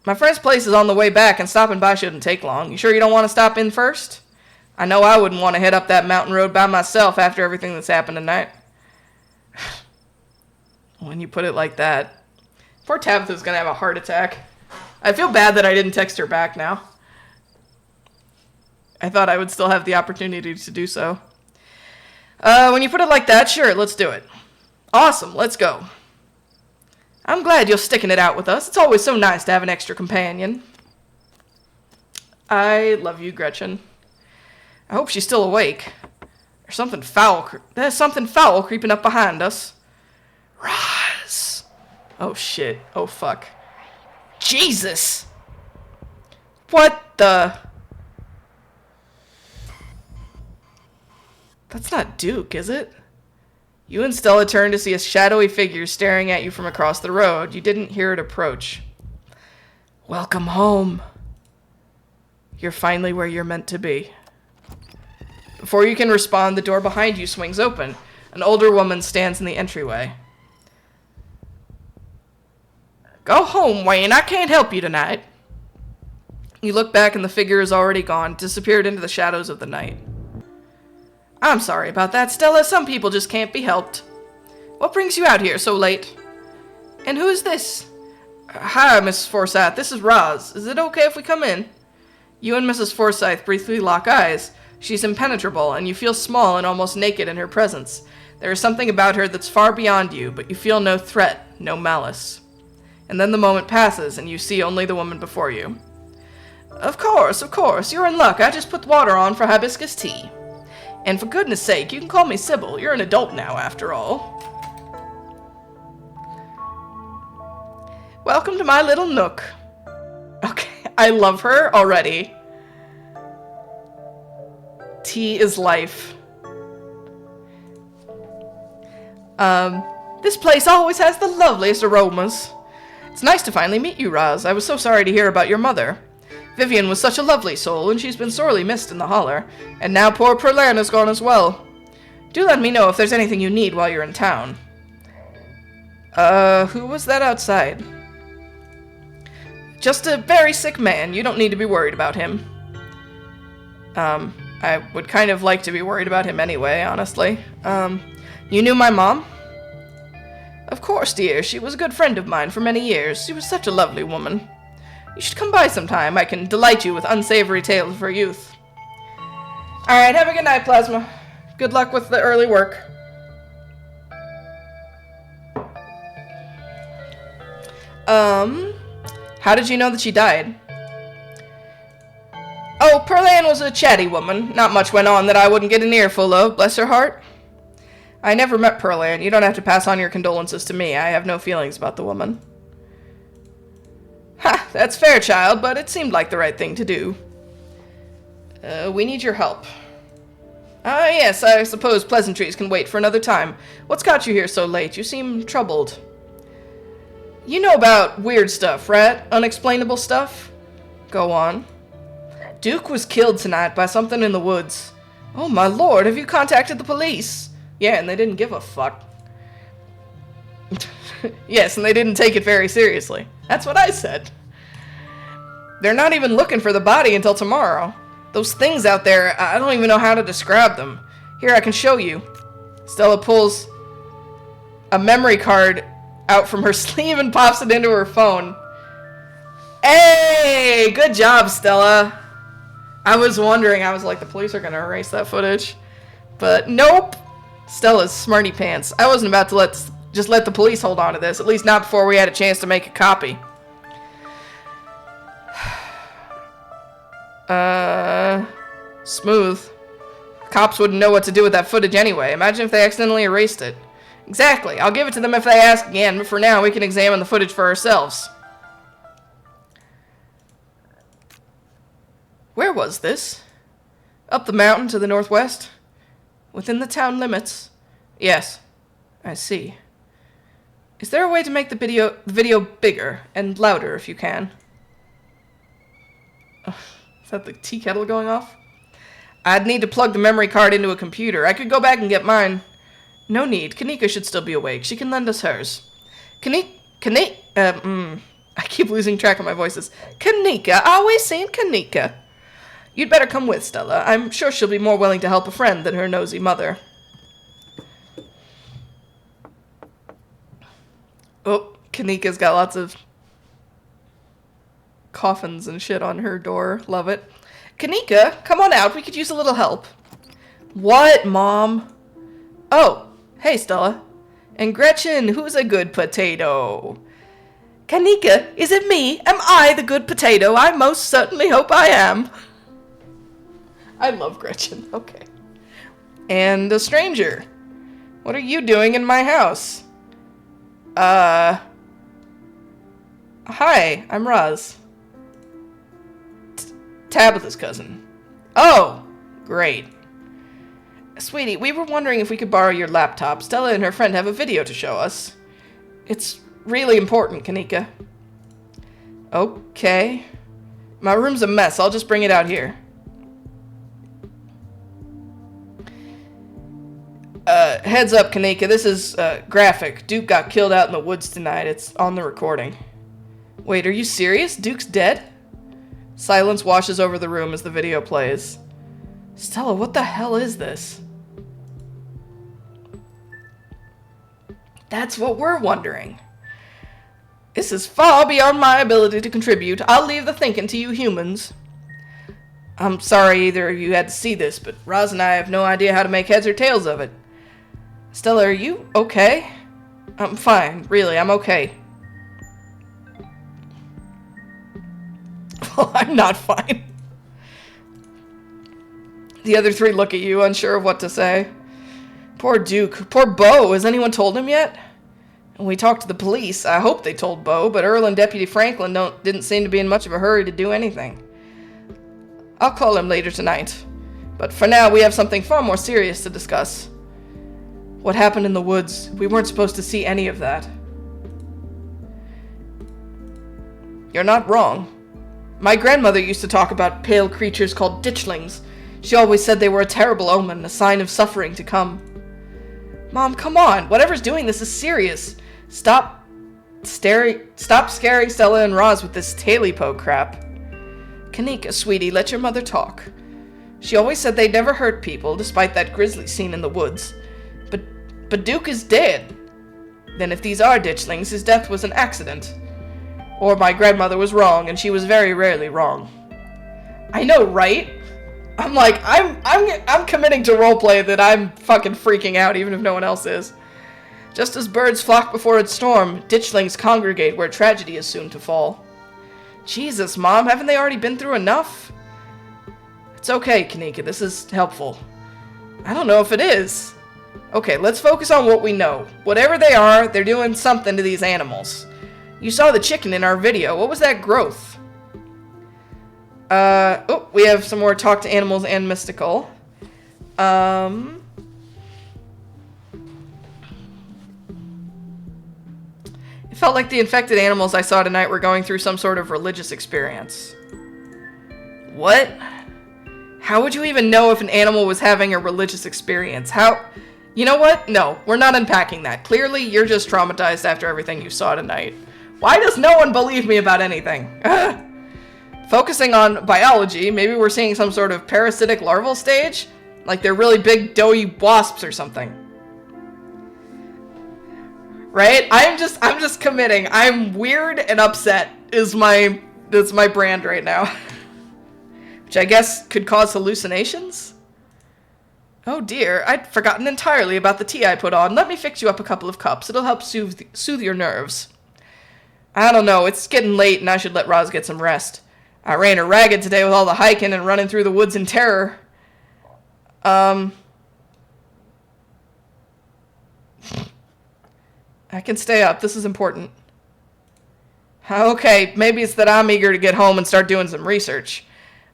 Speaker 1: My friend's place is on the way back, and stopping by shouldn't take long. You sure you don't want to stop in first? I know I wouldn't want to head up that mountain road by myself after everything that's happened tonight. When you put it like that. Poor Tabitha's gonna have a heart attack. I feel bad that I didn't text her back now. I thought I would still have the opportunity to do so. When you put it like that, sure, let's do it. Awesome, let's go. I'm glad you're sticking it out with us. It's always so nice to have an extra companion. I love you, Gretchen. I hope she's still awake. There's something foul creeping up behind us. Rise. Oh, shit. Oh, fuck. Jesus! What the... That's not Duke, is it? You and Stella turned to see a shadowy figure staring at you from across the road. You didn't hear it approach. Welcome home. You're finally where you're meant to be. Before you can respond, the door behind you swings open. An older woman stands in the entryway. Go home, Wayne. I can't help you tonight. You look back and the figure is already gone, disappeared into the shadows of the night. I'm sorry about that, Stella. Some people just can't be helped. What brings you out here so late? And who is this? Hi, Mrs. Forsyth. This is Roz. Is it okay if we come in? You and Mrs. Forsyth briefly lock eyes. She's impenetrable, and you feel small and almost naked in her presence. There is something about her that's far beyond you, but you feel no threat, no malice. And then the moment passes, and you see only the woman before you. Of course, you're in luck. I just put water on for hibiscus tea. And for goodness sake, you can call me Sybil. You're an adult now, after all. Welcome to my little nook. Okay, I love her already. Tea is life. This place always has the loveliest aromas. It's nice to finally meet you, Roz. I was so sorry to hear about your mother. Vivian was such a lovely soul, and she's been sorely missed in the holler. And now poor Perlaine is gone as well. Do let me know if there's anything you need while you're in town. Who was that outside? Just a very sick man. You don't need to be worried about him. I would kind of like to be worried about him anyway, honestly. You knew my mom? Of course, dear. She was a good friend of mine for many years. She was such a lovely woman. You should come by sometime. I can delight you with unsavory tales of her youth. Alright, have a good night, Plasma. Good luck with the early work. How did you know that she died? Oh, Perlaine was a chatty woman. Not much went on that I wouldn't get an earful of, bless her heart. I never met Perlaine. You don't have to pass on your condolences to me. I have no feelings about the woman. Ha! That's fair, child, but it seemed like the right thing to do. We need your help. Ah, yes, I suppose pleasantries can wait for another time. What's got you here so late? You seem troubled. You know about weird stuff, right? Unexplainable stuff? Go on. Duke was killed tonight by something in the woods. Oh my lord, have you contacted the police? Yeah, and they didn't give a fuck. Yes, and they didn't take it very seriously. That's what I said. They're not even looking for the body until tomorrow. Those things out there, I don't even know how to describe them. Here, I can show you. Stella pulls a memory card out from her sleeve and pops it into her phone. Hey! Good job, Stella. I was wondering, I was like, the police are gonna erase that footage. But nope. Stella's smarty pants. I wasn't about to just let the police hold on to this, at least not before we had a chance to make a copy. Smooth. Cops wouldn't know what to do with that footage anyway. Imagine if they accidentally erased it. Exactly. I'll give it to them if they ask again, but for now we can examine the footage for ourselves. Where was this? Up the mountain to the northwest? Within the town limits? Yes. I see. Is there a way to make the video bigger and louder if you can? Is that the tea kettle going off? I'd need to plug the memory card into a computer. I could go back and get mine. No need. Kanika should still be awake. She can lend us hers. I keep losing track of my voices. Kanika. Always saying Kanika. You'd better come with, Stella. I'm sure she'll be more willing to help a friend than her nosy mother. Oh, Kanika's got lots of coffins and shit on her door. Love it. Kanika, come on out. We could use a little help. What, Mom? Oh, hey, Stella. And Gretchen, who's a good potato? Kanika, is it me? Am I the good potato? I most certainly hope I am. I love Gretchen. Okay. And a stranger. What are you doing in my house? Hi, I'm Roz. Tabitha's cousin. Oh, great. Sweetie, we were wondering if we could borrow your laptop. Stella and her friend have a video to show us. It's really important, Kanika. Okay. My room's a mess. I'll just bring it out here. Heads up, Kanika. This is, graphic. Duke got killed out in the woods tonight. It's on the recording. Wait, are you serious? Duke's dead? Silence washes over the room as the video plays. Stella, what the hell is this? That's what we're wondering. This is far beyond my ability to contribute. I'll leave the thinking to you humans. I'm sorry either of you had to see this, but Roz and I have no idea how to make heads or tails of it. Stella, are you okay? I'm fine. Really, I'm okay. Well, I'm not fine. The other three look at you, unsure of what to say. Poor Duke. Poor Beau. Has anyone told him yet? And we talked to the police. I hope they told Beau, but Earl and Deputy Franklin didn't seem to be in much of a hurry to do anything. I'll call him later tonight. But for now, we have something far more serious to discuss. What happened in the woods? We weren't supposed to see any of that. You're not wrong. My grandmother used to talk about pale creatures called ditchlings. She always said they were a terrible omen, a sign of suffering to come. Mom, come on. Whatever's doing this is serious. Stop scaring Stella and Roz with this tailypo crap. Kanika, sweetie, let your mother talk. She always said they'd never hurt people, despite that grisly scene in the woods. But Duke is dead. Then if these are ditchlings, his death was an accident. Or my grandmother was wrong, and she was very rarely wrong. I know, right? I'm like, I'm committing to roleplay that I'm fucking freaking out, even if no one else is. Just as birds flock before a storm, ditchlings congregate where tragedy is soon to fall. Jesus, Mom, haven't they already been through enough? It's okay, Kanika, this is helpful. I don't know if it is. Okay, let's focus on what we know. Whatever they are, they're doing something to these animals. You saw the chicken in our video. What was that growth? Oh, we have some more talk to animals and mystical. It felt like the infected animals I saw tonight were going through some sort of religious experience. What? How would you even know if an animal was having a religious experience? How? You know what? No, we're not unpacking that. Clearly, you're just traumatized after everything you saw tonight. Why does no one believe me about anything? Focusing on biology, maybe we're seeing some sort of parasitic larval stage? Like they're really big doughy wasps or something. Right? I'm just committing. I'm weird and upset is my brand right now. which I guess could cause hallucinations? Oh dear, I'd forgotten entirely about the tea I put on. Let me fix you up a couple of cups. It'll help soothe your nerves. I don't know, it's getting late and I should let Roz get some rest. I ran her ragged today with all the hiking and running through the woods in terror. I can stay up. This is important. Okay, maybe it's that I'm eager to get home and start doing some research.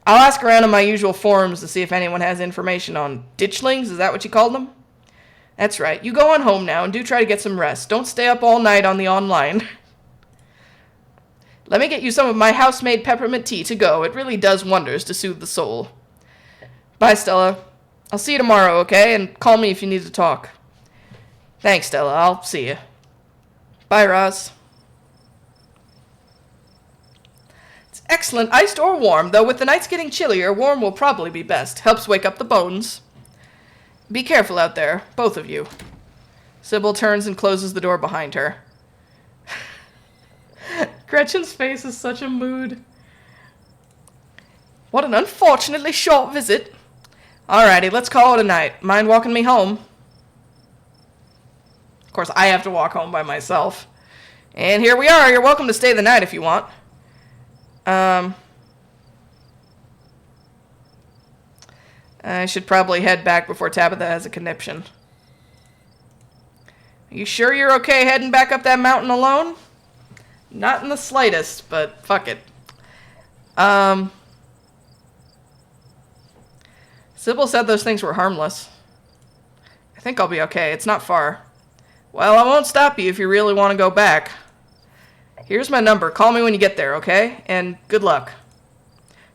Speaker 1: I'll ask around on my usual forums to see if anyone has information on ditchlings. Is that what you called them? That's right. You go on home now and do try to get some rest. Don't stay up all night on the online. Let me get you some of my house-made peppermint tea to go. It really does wonders to soothe the soul. Bye, Stella. I'll see you tomorrow, okay? And call me if you need to talk. Thanks, Stella. I'll see you. Bye, Roz. It's excellent, iced or warm, though with the nights getting chillier, warm will probably be best. Helps wake up the bones. Be careful out there, both of you. Sybil turns and closes the door behind her. Gretchen's face is such a mood. What an unfortunately short visit. Alrighty, let's call it a night. Mind walking me home? Of course, I have to walk home by myself. And here we are. You're welcome to stay the night if you want. I should probably head back before Tabitha has a conniption. Are you sure you're okay heading back up that mountain alone? Not in the slightest, but fuck it. Sybil said those things were harmless. I think I'll be okay. It's not far. Well, I won't stop you if you really want to go back. Here's my number. Call me when you get there, okay? And good luck.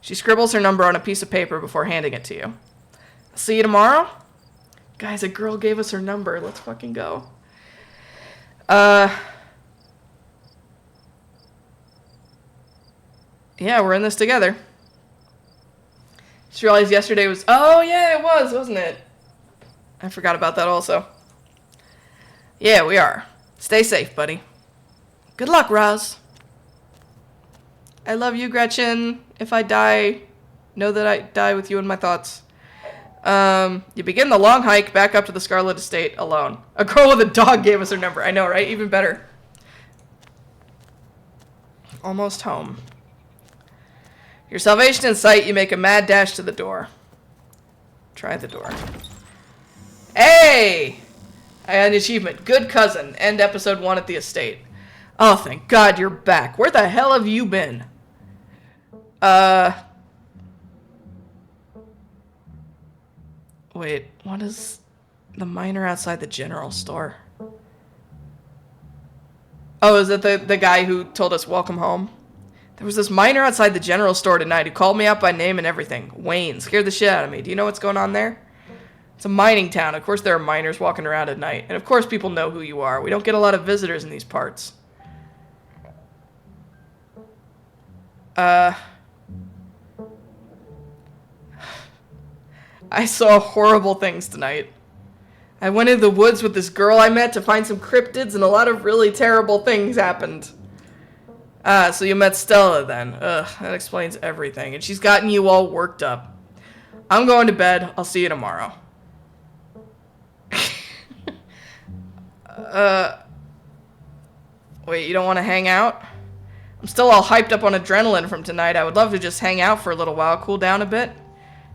Speaker 1: She scribbles her number on a piece of paper before handing it to you. See you tomorrow? Guys, a girl gave us her number. Let's fucking go. Yeah, we're in this together. Just realized yesterday was... Oh, yeah, it was, wasn't it? I forgot about that also. Yeah, we are. Stay safe, buddy. Good luck, Roz. I love you, Gretchen. If I die, know that I die with you in my thoughts. You begin the long hike back up to the Scarlet estate alone. A girl with a dog gave us her number. I know, right? Even better. Almost home. Your salvation in sight, you make a mad dash to the door. Try the door. Hey! I had an achievement. Good cousin. End episode 1 at the estate. Oh, thank God you're back. Where the hell have you been? Wait, what is the miner outside the general store? Oh, is it the guy who told us welcome home? There was this miner outside the general store tonight who called me out by name and everything. Wayne. Scared the shit out of me. Do you know what's going on there? It's a mining town. Of course there are miners walking around at night. And of course people know who you are. We don't get a lot of visitors in these parts. I saw horrible things tonight. I went into the woods with this girl I met to find some cryptids, and a lot of really terrible things happened. So you met Stella then. Ugh, that explains everything. And she's gotten you all worked up. I'm going to bed. I'll see you tomorrow. Wait, you don't want to hang out? I'm still all hyped up on adrenaline from tonight. I would love to just hang out for a little while, cool down a bit.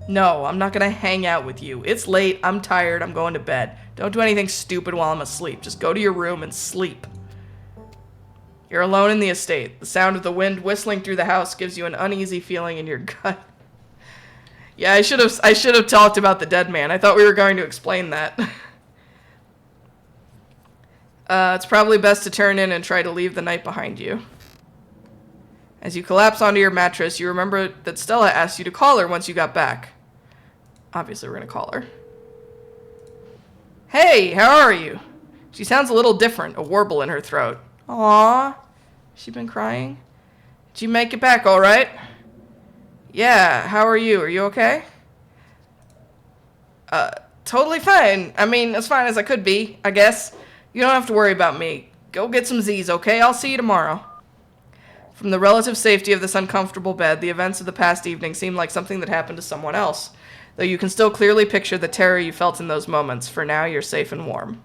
Speaker 1: No, I'm not gonna hang out with you. It's late, I'm tired, I'm going to bed. Don't do anything stupid while I'm asleep. Just go to your room and sleep. You're alone in the estate. The sound of the wind whistling through the house gives you an uneasy feeling in your gut. Yeah, I should have talked about the dead man. I thought we were going to explain that. It's probably best to turn in and try to leave the night behind you. As you collapse onto your mattress, you remember that Stella asked you to call her once you got back. Obviously, we're going to call her. Hey, how are you? She sounds a little different, a warble in her throat. Aww. She been crying? Did you make it back all right? Yeah, how are you? Are you okay? Totally fine. I mean, as fine as I could be, I guess. You don't have to worry about me. Go get some Z's, okay? I'll see you tomorrow. From the relative safety of this uncomfortable bed, the events of the past evening seem like something that happened to someone else, though you can still clearly picture the terror you felt in those moments. For now, you're safe and warm.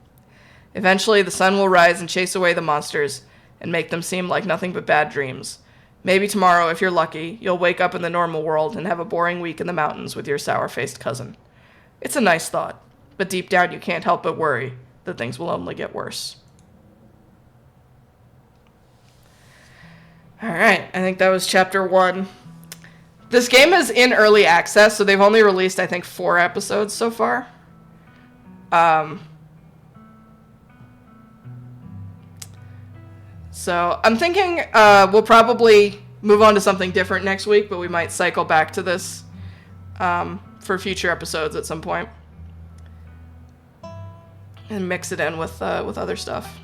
Speaker 1: Eventually, the sun will rise and chase away the monsters and make them seem like nothing but bad dreams. Maybe tomorrow, if you're lucky, you'll wake up in the normal world and have a boring week in the mountains with your sour-faced cousin. It's a nice thought, but deep down you can't help but worry that things will only get worse. Alright, I think that was chapter 1. This game is in early access, so they've only released, I think, 4 episodes so far. So I'm thinking we'll probably move on to something different next week, but we might cycle back to this for future episodes at some point and mix it in with other stuff.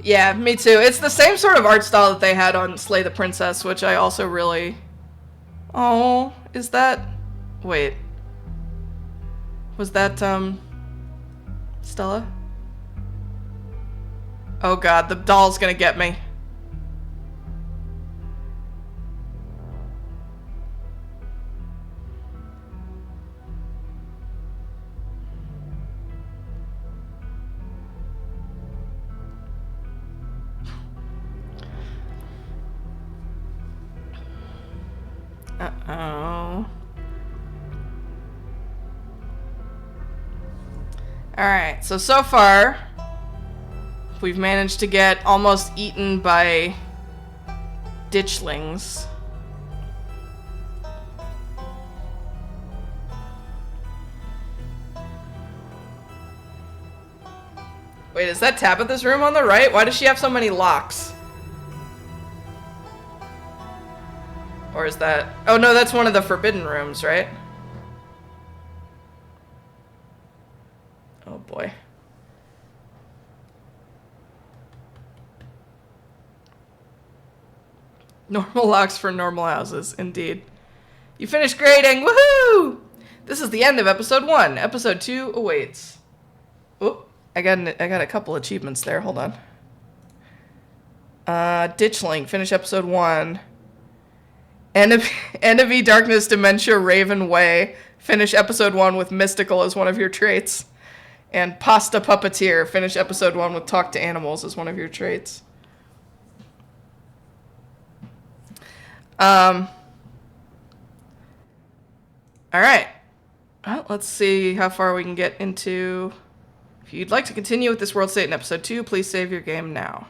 Speaker 1: Yeah, me too. It's the same sort of art style that they had on Slay the Princess, which I also really... Oh, is that... Wait. Was that, Stella? Oh god, the doll's gonna get me. Uh-oh. Alright, so far, we've managed to get almost eaten by ditchlings. Wait, is that Tabitha's room on the right? Why does she have so many locks? Or is that... Oh no, that's one of the forbidden rooms, right? Oh boy. Normal locks for normal houses, indeed. You finished grading, woohoo! This is the end of episode 1. Episode 2 awaits. Oh, I got a couple achievements there, hold on. Ditchling, finish episode 1. Enemy, Darkness, Dementia, Raven Way. Finish episode 1 with Mystical as one of your traits. And Pasta Puppeteer. Finish episode 1 with Talk to Animals as one of your traits. Alright. Well, let's see how far we can get into... If you'd like to continue with this world state in episode 2, please save your game now.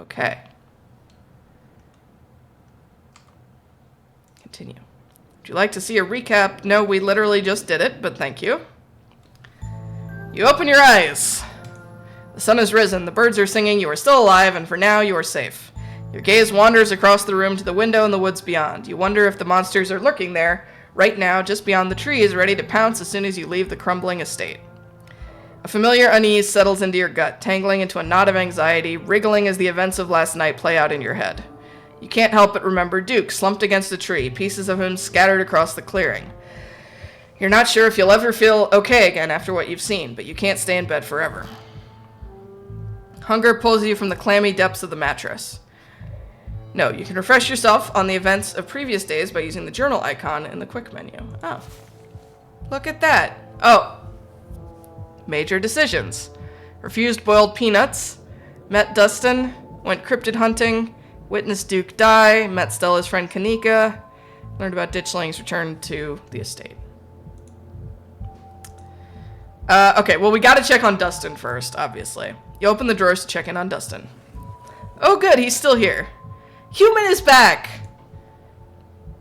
Speaker 1: Okay. Continue. Would you like to see a recap? No, we literally just did it, but thank you. You open your eyes. The sun has risen, the birds are singing, you are still alive, and for now you are safe. Your gaze wanders across the room to the window in the woods beyond. You wonder if the monsters are lurking there, right now, just beyond the trees, ready to pounce as soon as you leave the crumbling estate. A familiar unease settles into your gut, tangling into a knot of anxiety, wriggling as the events of last night play out in your head. You can't help but remember Duke, slumped against a tree, pieces of him scattered across the clearing. You're not sure if you'll ever feel okay again after what you've seen, but you can't stay in bed forever. Hunger pulls you from the clammy depths of the mattress. No, you can refresh yourself on the events of previous days by using the journal icon in the quick menu. Oh. Look at that. Oh. Major decisions. Refused boiled peanuts. Met Dustin. Went cryptid hunting. Witnessed Duke die. Met Stella's friend Kanika. Learned about ditchlings. Returned to the estate. Okay, well we gotta check on Dustin first, obviously. You open the drawers to check in on Dustin. Oh good, he's still here. Human is back!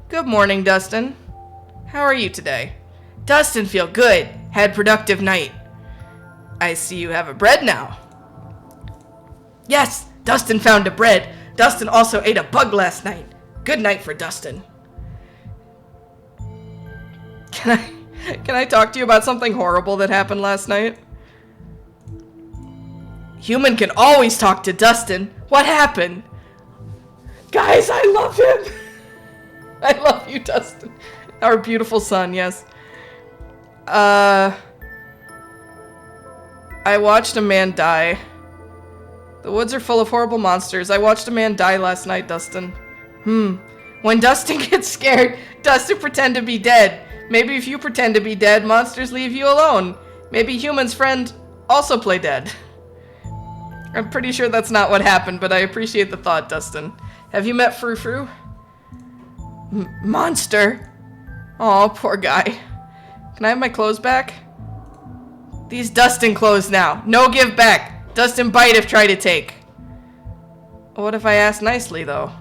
Speaker 1: Good morning, Dustin. How are you today? Dustin, feel good. Had productive night. I see you have a bread now. Yes, Dustin found a bread. Dustin also ate a bug last night. Good night for Dustin. Can I talk to you about something horrible that happened last night? Human can always talk to Dustin. What happened? Guys, I love him. I love you, Dustin. Our beautiful son, yes. I watched a man die. The woods are full of horrible monsters. I watched a man die last night, Dustin. When Dustin gets scared, Dustin pretend to be dead. Maybe if you pretend to be dead, monsters leave you alone. Maybe humans' friend also play dead. I'm pretty sure that's not what happened, but I appreciate the thought, Dustin. Have you met Frou Frou? Monster? Oh, poor guy. Can I have my clothes back? These Dustin clothes now. No give back. Dustin bite if try to take. What if I ask nicely, though?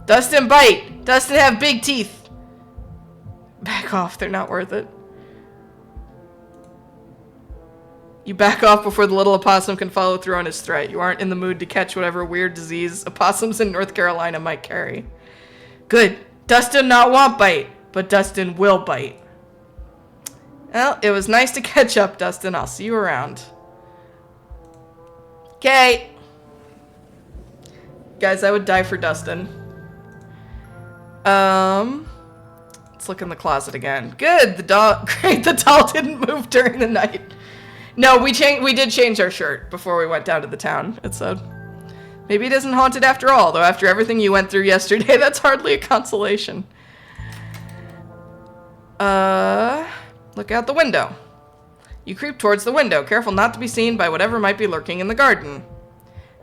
Speaker 1: Dustin bite. Dustin have big teeth. Back off. They're not worth it. You back off before the little opossum can follow through on his threat. You aren't in the mood to catch whatever weird disease opossums in North Carolina might carry. Good. Dustin not want bite, but Dustin will bite. Well, it was nice to catch up, Dustin. I'll see you around. Okay. Guys, I would die for Dustin. Let's look in the closet again. Good. The doll. Great. The doll didn't move during the night. No, we did change our shirt before we went down to the town. It said, maybe it isn't haunted after all, though after everything you went through yesterday, that's hardly a consolation. Look out the window. You creep towards the window, careful not to be seen by whatever might be lurking in the garden.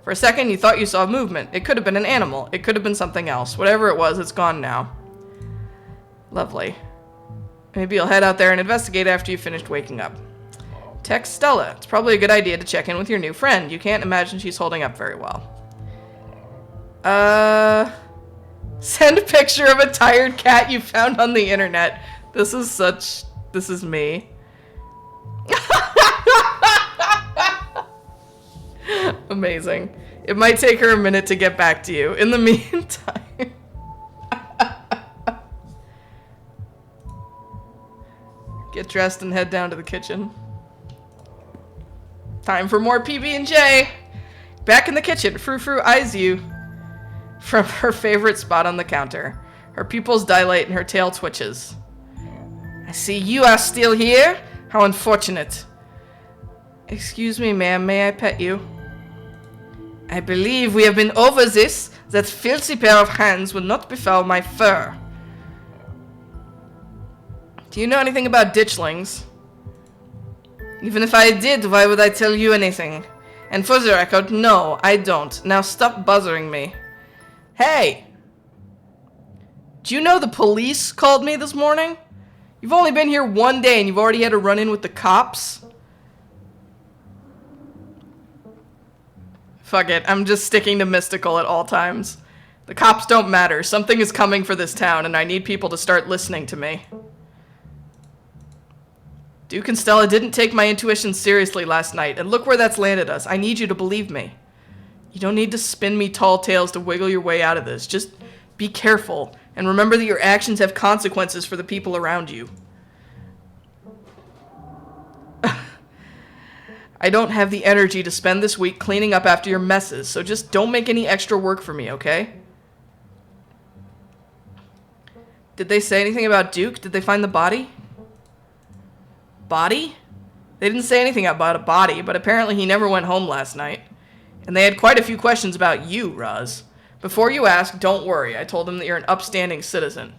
Speaker 1: For a second, you thought you saw movement. It could have been an animal. It could have been something else. Whatever it was, it's gone now. Lovely. Maybe you'll head out there and investigate after you've finished waking up. Text Stella. It's probably a good idea to check in with your new friend. You can't imagine she's holding up very well. Send a picture of a tired cat you found on the internet. This is me. Amazing. It might take her a minute to get back to you. In the meantime. Get dressed and head down to the kitchen. Time for more PB&J. Back in the kitchen, Frou Frou eyes you from her favorite spot on the counter. Her pupils dilate and her tail twitches. I see you are still here? How unfortunate. Excuse me, ma'am, may I pet you? I believe we have been over this. That filthy pair of hands will not befoul my fur. Do you know anything about ditchlings? Even if I did, why would I tell you anything? And for the record, no, I don't. Now stop bothering me. Hey! Do you know the police called me this morning? You've only been here one day and you've already had a run-in with the cops? Fuck it, I'm just sticking to mystical at all times. The cops don't matter. Something is coming for this town and I need people to start listening to me. Duke and Stella didn't take my intuition seriously last night, and look where that's landed us. I need you to believe me. You don't need to spin me tall tales to wiggle your way out of this. Just be careful, and remember that your actions have consequences for the people around you. I don't have the energy to spend this week cleaning up after your messes, so just don't make any extra work for me, okay? Did they say anything about Duke? Did they find the body? Body? They didn't say anything about a body, but apparently he never went home last night. And they had quite a few questions about you, Roz. Before you ask, don't worry. I told them that you're an upstanding citizen.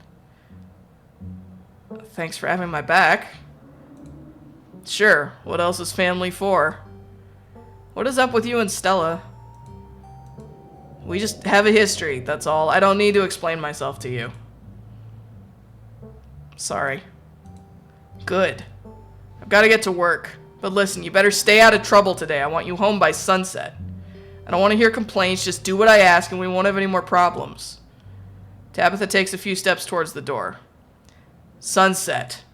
Speaker 1: Thanks for having my back. Sure, what else is family for? What is up with you and Stella? We just have a history, that's all. I don't need to explain myself to you. Sorry. Good. I've got to get to work. But listen, you better stay out of trouble today. I want you home by sunset. I don't want to hear complaints. Just do what I ask and we won't have any more problems. Tabitha takes a few steps towards the door. Sunset.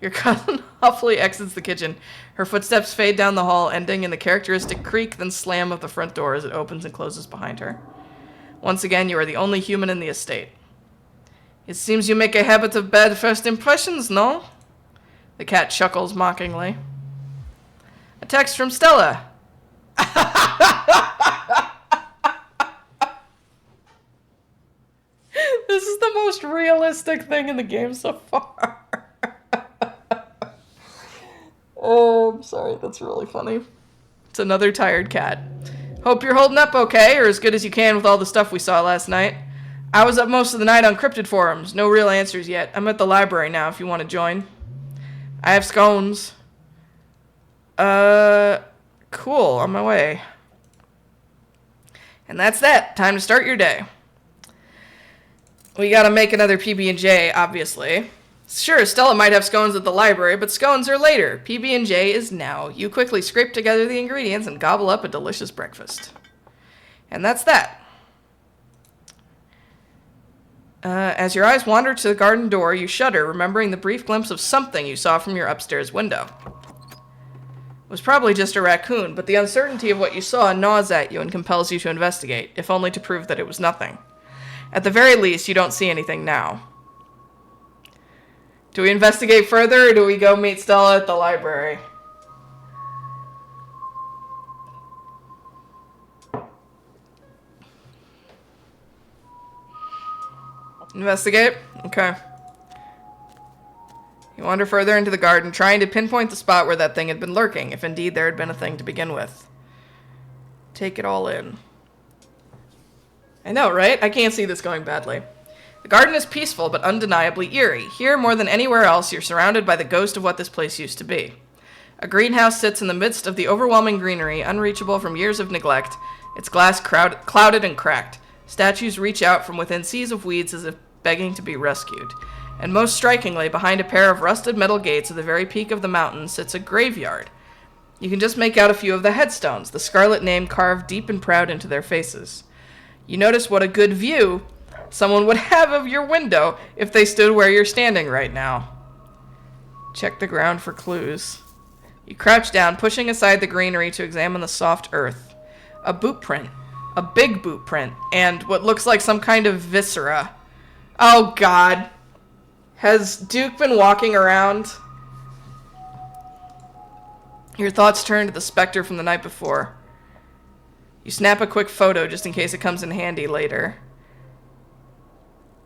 Speaker 1: Your cousin huffily exits the kitchen. Her footsteps fade down the hall, ending in the characteristic creak, then slam of the front door as it opens and closes behind her. Once again, you are the only human in the estate. It seems you make a habit of bad first impressions, no? The cat chuckles mockingly. A text from Stella. most realistic thing in the game so far. Oh, I'm sorry. That's really funny. It's another tired cat. Hope you're holding up okay, or as good as you can with all the stuff we saw last night. I was up most of the night on cryptid forums. No real answers yet. I'm at the library now if you want to join. I have scones. Cool. On my way. And that's that. Time to start your day. We gotta make another PB&J, obviously. Sure, Stella might have scones at the library, but scones are later. PB&J is now. You quickly scrape together the ingredients and gobble up a delicious breakfast. And that's that. As your eyes wander to the garden door, you shudder, remembering the brief glimpse of something you saw from your upstairs window. It was probably just a raccoon, but the uncertainty of what you saw gnaws at you and compels you to investigate, if only to prove that it was nothing. At the very least, you don't see anything now. Do we investigate further, or do we go meet Stella at the library? Investigate? Okay. You wander further into the garden, trying to pinpoint the spot where that thing had been lurking, if indeed there had been a thing to begin with. Take it all in. I know, right? I can't see this going badly. The garden is peaceful, but undeniably eerie. Here, more than anywhere else, you're surrounded by the ghost of what this place used to be. A greenhouse sits in the midst of the overwhelming greenery, unreachable from years of neglect, its glass clouded and cracked. Statues reach out from within seas of weeds as if begging to be rescued. And most strikingly, behind a pair of rusted metal gates at the very peak of the mountain sits a graveyard. You can just make out a few of the headstones, the Scarlet name carved deep and proud into their faces. You notice what a good view someone would have of your window if they stood where you're standing right now. Check the ground for clues. You crouch down, pushing aside the greenery to examine the soft earth. A boot print. A big boot print. And what looks like some kind of viscera. Oh, God. Has Duke been walking around? Your thoughts turn to the specter from the night before. You snap a quick photo just in case it comes in handy later.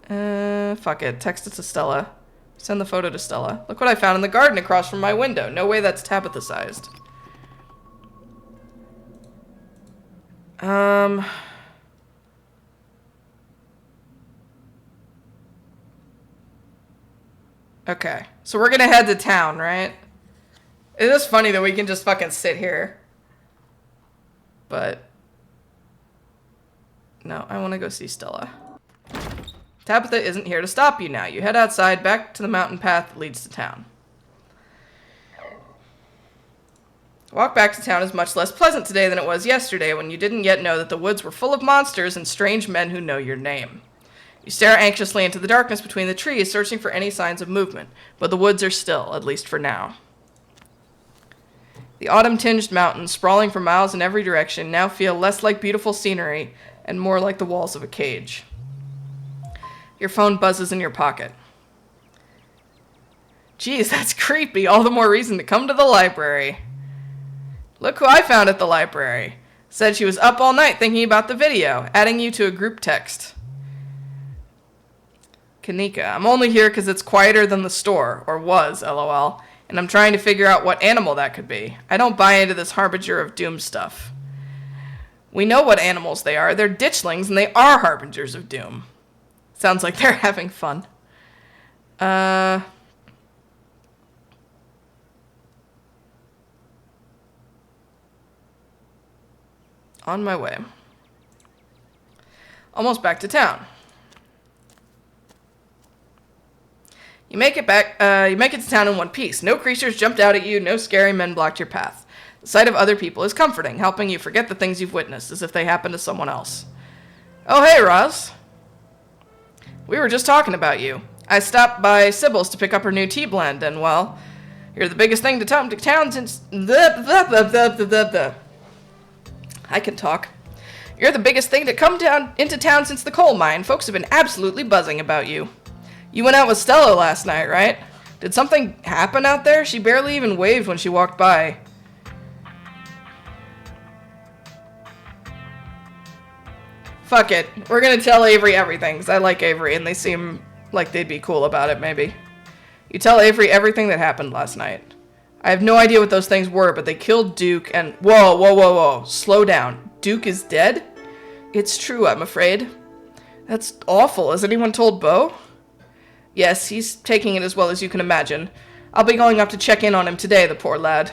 Speaker 1: Fuck it. Text it to Stella. Send the photo to Stella. Look what I found in the garden across from my window. No way that's Tabitha-sized. Okay. So we're gonna head to town, right? It is funny that we can just fucking sit here. But... no, I want to go see Stella. Tabitha isn't here to stop you now. You head outside, back to the mountain path that leads to town. Walk back to town is much less pleasant today than it was yesterday when you didn't yet know that the woods were full of monsters and strange men who know your name. You stare anxiously into the darkness between the trees, searching for any signs of movement, but the woods are still, at least for now. The autumn-tinged mountains, sprawling for miles in every direction, now feel less like beautiful scenery and more like the walls of a cage. Your phone buzzes in your pocket. Geez, that's creepy. All the more reason to come to the library. Look who I found at the library. Said she was up all night thinking about the video, adding you to a group text. Kanika, I'm only here because it's quieter than the store, or was, lol, and I'm trying to figure out what animal that could be. I don't buy into this harbinger of doom stuff. We know what animals they are. They're ditchlings, and they are harbingers of doom. Sounds like they're having fun. On my way. Almost back to town. You make it to town in one piece. No creatures jumped out at you, no scary men blocked your path. The sight of other people is comforting, helping you forget the things you've witnessed, as if they happened to someone else. Oh, hey, Roz. We were just talking about you. I stopped by Sybil's to pick up her new tea blend, and, well, you're the biggest thing to come to town since... I can talk. You're the biggest thing to come into town since the coal mine. Folks have been absolutely buzzing about you. You went out with Stella last night, right? Did something happen out there? She barely even waved when she walked by. Fuck it. We're gonna tell Avery everything, because I like Avery, and they seem Like they'd be cool about it, maybe. You tell Avery everything that happened last night. I have no idea what those things were, but they killed Duke and... Whoa, whoa, whoa, whoa. Slow down. Duke is dead? It's true, I'm afraid. That's awful. Has anyone told Beau? Yes, he's taking it as well as you can imagine. I'll be going up to check in on him today, the poor lad.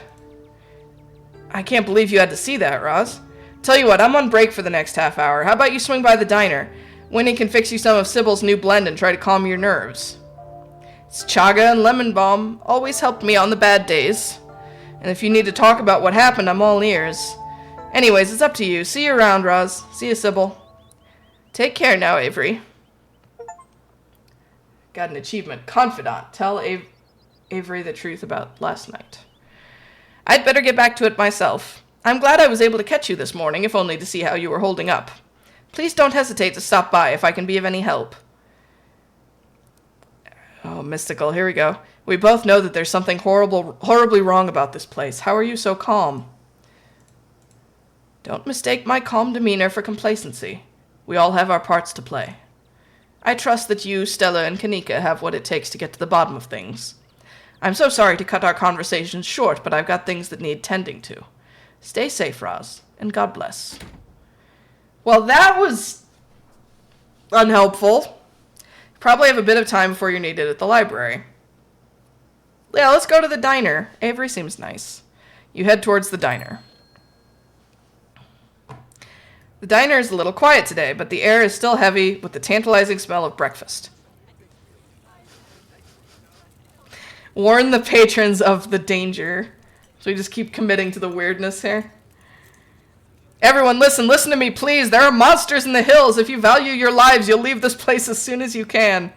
Speaker 1: I can't believe you had to see that, Roz. Tell you what, I'm on break for the next half hour. How about you swing by the diner? Winnie can fix you some of Sybil's new blend and try to calm your nerves. It's chaga and lemon balm. Always helped me on the bad days. And if you need to talk about what happened, I'm all ears. Anyways, it's up to you. See you around, Roz. See you, Sybil. Take care now, Avery. Got an achievement. Confidant. Tell Avery the truth about last night. I'd better get back to it myself. I'm glad I was able to catch you this morning, if only to see how you were holding up. Please don't hesitate to stop by if I can be of any help. Oh, mystical. Here we go. We both know that there's something horribly wrong about this place. How are you so calm? Don't mistake my calm demeanor for complacency. We all have our parts to play. I trust that you, Stella, and Kanika have what it takes to get to the bottom of things. I'm so sorry to cut our conversations short, but I've got things that need tending to. Stay safe, Roz, and God bless. Well, that was unhelpful. Probably have a bit of time before you're needed at the library. Yeah, let's go to the diner. Avery seems nice. You head towards the diner. The diner is a little quiet today, but the air is still heavy with the tantalizing smell of breakfast. Warn the patrons of the danger. So we just keep committing to the weirdness here. Everyone, listen to me, please. There are monsters in the hills. If you value your lives, you'll leave this place as soon as you can.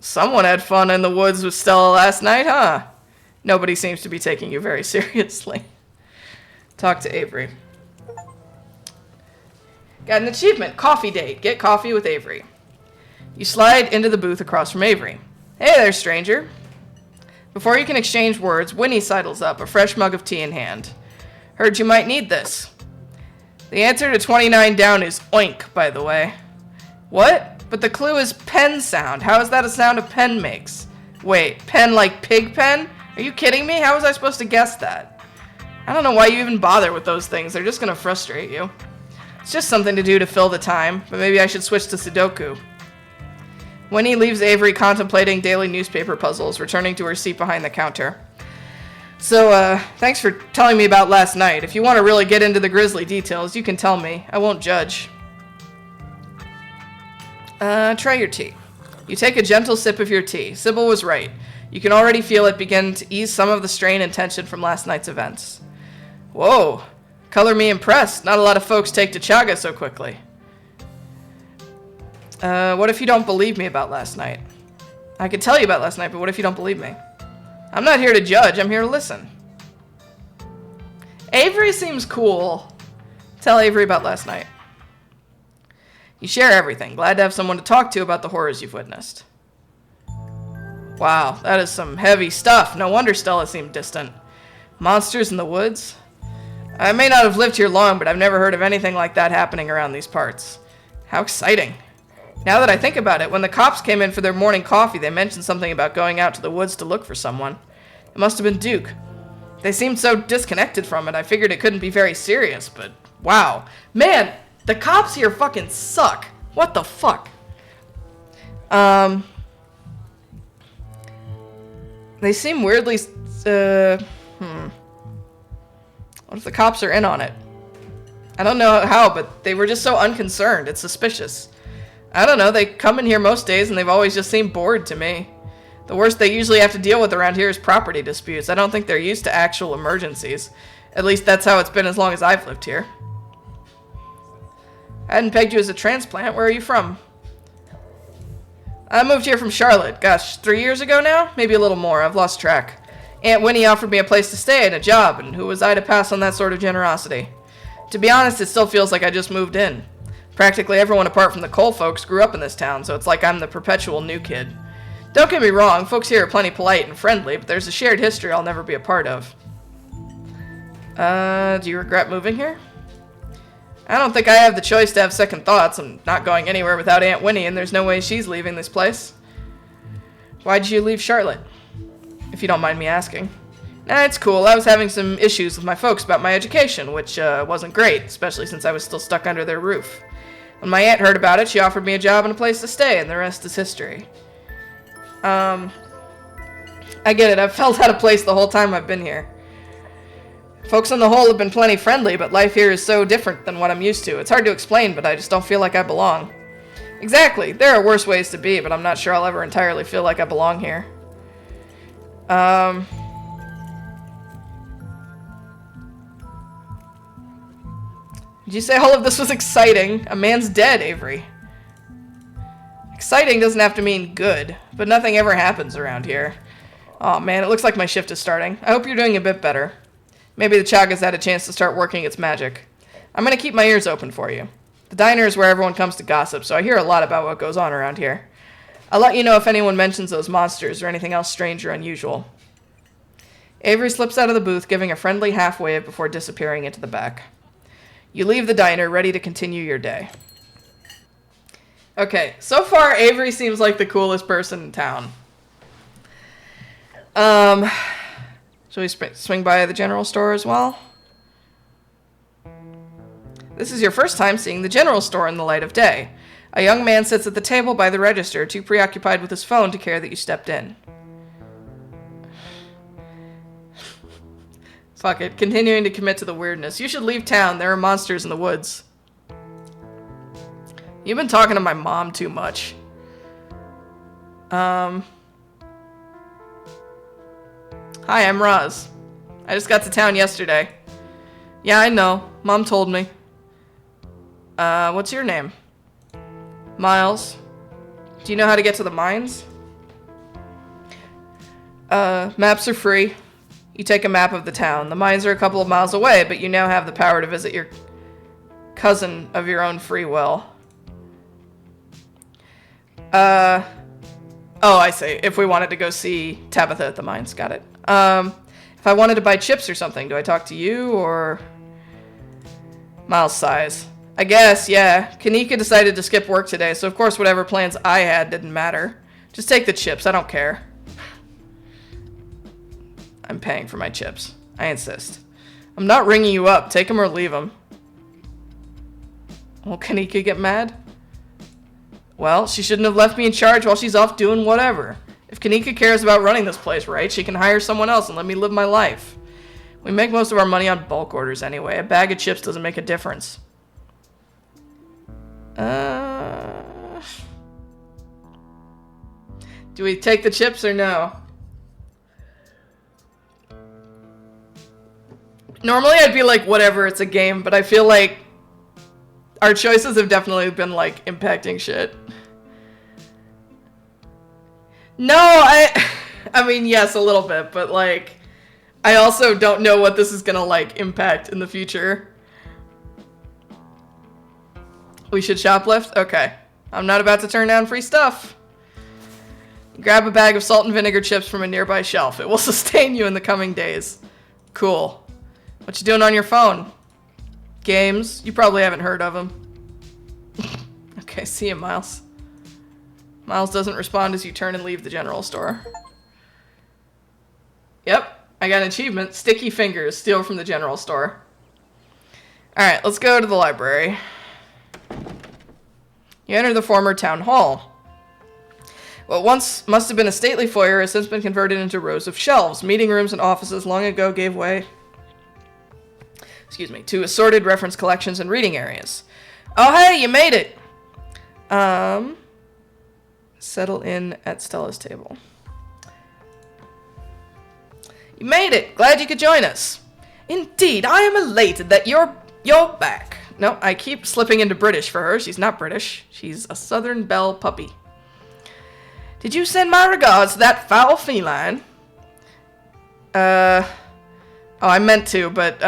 Speaker 1: Someone had fun in the woods with Stella last night, huh? Nobody seems to be taking you very seriously. Talk to Avery. Got an achievement. Coffee date. Get coffee with Avery. You slide into the booth across from Avery. Hey there, stranger. Before you can exchange words, Winnie sidles up, a fresh mug of tea in hand. Heard you might need this. The answer to 29 down is oink, by the way. What? But the clue is pen sound. How is that a sound a pen makes? Wait, pen like pig pen? Are you kidding me? How was I supposed to guess that? I don't know why you even bother with those things. They're just gonna frustrate you. It's just something to do to fill the time, but maybe I should switch to Sudoku. Winnie leaves Avery contemplating daily newspaper puzzles, returning to her seat behind the counter. So, thanks for telling me about last night. If you want to really get into the grisly details, you can tell me. I won't judge. Try your tea. You take a gentle sip of your tea. Sybil was right. You can already feel it begin to ease some of the strain and tension from last night's events. Whoa. Color me impressed. Not a lot of folks take to chaga so quickly. What if you don't believe me about last night? I could tell you about last night, but what if you don't believe me? I'm not here to judge, I'm here to listen. Avery seems cool. Tell Avery about last night. You share everything. Glad to have someone to talk to about the horrors you've witnessed. Wow, that is some heavy stuff. No wonder Stella seemed distant. Monsters in the woods? I may not have lived here long, but I've never heard of anything like that happening around these parts. How exciting. Now that I think about it, when the cops came in for their morning coffee, they mentioned something about going out to the woods to look for someone. It must have been Duke. They seemed so disconnected from it, I figured it couldn't be very serious, but wow. Man, the cops here fucking suck. What the fuck? They seem weirdly, what if the cops are in on it? I don't know how, but they were just so unconcerned. It's suspicious. I don't know, they come in here most days and they've always just seemed bored to me. The worst they usually have to deal with around here is property disputes. I don't think they're used to actual emergencies. At least that's how it's been as long as I've lived here. I hadn't pegged you as a transplant. Where are you from? I moved here from Charlotte. Gosh, 3 years ago now? Maybe a little more. I've lost track. Aunt Winnie offered me a place to stay and a job, and who was I to pass on that sort of generosity? To be honest, it still feels like I just moved in. Practically everyone apart from the Cole folks grew up in this town, so it's like I'm the perpetual new kid. Don't get me wrong, folks here are plenty polite and friendly, but there's a shared history I'll never be a part of. Do you regret moving here? I don't think I have the choice to have second thoughts. I'm not going anywhere without Aunt Winnie, and there's no way she's leaving this place. Why'd you leave Charlotte? If you don't mind me asking. Nah, it's cool. I was having some issues with my folks about my education, which wasn't great, especially since I was still stuck under their roof. When my aunt heard about it, she offered me a job and a place to stay, and the rest is history. I get it. I've felt out of place the whole time I've been here. Folks on the whole have been plenty friendly, but life here is so different than what I'm used to. It's hard to explain, but I just don't feel like I belong. Exactly. There are worse ways to be, but I'm not sure I'll ever entirely feel like I belong here. Did you say all of this was exciting? A man's dead, Avery. Exciting doesn't have to mean good, but nothing ever happens around here. Oh man, it looks like my shift is starting. I hope you're doing a bit better. Maybe the Chaga's had a chance to start working its magic. I'm gonna keep my ears open for you. The diner is where everyone comes to gossip, so I hear a lot about what goes on around here. I'll let you know if anyone mentions those monsters or anything else strange or unusual. Avery slips out of the booth, giving a friendly half wave before disappearing into the back. You leave the diner, ready to continue your day. Okay, so far Avery seems like the coolest person in town. Shall we swing by the general store as well? This is your first time seeing the general store in the light of day. A young man sits at the table by the register, too preoccupied with his phone to care that you stepped in. Fuck it, continuing to commit to the weirdness. You should leave town, there are monsters in the woods. You've been talking to my mom too much. Hi, I'm Roz. I just got to town yesterday. Yeah, I know. Mom told me. What's your name? Miles. Do you know how to get to the mines? Maps are free. You take a map of the town. The mines are a couple of miles away, but you now have the power to visit your cousin of your own free will. Oh, I see. If we wanted to go see Tabitha at the mines. Got it. If I wanted to buy chips or something, do I talk to you or... Miles sighs. I guess, yeah. Kanika decided to skip work today, so of course whatever plans I had didn't matter. Just take the chips, I don't care. I'm paying for my chips. I insist. I'm not ringing you up. Take them or leave them. Will Kanika get mad? Well, she shouldn't have left me in charge while she's off doing whatever. If Kanika cares about running this place right, she can hire someone else and let me live my life. We make most of our money on bulk orders anyway. A bag of chips doesn't make a difference. Do we take the chips or no? Normally I'd be like, whatever, it's a game, but I feel like our choices have definitely been like impacting shit. No, I mean, yes, a little bit, but like, I also don't know what this is gonna like impact in the future. We should shoplift? Okay. I'm not about to turn down free stuff. Grab a bag of salt and vinegar chips from a nearby shelf. It will sustain you in the coming days. Cool. What you doing on your phone? Games? You probably haven't heard of them. Okay, see you, Miles. Miles doesn't respond as you turn and leave the general store. Yep, I got an achievement. Sticky fingers. Steal from the general store. Alright, let's go to the library. You enter the former town hall. What once must have been a stately foyer has since been converted into rows of shelves. Meeting rooms and offices long ago gave way to assorted reference collections and reading areas. Oh, hey, you made it! Settle in at Stella's table. You made it! Glad you could join us. Indeed, I am elated that you're back. No, I keep slipping into British for her. She's not British. She's a Southern Belle puppy. Did you send my regards to that foul feline? Oh, I meant to, but,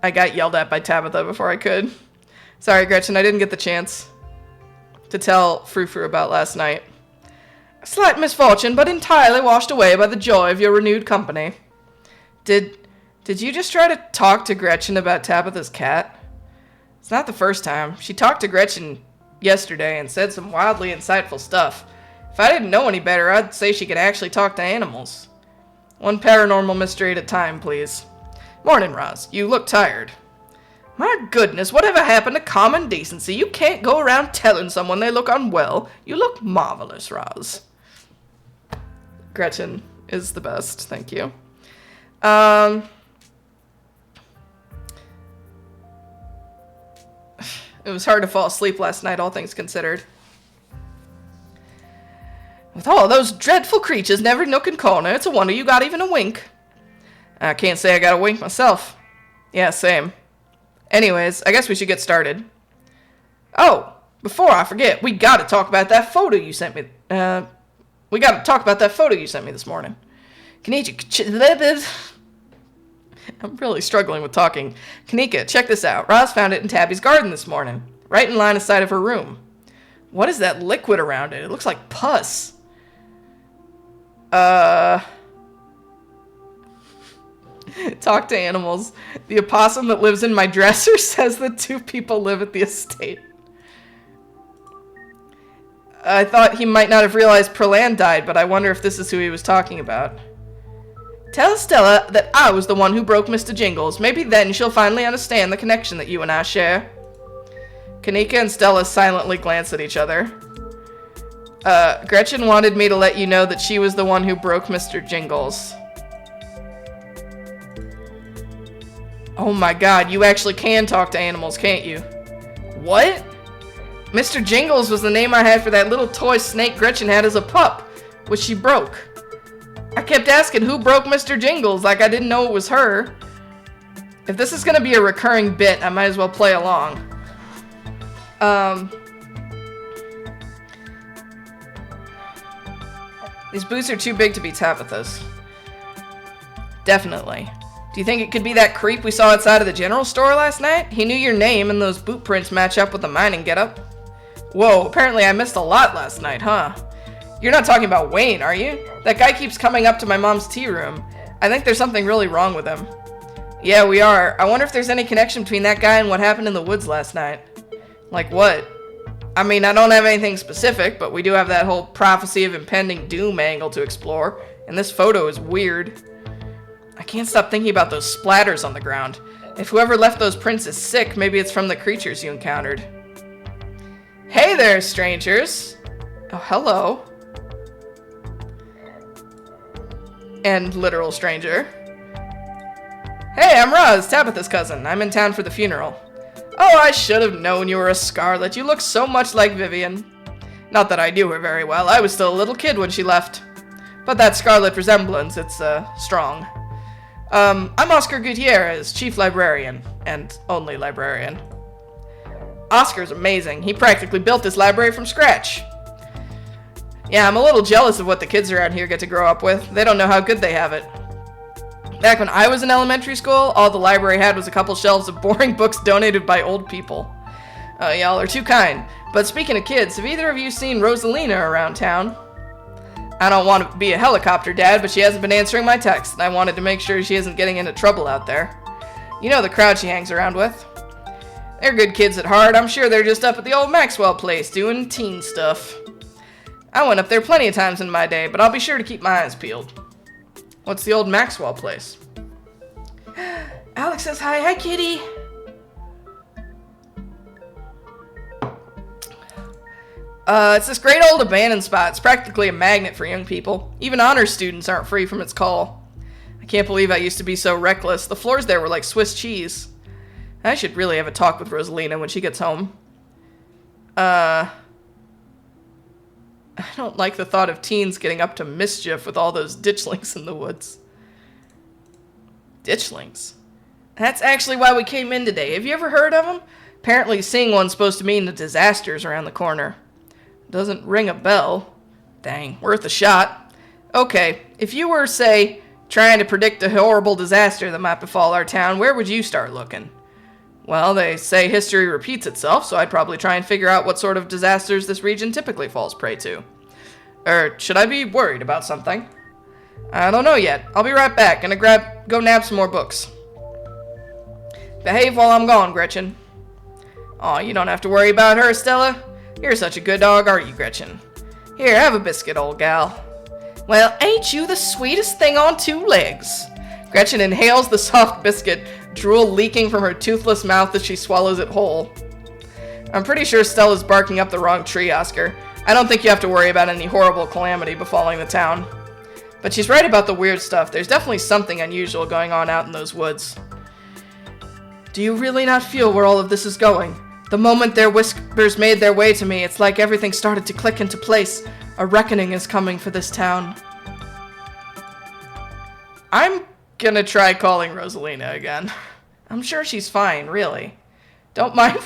Speaker 1: I got yelled at by Tabitha before I could. Sorry, Gretchen, I didn't get the chance to tell Frou-Frou about last night. A slight misfortune, but entirely washed away by the joy of your renewed company. Did you just try to talk to Gretchen about Tabitha's cat? It's not the first time. She talked to Gretchen yesterday and said some wildly insightful stuff. If I didn't know any better, I'd say she could actually talk to animals. One paranormal mystery at a time, please. Morning, Roz. You look tired. My goodness, whatever happened to common decency? You can't go around telling someone they look unwell. You look marvelous, Roz. Gretchen is the best, thank you. It was hard to fall asleep last night, all things considered. With all those dreadful creatures in every nook and corner, it's a wonder you got even a wink. I can't say I got a wink myself. Yeah, same. Anyways, I guess we should get started. Oh, before I forget, we gotta talk about that photo you sent me. We gotta talk about that photo you sent me this morning. I'm really struggling with talking. Kanika, check this out. Roz found it in Tabby's garden this morning, right in line of sight of her room. What is that liquid around it? It looks like pus. Talk to animals. The opossum that lives in my dresser says that 2 people live at the estate. I thought he might not have realized Perlan died, but I wonder if this is who he was talking about. Tell Stella that I was the one who broke Mr. Jingles. Maybe then she'll finally understand the connection that you and I share. Kanika and Stella silently glance at each other. Gretchen wanted me to let you know that she was the one who broke Mr. Jingles. Oh my god, you actually can talk to animals, can't you? What? Mr. Jingles was the name I had for that little toy snake Gretchen had as a pup, which she broke. I kept asking who broke Mr. Jingles, like I didn't know it was her. If this is gonna be a recurring bit, I might as well play along. These boots are too big to be Tabitha's. Definitely. Do you think it could be that creep we saw outside of the general store last night? He knew your name and those boot prints match up with the mining getup. Whoa, apparently I missed a lot last night, huh? You're not talking about Wayne, are you? That guy keeps coming up to my mom's tea room. I think there's something really wrong with him. Yeah, we are. I wonder if there's any connection between that guy and what happened in the woods last night. Like what? I mean, I don't have anything specific, but we do have that whole prophecy of impending doom angle to explore, and this photo is weird. I can't stop thinking about those splatters on the ground. If whoever left those prints is sick, maybe it's from the creatures you encountered. Hey there, strangers! Oh, hello. And literal stranger. Hey, I'm Roz, Tabitha's cousin. I'm in town for the funeral. Oh, I should have known you were a Scarlet. You look so much like Vivian. Not that I knew her very well. I was still a little kid when she left. But that Scarlet resemblance, it's, strong. I'm Oscar Gutierrez, chief librarian. And only librarian. Oscar's amazing. He practically built this library from scratch. Yeah, I'm a little jealous of what the kids around here get to grow up with. They don't know how good they have it. Back when I was in elementary school, all the library had was a couple shelves of boring books donated by old people. Y'all are too kind. But speaking of kids, have either of you seen Rosalina around town? I don't want to be a helicopter dad, but she hasn't been answering my texts, and I wanted to make sure she isn't getting into trouble out there. You know the crowd she hangs around with. They're good kids at heart. I'm sure they're just up at the old Maxwell place doing teen stuff. I went up there plenty of times in my day, but I'll be sure to keep my eyes peeled. What's the old Maxwell place? Alex says hi. Hi, kitty. It's this great old abandoned spot. It's practically a magnet for young people. Even honor students aren't free from its call. I can't believe I used to be so reckless. The floors there were like Swiss cheese. I should really have a talk with Rosalina when she gets home. I don't like the thought of teens getting up to mischief with all those ditchlings in the woods. Ditchlings? That's actually why we came in today. Have you ever heard of them? Apparently seeing one's supposed to mean the disasters around the corner. Doesn't ring a bell. Dang, worth a shot. Okay, if you were, say, trying to predict a horrible disaster that might befall our town, where would you start looking? Well, they say history repeats itself, so I'd probably try and figure out what sort of disasters this region typically falls prey to. Should I be worried about something? I don't know yet. I'll be right back. Gonna go nab some more books. Behave while I'm gone, Gretchen. Aw, you don't have to worry about her, Stella. You're such a good dog, aren't you, Gretchen? Here, have a biscuit, old gal. Well, ain't you the sweetest thing on two legs? Gretchen inhales the soft biscuit, drool leaking from her toothless mouth as she swallows it whole. I'm pretty sure Stella's barking up the wrong tree, Oscar. I don't think you have to worry about any horrible calamity befalling the town. But she's right about the weird stuff. There's definitely something unusual going on out in those woods. Do you really not feel where all of this is going? The moment their whispers made their way to me, it's like everything started to click into place. A reckoning is coming for this town. I'm gonna try calling Rosalina again. I'm sure she's fine, really. Don't mind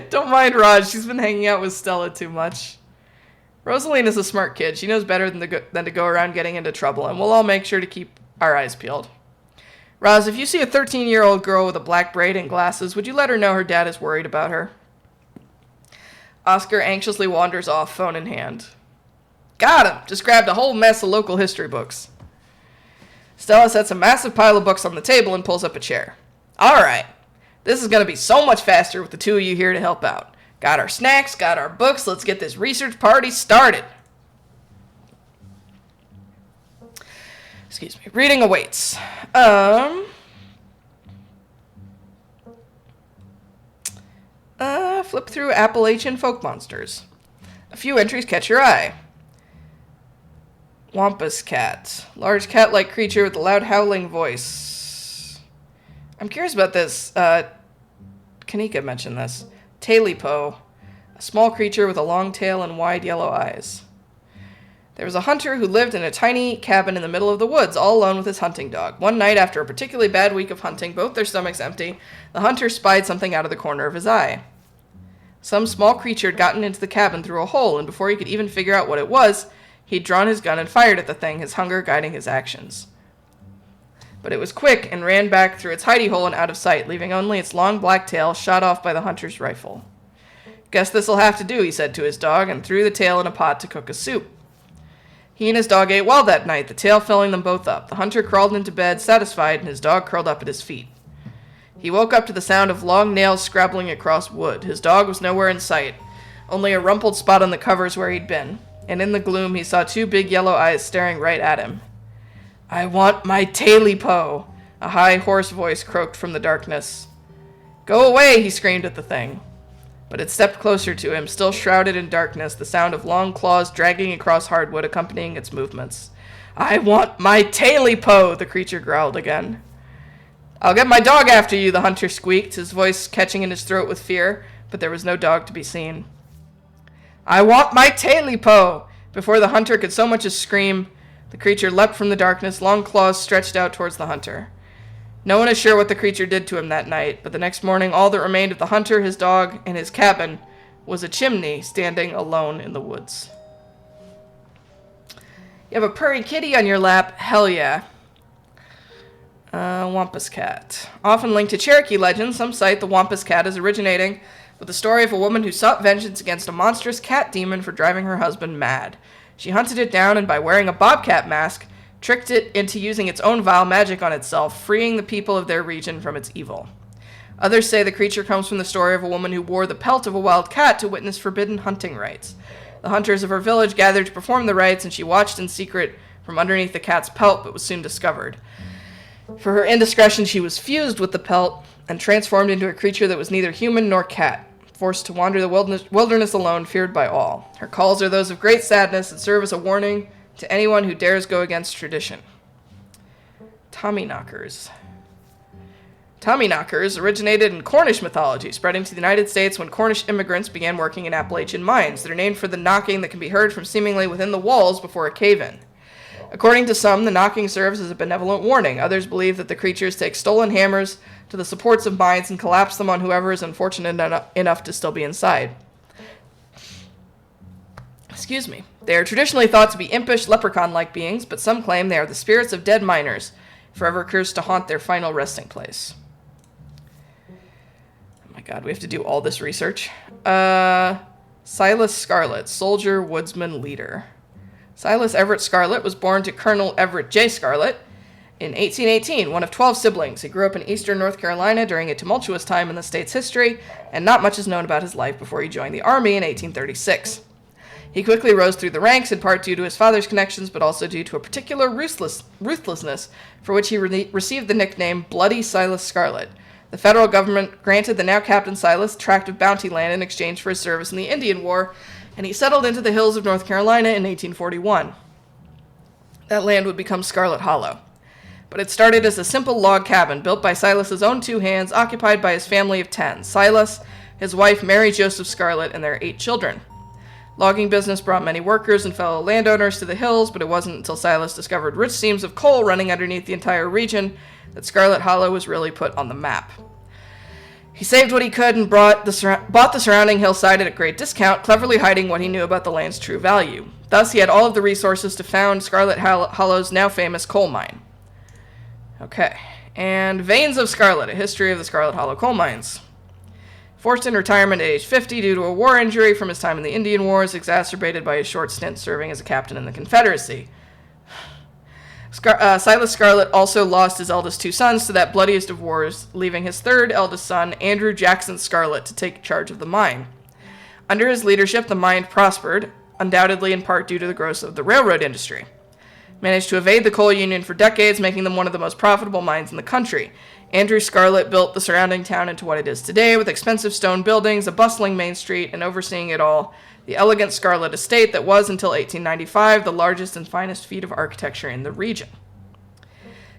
Speaker 1: Don't mind Raj, she's been hanging out with Stella too much. Rosalina's a smart kid. She knows better than to go around getting into trouble, and we'll all make sure to keep our eyes peeled. Roz, if you see a 13-year-old girl with a black braid and glasses, would you let her know her dad is worried about her? Oscar anxiously wanders off, phone in hand. Got him! Just grabbed a whole mess of local history books. Stella sets a massive pile of books on the table and pulls up a chair. Alright. This is going to be so much faster with the two of you here to help out. Got our snacks, got our books, let's get this research party started. Excuse me. Reading awaits. Flip through Appalachian folk monsters. A few entries catch your eye. Wampus cat. Large cat-like creature with a loud howling voice. I'm curious about this. Kanika mentioned this. Tailipo. A small creature with a long tail and wide yellow eyes. There was a hunter who lived in a tiny cabin in the middle of the woods, all alone with his hunting dog. One night, after a particularly bad week of hunting, both their stomachs empty, the hunter spied something out of the corner of his eye. Some small creature had gotten into the cabin through a hole, and before he could even figure out what it was, he'd drawn his gun and fired at the thing, his hunger guiding his actions. But it was quick and ran back through its hidey hole and out of sight, leaving only its long black tail shot off by the hunter's rifle. Guess this'll have to do, he said to his dog, and threw the tail in a pot to cook a soup. He and his dog ate well that night, the tail filling them both up. The hunter crawled into bed, satisfied, and his dog curled up at his feet. He woke up to the sound of long nails scrabbling across wood. His dog was nowhere in sight, only a rumpled spot on the covers where he'd been, and in the gloom he saw two big yellow eyes staring right at him. I want my Tailipo, a high, hoarse voice croaked from the darkness. Go away, he screamed at the thing. But it stepped closer to him, still shrouded in darkness, the sound of long claws dragging across hardwood accompanying its movements. I want my Tailipo, the creature growled again. I'll get my dog after you, the hunter squeaked, his voice catching in his throat with fear, but there was no dog to be seen. I want my Tailipo! Before the hunter could so much as scream, the creature leapt from the darkness, long claws stretched out towards the hunter. No one is sure what the creature did to him that night, but the next morning all that remained of the hunter, his dog, and his cabin was a chimney standing alone in the woods. You have a purry kitty on your lap? Hell yeah. Wampus cat. Often linked to Cherokee legends, some cite the Wampus cat as originating with the story of a woman who sought vengeance against a monstrous cat demon for driving her husband mad. She hunted it down and by wearing a bobcat mask, tricked it into using its own vile magic on itself, freeing the people of their region from its evil. Others say the creature comes from the story of a woman who wore the pelt of a wild cat to witness forbidden hunting rites. The hunters of her village gathered to perform the rites, and she watched in secret from underneath the cat's pelt, but was soon discovered. For her indiscretion, she was fused with the pelt and transformed into a creature that was neither human nor cat, forced to wander the wilderness alone, feared by all. Her calls are those of great sadness and serve as a warning to anyone who dares go against tradition. Tommyknockers. Tommyknockers originated in Cornish mythology, spreading to the United States when Cornish immigrants began working in Appalachian mines. They're named for the knocking that can be heard from seemingly within the walls before a cave-in. According to some, the knocking serves as a benevolent warning. Others believe that the creatures take stolen hammers to the supports of mines and collapse them on whoever is unfortunate enough to still be inside. Excuse me. They are traditionally thought to be impish, leprechaun-like beings, but some claim they are the spirits of dead miners, forever cursed to haunt their final resting place. Oh my god, we have to do all this research. Silas Scarlet, soldier, woodsman, leader. Silas Everett Scarlet was born to Colonel Everett J. Scarlet in 1818, one of 12 siblings. He grew up in eastern North Carolina during a tumultuous time in the state's history, and not much is known about his life before he joined the Army in 1836. He quickly rose through the ranks, in part due to his father's connections, but also due to a particular ruthlessness for which he received the nickname Bloody Silas Scarlet. The federal government granted the now Captain Silas a tract of bounty land in exchange for his service in the Indian War, and he settled into the hills of North Carolina in 1841. That land would become Scarlet Hollow. But it started as a simple log cabin built by Silas's own two hands, occupied by his family of 10, Silas, his wife Mary Joseph Scarlet, and their 8 children. Logging business brought many workers and fellow landowners to the hills, but it wasn't until Silas discovered rich seams of coal running underneath the entire region that Scarlet Hollow was really put on the map. He saved what he could and bought the surrounding hillside at a great discount, cleverly hiding what he knew about the land's true value. Thus, he had all of the resources to found Scarlet Hollow's now famous coal mine. Okay, and Veins of Scarlet, a history of the Scarlet Hollow coal mines. Forced in retirement at age 50 due to a war injury from his time in the Indian Wars, exacerbated by his short stint serving as a captain in the Confederacy. Silas Scarlet also lost his eldest 2 sons to that bloodiest of wars, leaving his third eldest son, Andrew Jackson Scarlet, to take charge of the mine. Under his leadership, the mine prospered, undoubtedly in part due to the growth of the railroad industry. Managed to evade the coal union for decades, making them one of the most profitable mines in the country. Andrew Scarlet built the surrounding town into what it is today, with expensive stone buildings, a bustling main street, and overseeing it all, the elegant Scarlet estate that was, until 1895, the largest and finest feat of architecture in the region.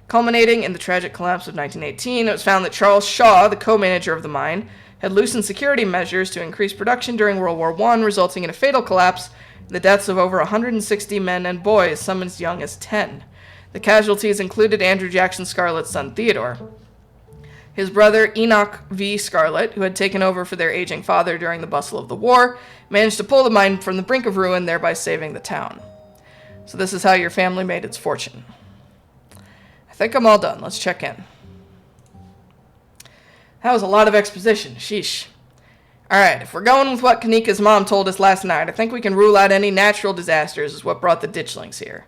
Speaker 1: Culminating in the tragic collapse of 1918, it was found that Charles Shaw, the co-manager of the mine, had loosened security measures to increase production during World War I, resulting in a fatal collapse and the deaths of over 160 men and boys, some as young as 10. The casualties included Andrew Jackson Scarlet's son Theodore. His brother, Enoch V. Scarlet, who had taken over for their aging father during the bustle of the war, managed to pull the mine from the brink of ruin, thereby saving the town. So this is how your family made its fortune. I think I'm all done. Let's check in. That was a lot of exposition. Sheesh. Alright, if we're going with what Kanika's mom told us last night, I think we can rule out any natural disasters as what brought the ditchlings here.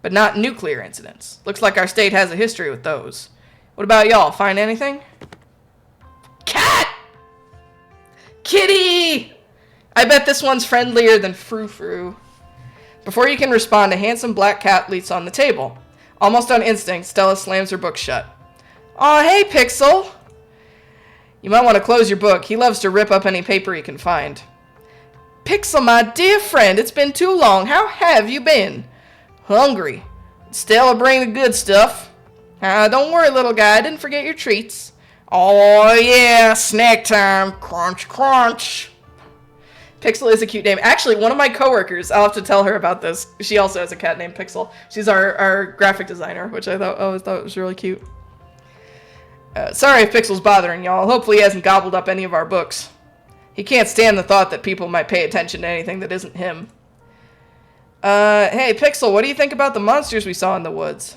Speaker 1: But not nuclear incidents. Looks like our state has a history with those. What about y'all? Find anything? Cat! Kitty! I bet this one's friendlier than Frou-Frou. Before you can respond, a handsome black cat leaps on the table. Almost on instinct, Stella slams her book shut. Aw, hey, Pixel! You might want to close your book. He loves to rip up any paper he can find. Pixel, my dear friend, it's been too long. How have you been? Hungry. Stella, bring the good stuff. Don't worry, little guy. I didn't forget your treats. Oh, yeah, snack time. Crunch, crunch. Pixel is a cute name. Actually, one of my coworkers, I'll have to tell her about this. She also has a cat named Pixel. She's our graphic designer, which I always thought was really cute. Sorry if Pixel's bothering y'all. Hopefully he hasn't gobbled up any of our books. He can't stand the thought that people might pay attention to anything that isn't him. Hey, Pixel, what do you think about the monsters we saw in the woods?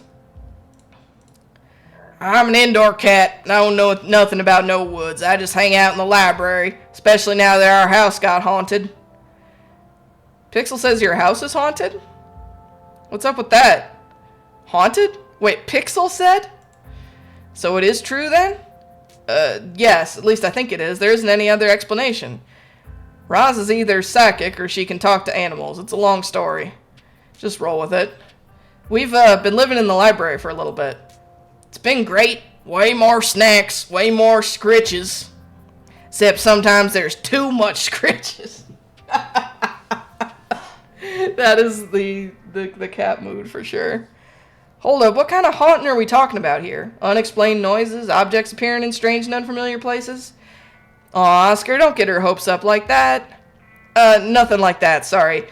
Speaker 1: I'm an indoor cat. I don't know nothing about no woods. I just hang out in the library, especially now that our house got haunted. Pixel says your house is haunted? What's up with that? Haunted? Wait, Pixel said? So it is true then? Yes, at least I think it is. There isn't any other explanation. Roz is either psychic or she can talk to animals. It's a long story. Just roll with it. We've been living in the library for a little bit. It's been great. Way more snacks, way more scritches. Except sometimes there's too much scritches. That is the cat mood for sure. Hold up, what kind of haunting are we talking about here? Unexplained noises, objects appearing in strange and unfamiliar places? Aw, Oscar, don't get her hopes up like that. Nothing like that, sorry.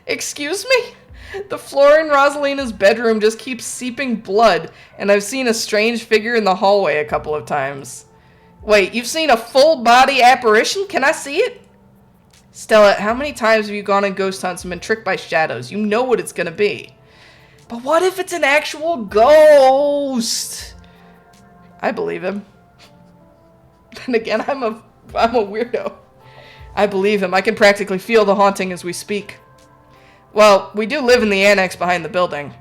Speaker 1: Excuse me? The floor in Rosalina's bedroom just keeps seeping blood, and I've seen a strange figure in the hallway a couple of times. Wait, you've seen a full-body apparition? Can I see it? Stella, how many times have you gone on ghost hunts and been tricked by shadows? You know what it's gonna be. But what if it's an actual ghost? I believe him. Then again, I'm a weirdo. I believe him. I can practically feel the haunting as we speak. Well, we do live in the annex behind the building.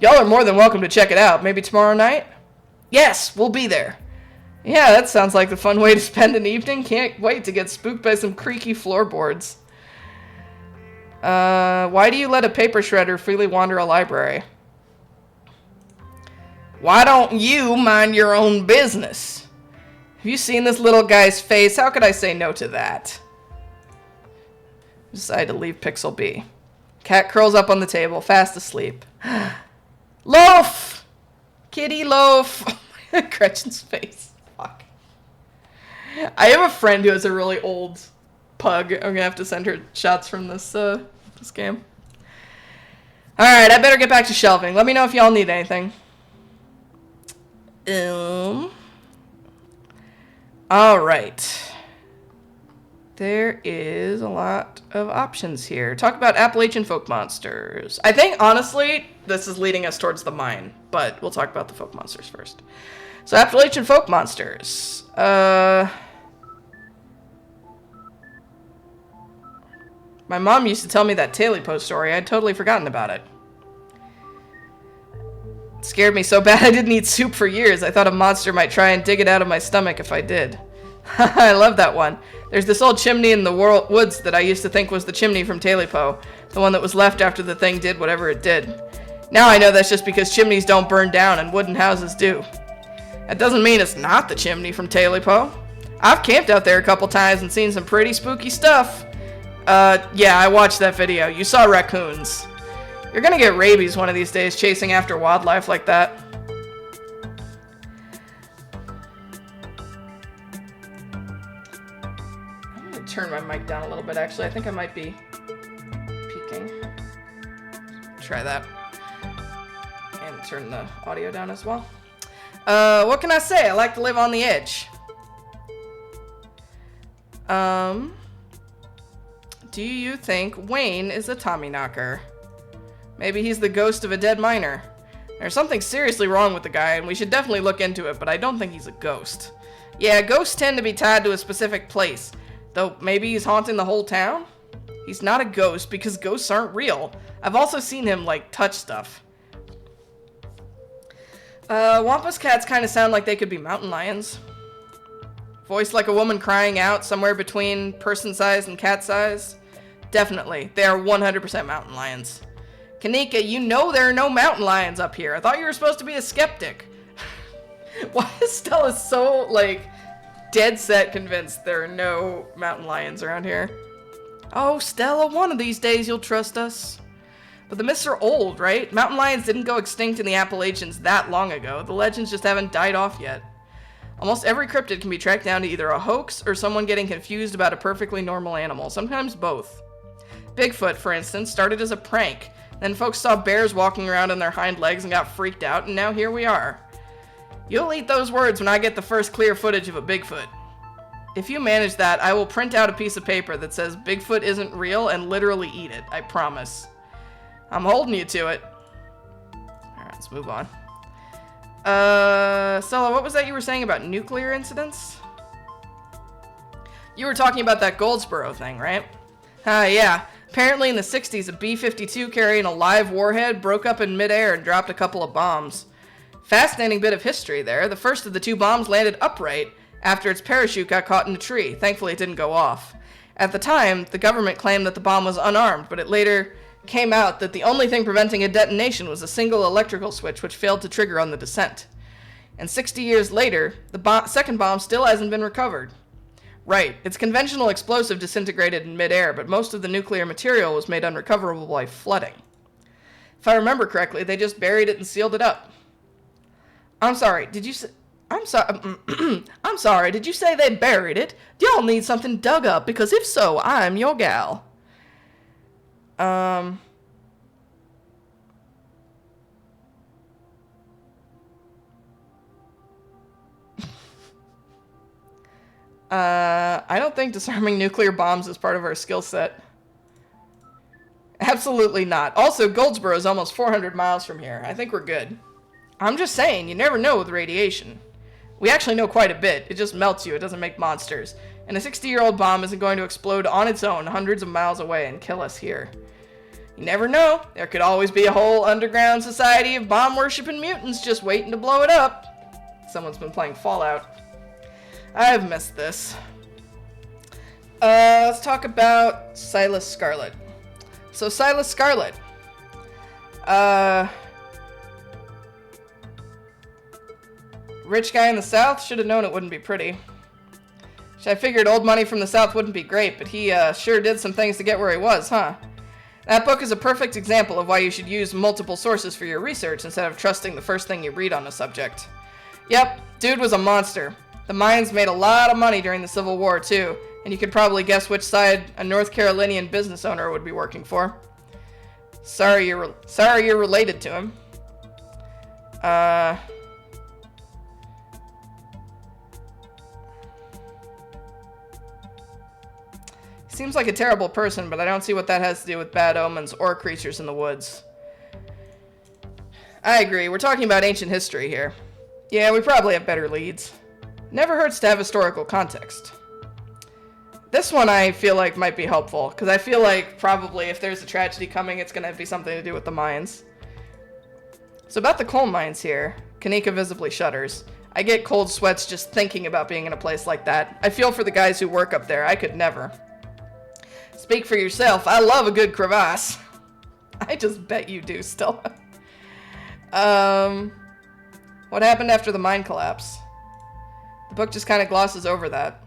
Speaker 1: Y'all are more than welcome to check it out. Maybe tomorrow night? Yes, we'll be there. Yeah, that sounds like the fun way to spend an evening. Can't wait to get spooked by some creaky floorboards. Why do you let a paper shredder freely wander a library? Why don't you mind your own business? Have you seen this little guy's face? How could I say no to that? Decide to leave Pixel be. Cat curls up on the table, fast asleep. Loaf! Kitty Loaf! Gretchen's face. Fuck. I have a friend who has a really old pug. I'm gonna have to send her shots from this game. Alright, I better get back to shelving. Let me know if y'all need anything. Alright. There is a lot of options here. Talk about Appalachian folk monsters. I think, honestly, this is leading us towards the mine, but we'll talk about the folk monsters first. So, Appalachian folk monsters. My mom used to tell me that Tailypo story. I'd totally forgotten about it. It scared me so bad I didn't eat soup for years. I thought a monster might try and dig it out of my stomach if I did. I love that one. There's this old chimney in the woods that I used to think was the chimney from Tailypo, the one that was left after the thing did whatever it did. Now I know that's just because chimneys don't burn down and wooden houses do. That doesn't mean it's not the chimney from Tailypo. I've camped out there a couple times and seen some pretty spooky stuff. Yeah, I watched that video. You saw raccoons. You're gonna get rabies one of these days chasing after wildlife like that. I'm gonna turn my mic down a little bit, actually. I think I might be peaking. Try that. And turn the audio down as well. What can I say? I like to live on the edge. Do you think Wayne is a Tommyknocker? Maybe he's the ghost of a dead miner. There's something seriously wrong with the guy, and we should definitely look into it, but I don't think he's a ghost. Yeah, ghosts tend to be tied to a specific place, though maybe he's haunting the whole town? He's not a ghost, because ghosts aren't real. I've also seen him, like, touch stuff. Wampus cats kind of sound like they could be mountain lions. Voiced like a woman crying out, somewhere between person size and cat size. Definitely, they are 100% mountain lions. Kanika, you know there are no mountain lions up here. I thought you were supposed to be a skeptic. Why is Stella so, like, dead set convinced there are no mountain lions around here? Oh, Stella, one of these days you'll trust us. But the myths are old, right? Mountain lions didn't go extinct in the Appalachians that long ago. The legends just haven't died off yet. Almost every cryptid can be tracked down to either a hoax or someone getting confused about a perfectly normal animal, sometimes both. Bigfoot, for instance, started as a prank. Then folks saw bears walking around on their hind legs and got freaked out, and now here we are. You'll eat those words when I get the first clear footage of a Bigfoot. If you manage that, I will print out a piece of paper that says Bigfoot isn't real and literally eat it, I promise. I'm holding you to it. Alright, let's move on. Stella, what was that you were saying about nuclear incidents? You were talking about that Goldsboro thing, right? Yeah. Apparently in the 60s, a B-52 carrying a live warhead broke up in midair and dropped a couple of bombs. Fascinating bit of history there. The first of the two bombs landed upright after its parachute got caught in a tree. Thankfully, it didn't go off. At the time, the government claimed that the bomb was unarmed, but it later came out that the only thing preventing a detonation was a single electrical switch which failed to trigger on the descent. And 60 years later, the second bomb still hasn't been recovered. Right, its conventional explosive disintegrated in midair, but most of the nuclear material was made unrecoverable by flooding. If I remember correctly, they just buried it and sealed it up. I'm sorry, did you say... I'm sorry, did you say they buried it? Y'all need something dug up, because if so, I'm your gal. I don't think disarming nuclear bombs is part of our skill set. Absolutely not. Also, Goldsboro is almost 400 miles from here. I think we're good. I'm just saying, you never know with radiation. We actually know quite a bit. It just melts you. It doesn't make monsters. And a 60-year-old bomb isn't going to explode on its own hundreds of miles away and kill us here. You never know. There could always be a whole underground society of bomb-worshipping mutants just waiting to blow it up. Someone's been playing Fallout. I've missed this. Let's talk about Silas Scarlet. So Silas Scarlet. Rich guy in the South? Should have known it wouldn't be pretty. I figured old money from the South wouldn't be great, but he sure did some things to get where he was, huh? That book is a perfect example of why you should use multiple sources for your research instead of trusting the first thing you read on a subject. Yep, dude was a monster. The mines made a lot of money during the Civil War, too, and you could probably guess which side a North Carolinian business owner would be working for. Sorry you're related to him. Seems like a terrible person, but I don't see what that has to do with bad omens or creatures in the woods. I agree, we're talking about ancient history here. Yeah, we probably have better leads. Never hurts to have historical context. This one I feel like might be helpful, because I feel like probably if there's a tragedy coming, it's going to be something to do with the mines. So about the coal mines here, Kanika visibly shudders. I get cold sweats just thinking about being in a place like that. I feel for the guys who work up there. I could never. Speak for yourself. I love a good crevasse. I just bet you do still. What happened after the mine collapse? The book just kind of glosses over that.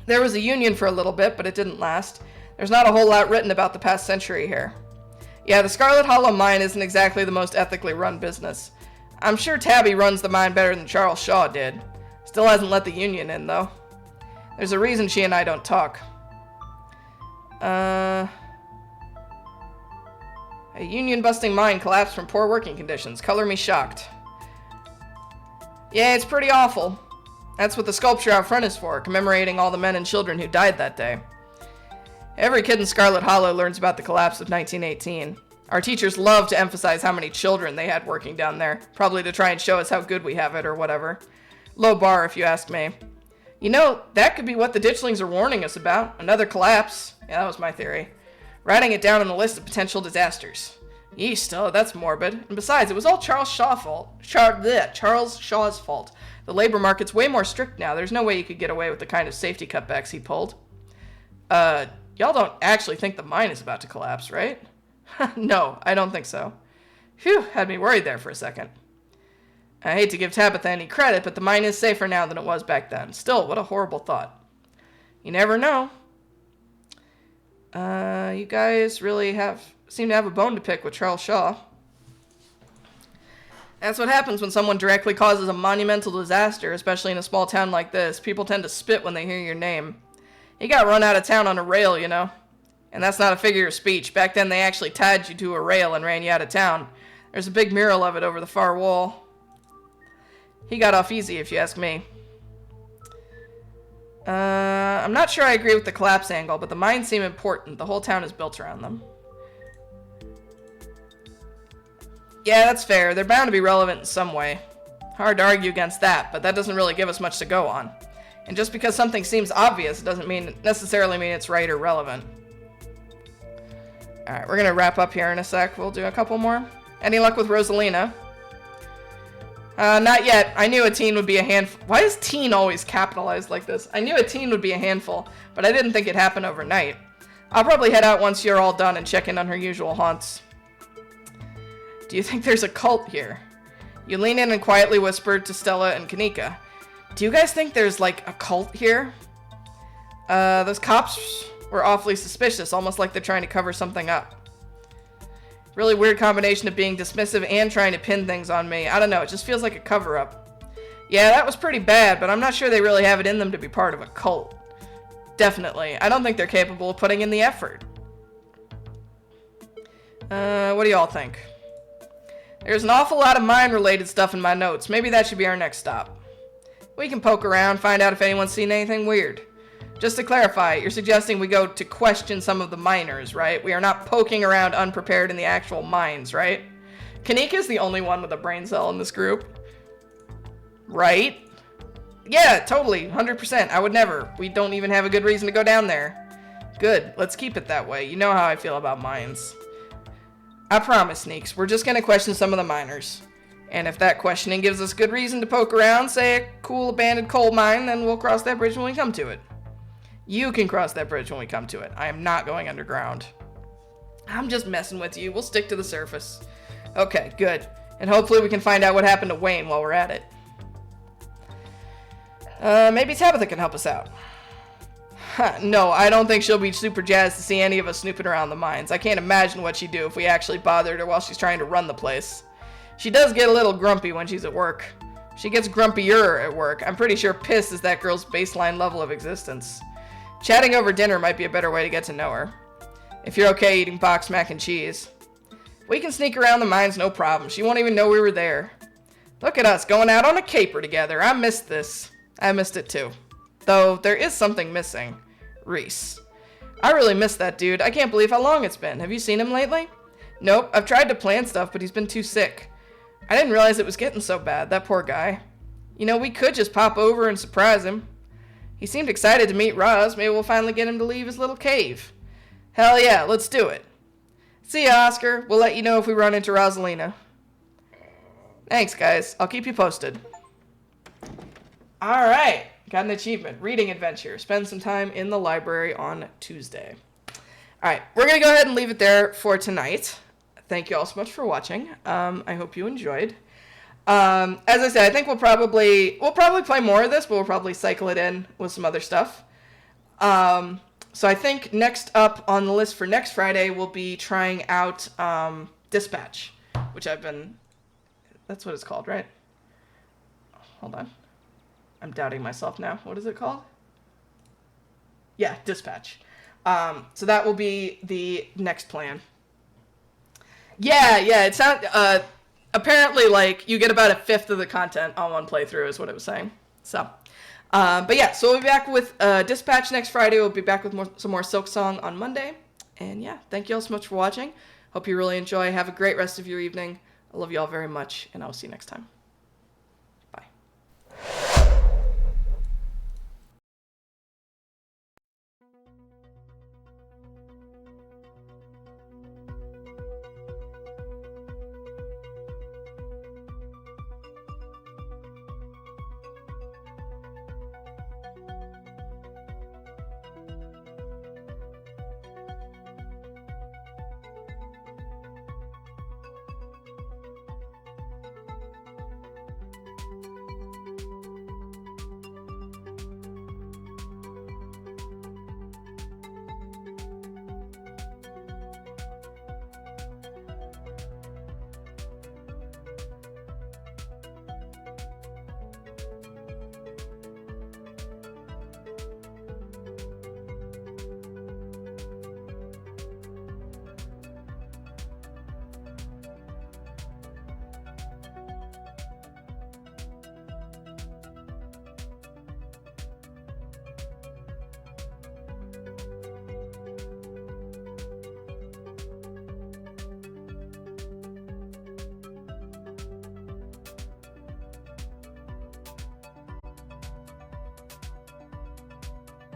Speaker 1: There was a union for a little bit, but it didn't last. There's not a whole lot written about the past century here. Yeah, the Scarlet Hollow mine isn't exactly the most ethically run business. I'm sure Tabby runs the mine better than Charles Shaw did. Still hasn't let the union in, though. There's a reason she and I don't talk. A union-busting mine collapsed from poor working conditions. Color me shocked. Yeah, it's pretty awful. That's what the sculpture out front is for, commemorating all the men and children who died that day. Every kid in Scarlet Hollow learns about the collapse of 1918. Our teachers love to emphasize how many children they had working down there, probably to try and show us how good we have it or whatever. Low bar, if you ask me. You know, that could be what the ditchlings are warning us about. Another collapse. Yeah, that was my theory. Writing it down on the list of potential disasters. Yeesh, still, that's morbid. And besides, it was all Charles Shaw's fault. Charles Shaw's fault. The labor market's way more strict now. There's no way you could get away with the kind of safety cutbacks he pulled. Y'all don't actually think the mine is about to collapse, right? No, I don't think so. Phew, had me worried there for a second. I hate to give Tabitha any credit, but the mine is safer now than it was back then. Still, what a horrible thought. You never know. You guys really seem to have a bone to pick with Charles Shaw. That's what happens when someone directly causes a monumental disaster, especially in a small town like this. People tend to spit when they hear your name. He got run out of town on a rail, you know. And that's not a figure of speech. Back then, they actually tied you to a rail and ran you out of town. There's a big mural of it over the far wall. He got off easy, if you ask me. I'm not sure I agree with the collapse angle, but the mines seem important. The whole town is built around them. Yeah, that's fair. They're bound to be relevant in some way. Hard to argue against that, but that doesn't really give us much to go on. And just because something seems obvious doesn't necessarily mean it's right or relevant. Alright, we're gonna wrap up here in a sec. We'll do a couple more. Any luck with Rosalina? Not yet. I knew a teen would be a handful. Why is teen always capitalized like this? I knew a teen would be a handful, but I didn't think it'd happen overnight. I'll probably head out once you're all done and check in on her usual haunts. Do you think there's a cult here? You lean in and quietly whisper to Stella and Kanika. Do you guys think there's, like, a cult here? Those cops were awfully suspicious, almost like they're trying to cover something up. Really weird combination of being dismissive and trying to pin things on me. I don't know, it just feels like a cover-up. Yeah, that was pretty bad, but I'm not sure they really have it in them to be part of a cult. Definitely. I don't think they're capable of putting in the effort. What do y'all think? There's an awful lot of mine-related stuff in my notes. Maybe that should be our next stop. We can poke around, find out if anyone's seen anything weird. Just to clarify, you're suggesting we go to question some of the miners, right? We are not poking around unprepared in the actual mines, right? Kanika's the only one with a brain cell in this group. Right? Yeah, totally, 100%. I would never. We don't even have a good reason to go down there. Good, let's keep it that way. You know how I feel about mines. I promise, Sneaks, we're just gonna question some of the miners. And if that questioning gives us good reason to poke around, say a cool abandoned coal mine, then we'll cross that bridge when we come to it. You can cross that bridge when we come to it. I am not going underground. I'm just messing with you. We'll stick to the surface. Okay, good. And hopefully we can find out what happened to Wayne while we're at it. Maybe Tabitha can help us out. Huh, no, I don't think she'll be super jazzed to see any of us snooping around the mines. I can't imagine what she'd do if we actually bothered her while she's trying to run the place. She does get a little grumpy when she's at work. She gets grumpier at work. I'm pretty sure pissed is that girl's baseline level of existence. Chatting over dinner might be a better way to get to know her. If you're okay eating boxed mac and cheese. We can sneak around the mines, no problem. She won't even know we were there. Look at us, going out on a caper together. I missed this. I missed it too. Though, there is something missing. Reese. I really miss that dude. I can't believe how long it's been. Have you seen him lately? Nope, I've tried to plan stuff, but he's been too sick. I didn't realize it was getting so bad, that poor guy. You know, we could just pop over and surprise him. He seemed excited to meet Roz. Maybe we'll finally get him to leave his little cave. Hell yeah, let's do it. See ya, Oscar. We'll let you know if we run into Rosalina. Thanks, guys. I'll keep you posted. Alright, got an achievement. Reading adventure. Spend some time in the library on Tuesday. Alright, we're going to go ahead and leave it there for tonight. Thank you all so much for watching. I hope you enjoyed. As I said, I think we'll probably play more of this, but we'll probably cycle it in with some other stuff. So I think next up on the list for next Friday, we'll be trying out Dispatch, which that's what it's called, right? Hold on. I'm doubting myself now. What is it called? Yeah, Dispatch. So that will be the next plan. Yeah, it sounds, apparently, like, you get about a fifth of the content on one playthrough is what it was saying. So, but yeah, so we'll be back with Dispatch next Friday. We'll be back with some more Silk Song on Monday. And yeah, thank you all so much for watching. Hope you really enjoy. Have a great rest of your evening. I love you all very much, and I'll see you next time.